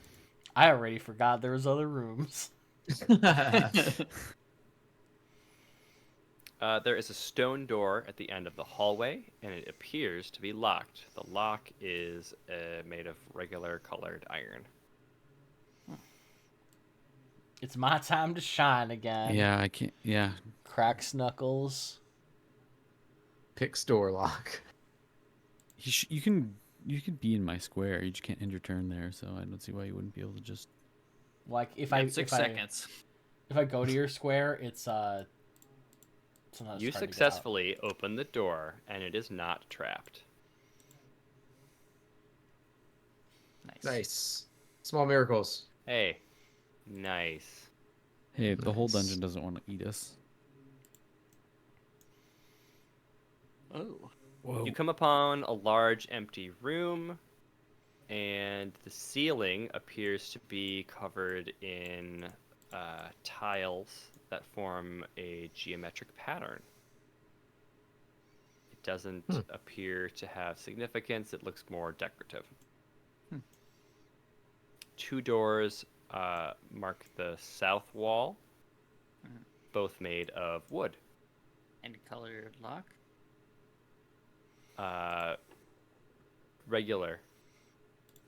I already forgot there was other rooms. There is a stone door at the end of the hallway, and it appears to be locked. The lock is made of regular colored iron. It's my time to shine again. Yeah, I can't. Yeah, Cracks knuckles. Pick store lock. you can be in my square. You just can't end your turn there, so I don't see why you wouldn't be able to just. Like if You I got 6 if seconds. if I go to your square, it's sometimes You hard to get out. successfully open the door, and it is not trapped. Nice. Nice. Small miracles. Hey, nice. Hey, the whole Nice. dungeon doesn't want to eat us. Oh. Whoa. You come upon a large empty room, and the ceiling appears to be covered in tiles that form a geometric pattern. It doesn't appear to have significance. It looks more decorative. 2 doors mark the south wall, both made of wood. Any colored lock? Regular.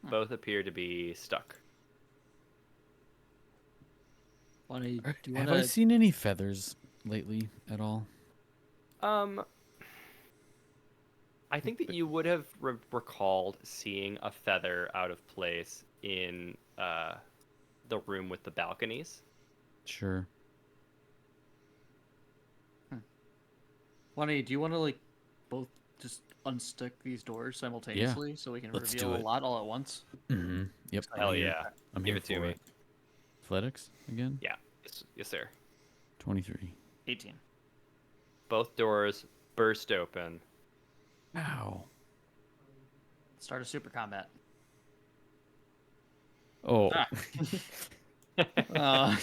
Both appear to be stuck. Do you Have wanna... I seen any feathers lately at all? I think that you would have recalled seeing a feather out of place in the room with the balconies. Sure. do you want to like both just unstick these doors simultaneously so we can Let's reveal do a it. lot all at once? Mm-hmm. Yep. Hell I'm here. yeah. I'm Give here it to for me. it. Athletics again. Yeah. Yes, sir. 23. 18. Both doors burst open. Ow. Start a super combat. Oh. Uh,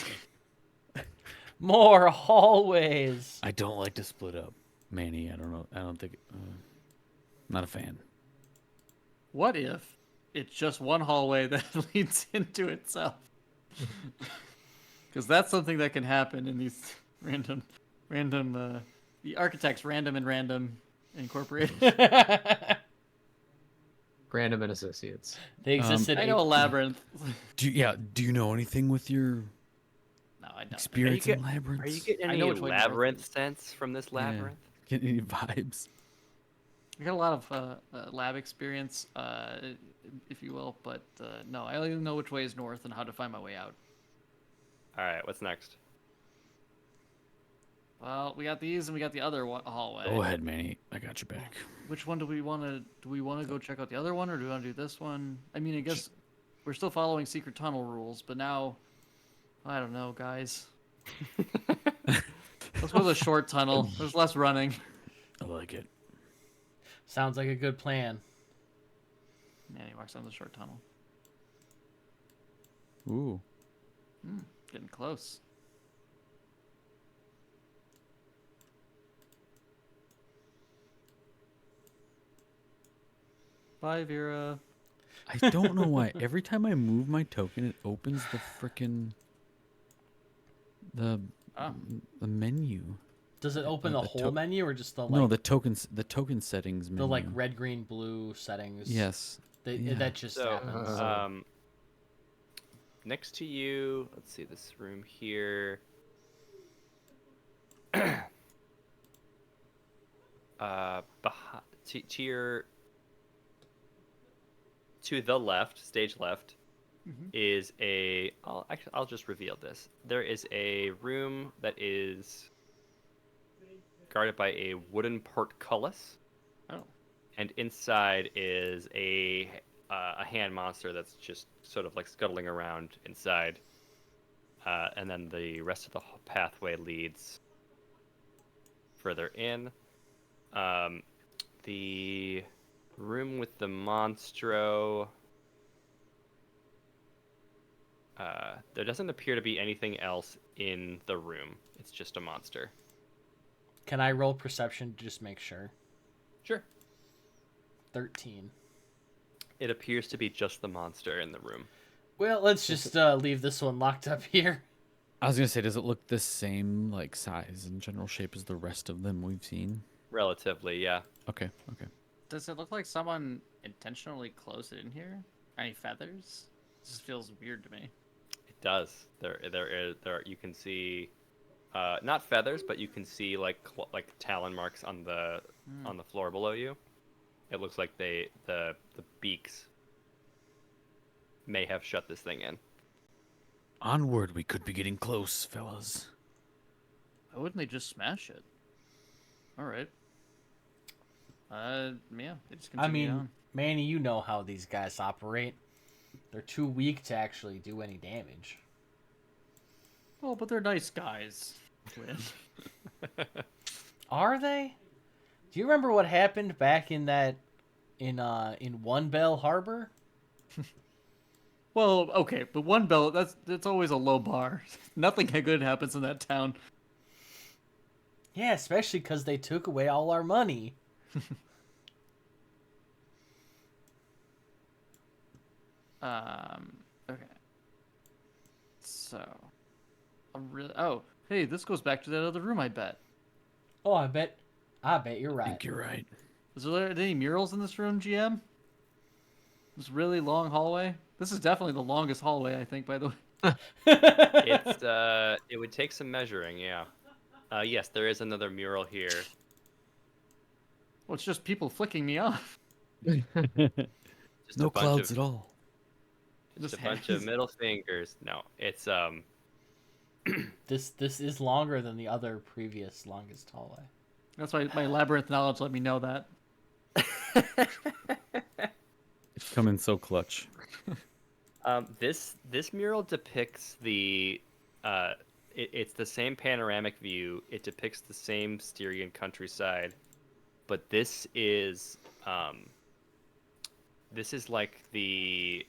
More hallways. I don't like to split up, Manny. I don't know. I don't think. Not a fan. what if it's just one hallway that leads into itself? Because that's something that can happen in these random, the architects random and random incorporated. Random and Associates. They exist in I know a labyrinth. Do you know anything with your No, I don't. experience get- in labyrinths? Are you getting I any know which way north labyrinth is. sense from this Yeah. labyrinth? Get any vibes? I got a lot of lab experience, if you will, but no, I only know which way is north and how to find my way out. All right, what's next? Well, we got these and we got the other hallway. Go ahead, Manny. I got your back. Which one do we want to? Do we want to go check out the other one, or do we want to do this one? I mean, I guess we're still following secret tunnel rules, but now, I don't know, guys. Let's go to the short tunnel. There's less running. I like it. Sounds like a good plan. Yeah, he walks down the short tunnel. Ooh. Getting close. Bye, Vera. I don't know why. Every time I move my token, it opens the frickin' the menu. Does it open the the whole menu or just the like No, the token settings menu. the like red, green, blue settings? Yes. Yeah. That just So, happens. next to you, let's see this room here. To the left, stage left, is a. I'll just reveal this. There is a room that is guarded by a wooden portcullis. Oh. And inside is a hand monster that's just sort of like scuttling around inside. And then the rest of the pathway leads further in. the room with the monstro. There doesn't appear to be anything else in the room. It's just a monster. Can I roll perception to just make sure? Sure. 13. It appears to be just the monster in the room. Well, let's just leave this one locked up here. I was gonna say, does it look the same, like size and general shape as the rest of them we've seen? Relatively, yeah. Okay. Okay. Does it look like someone intentionally closed it in here? Any feathers? This feels weird to me. It does. There. You can see, not feathers, but you can see like talon marks on the floor below you. It looks like the beaks may have shut this thing in. Onward, we could be getting close, fellas. Why wouldn't they just smash it? All right. Yeah, they just continue on. Manny, you know how these guys operate. They're too weak to actually do any damage. Oh, but they're nice guys. Are they? Do you remember what happened back in One Bell Harbor? Well, okay, but one bell, that's always a low bar. Nothing good happens in that town. Yeah, especially because they took away all our money. Okay. So, oh, hey, this goes back to that other room, I bet. Oh, I bet you're I right. think you're right. Is there any murals in this room, GM? This really long hallway? This is definitely the longest hallway, I think, by the way. It would take some measuring, yeah. Yes, there is another mural here. Well, it's just people flicking me off. Just No a bunch clouds of, at all. Just a Just bunch of hands. middle fingers. No, it's This is longer than the other previous longest hallway. That's why my labyrinth knowledge let me know that. It's coming so clutch. This mural depicts the it's the same panoramic view. It depicts the same Styrian countryside, but this is like the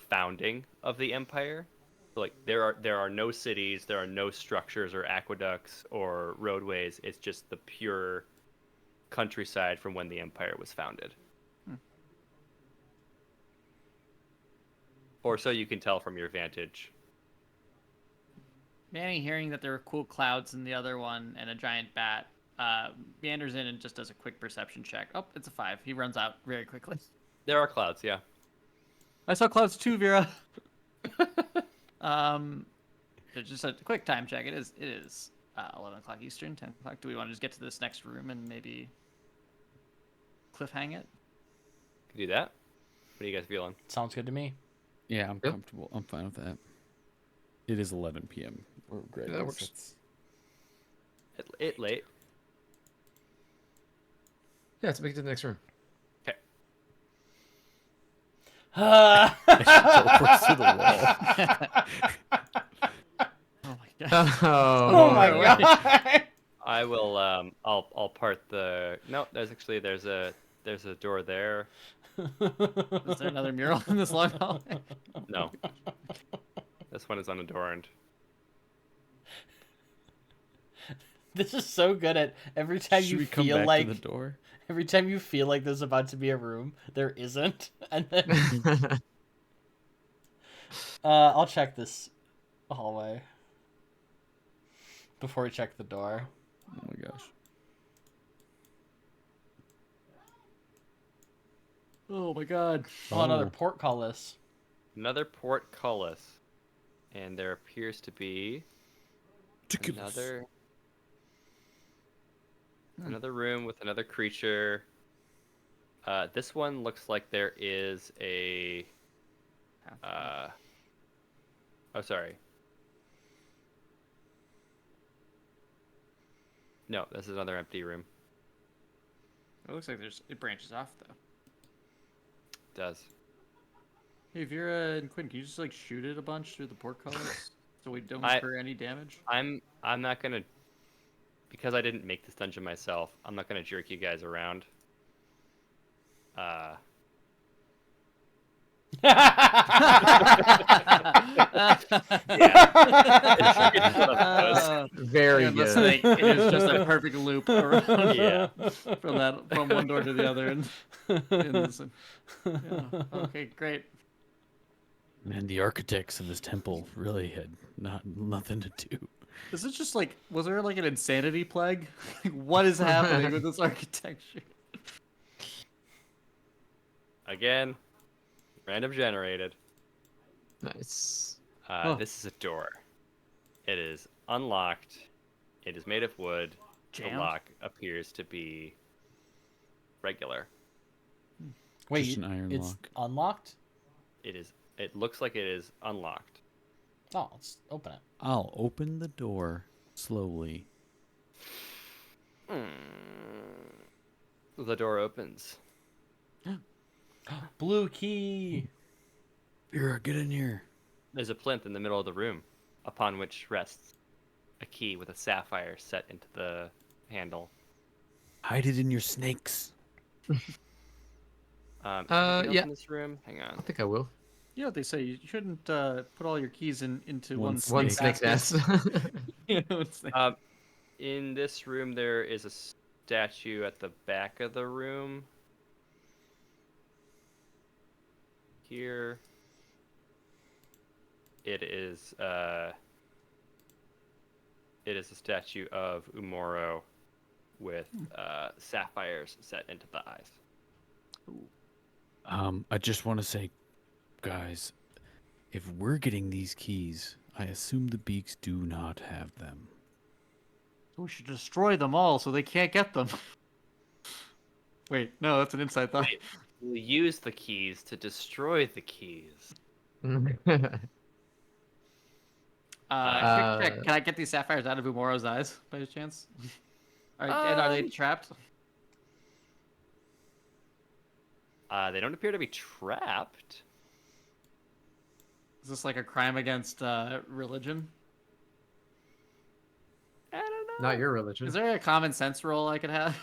founding of the empire. Like there are no cities, there are no structures or aqueducts or roadways. It's just the pure countryside from when the empire was founded. Or so you can tell from your vantage. Manny, hearing that there were cool clouds in the other one and a giant bat, meanders in and just does a quick perception check. Oh, it's a 5. He runs out very quickly. There are clouds, yeah. I saw clouds too, Vera. There's just a quick time check. It is 11 o'clock Eastern, 10 o'clock. Do we want to just get to this next room and maybe cliffhang it? Can do that. What are you guys feeling? Sounds good to me. Yeah, I'm Yep. comfortable. I'm fine with that. It is 11 p.m. We're great. Yeah, that works. It late. Yeah, let's make it to the next room. Okay. Teleports to the wall. Oh my god. Oh my right. god! I will. I'll part the. No, there's a door there. Is there another mural in this long hallway? No. This one is unadorned. This is so good at every time Should you we come feel back like to the door? every time you feel like there's about to be a room, there isn't. And then I'll check this hallway before we check the door. Oh my gosh. Oh my god. Oh, another Oh. portcullis. Another portcullis, and there appears to be another room with another creature. This one looks like there is a. Oh, sorry. No, this is another empty room. It looks like it branches off though. It does. Hey Vera and Quinn, can you just like shoot it a bunch through the portcullis so we don't I- incur any damage? I'm not gonna, because I didn't make this dungeon myself. I'm not gonna jerk you guys around. Uh, Very And the good. snake is just a perfect loop around Yeah. from one door to the other. And yeah. Okay, great. Man, the architects of this temple really had nothing to do. Is it just like, was there like an insanity plague? Like, what is happening with this architecture? Again, random generated. Nice. Huh. This is a door. It is unlocked. It is made of wood. Jammed? The lock appears to be regular. Wait, Just an iron it's lock. unlocked? It looks like it is unlocked. Oh, let's open it. I'll open the door slowly. The door opens. Blue key. Vera, get in here. There's a plinth in the middle of the room, upon which rests a key with a sapphire set into the handle. Hide it in your snakes. Anything else yeah. in this room? Hang I on. think I will. You know what they say? You shouldn't put all your keys into One one One snake snake's basket. ass. You know, it's like- In this room, there is a statue at the back of the room. Here. It is a statue of Umoro with sapphires set into the eyes. I just want to say, guys, if we're getting these keys, I assume the Beaks do not have them. We should destroy them all so they can't get them. Wait, no, that's an inside thought. We'll use the keys to destroy the keys. Quick check. Can I get these sapphires out of Umoro's eyes by any chance? And are they trapped? They don't appear to be trapped. Is this like a crime against religion? I don't know. Not your religion. Is there a common sense rule I could have?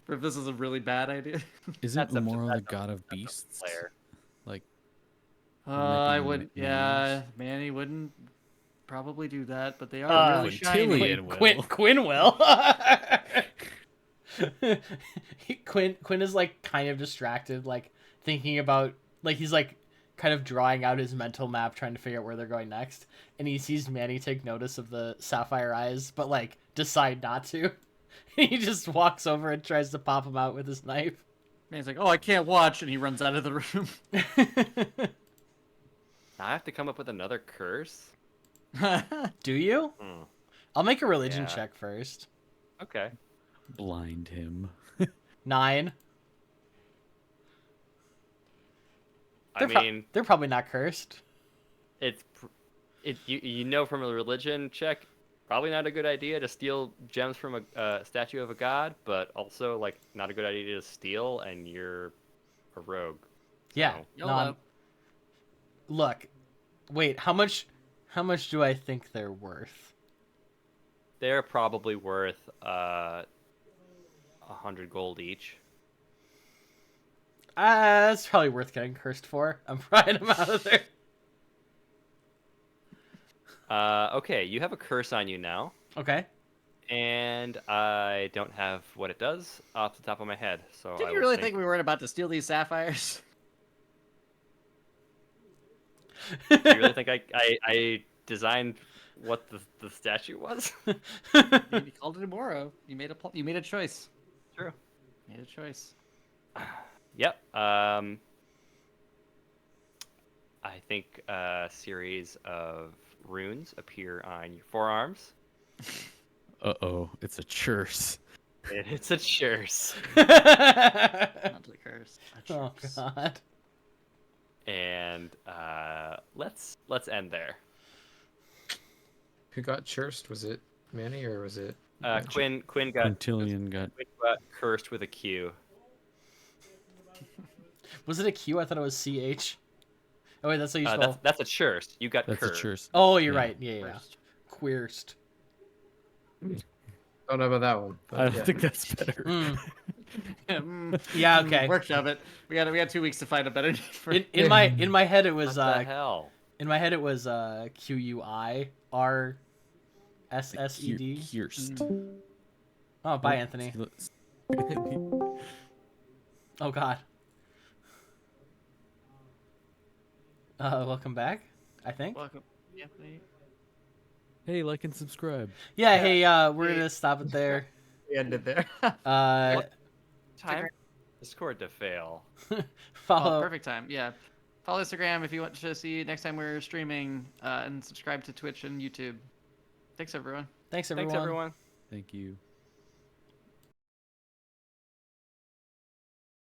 For if this is a really bad idea? Isn't That's up to- Umoro the that's up- god of that's up to the beasts? player. Like, I Licking would, the yeah, nose. Manny wouldn't probably do that, but they are really shiny. Quintillion will. Quinn will. Quinn is like kind of distracted, like thinking about, like he's like kind of drawing out his mental map, trying to figure out where they're going next, and he sees Manny take notice of the sapphire eyes, but like decide not to. He just walks over and tries to pop him out with his knife. Manny's like, oh, I can't watch, and he runs out of the room. I have to come up with another curse. Do you? Hmm. I'll make a religion Yeah. check first. Okay. Blind him. 9. I mean, They're probably not cursed. you know from a religion check, probably not a good idea to steal gems from a statue of a god, but also like not a good idea to steal, and you're a rogue. Yeah. So- No, YOLO. look, wait. How much do I think they're worth? They're probably worth 100 gold each. That's probably worth getting cursed for. I'm prying them out of there. Okay, you have a curse on you now, Okay. and I don't have what it does off the top of my head. So Did I you will really think we weren't about to steal these sapphires? Do you really think I designed what the statue was? You called it Umoro. You made a choice. True. Made a choice. Yep. I think a series of runes appear on your forearms. Uh-oh, it's a curse. It's a curse. Not the curse. A Oh choice. God. And let's end there. Who got cursed? Was it Manny or was it? Quinn got Quintillion got Quinn got cursed with a Q. Was it a Q? I thought it was CH. Oh wait, that's how you spell. That's a curse. You got that's a cursed. curse. Oh, you're Yeah. right. Yeah. Queerst. Don't know about that one. But I yeah. think that's better. Mm. Yeah, okay. Workshop it. We had 2 weeks to find a better name for it. In my head it was What the hell? in my head it was QUIRSSED. Kirst. Oh, bye, Anthony. Oh God. Welcome back. I think. Welcome, Anthony. Hey, like and subscribe. Yeah. Hey, we're gonna stop it there. We ended there. Uh, Time for Discord to fail. follow. Oh, perfect time. Yeah. Follow Instagram if you want to see next time we're streaming, and subscribe to Twitch and YouTube. Thanks, everyone. Thanks, everyone. Thanks, everyone. Thank you.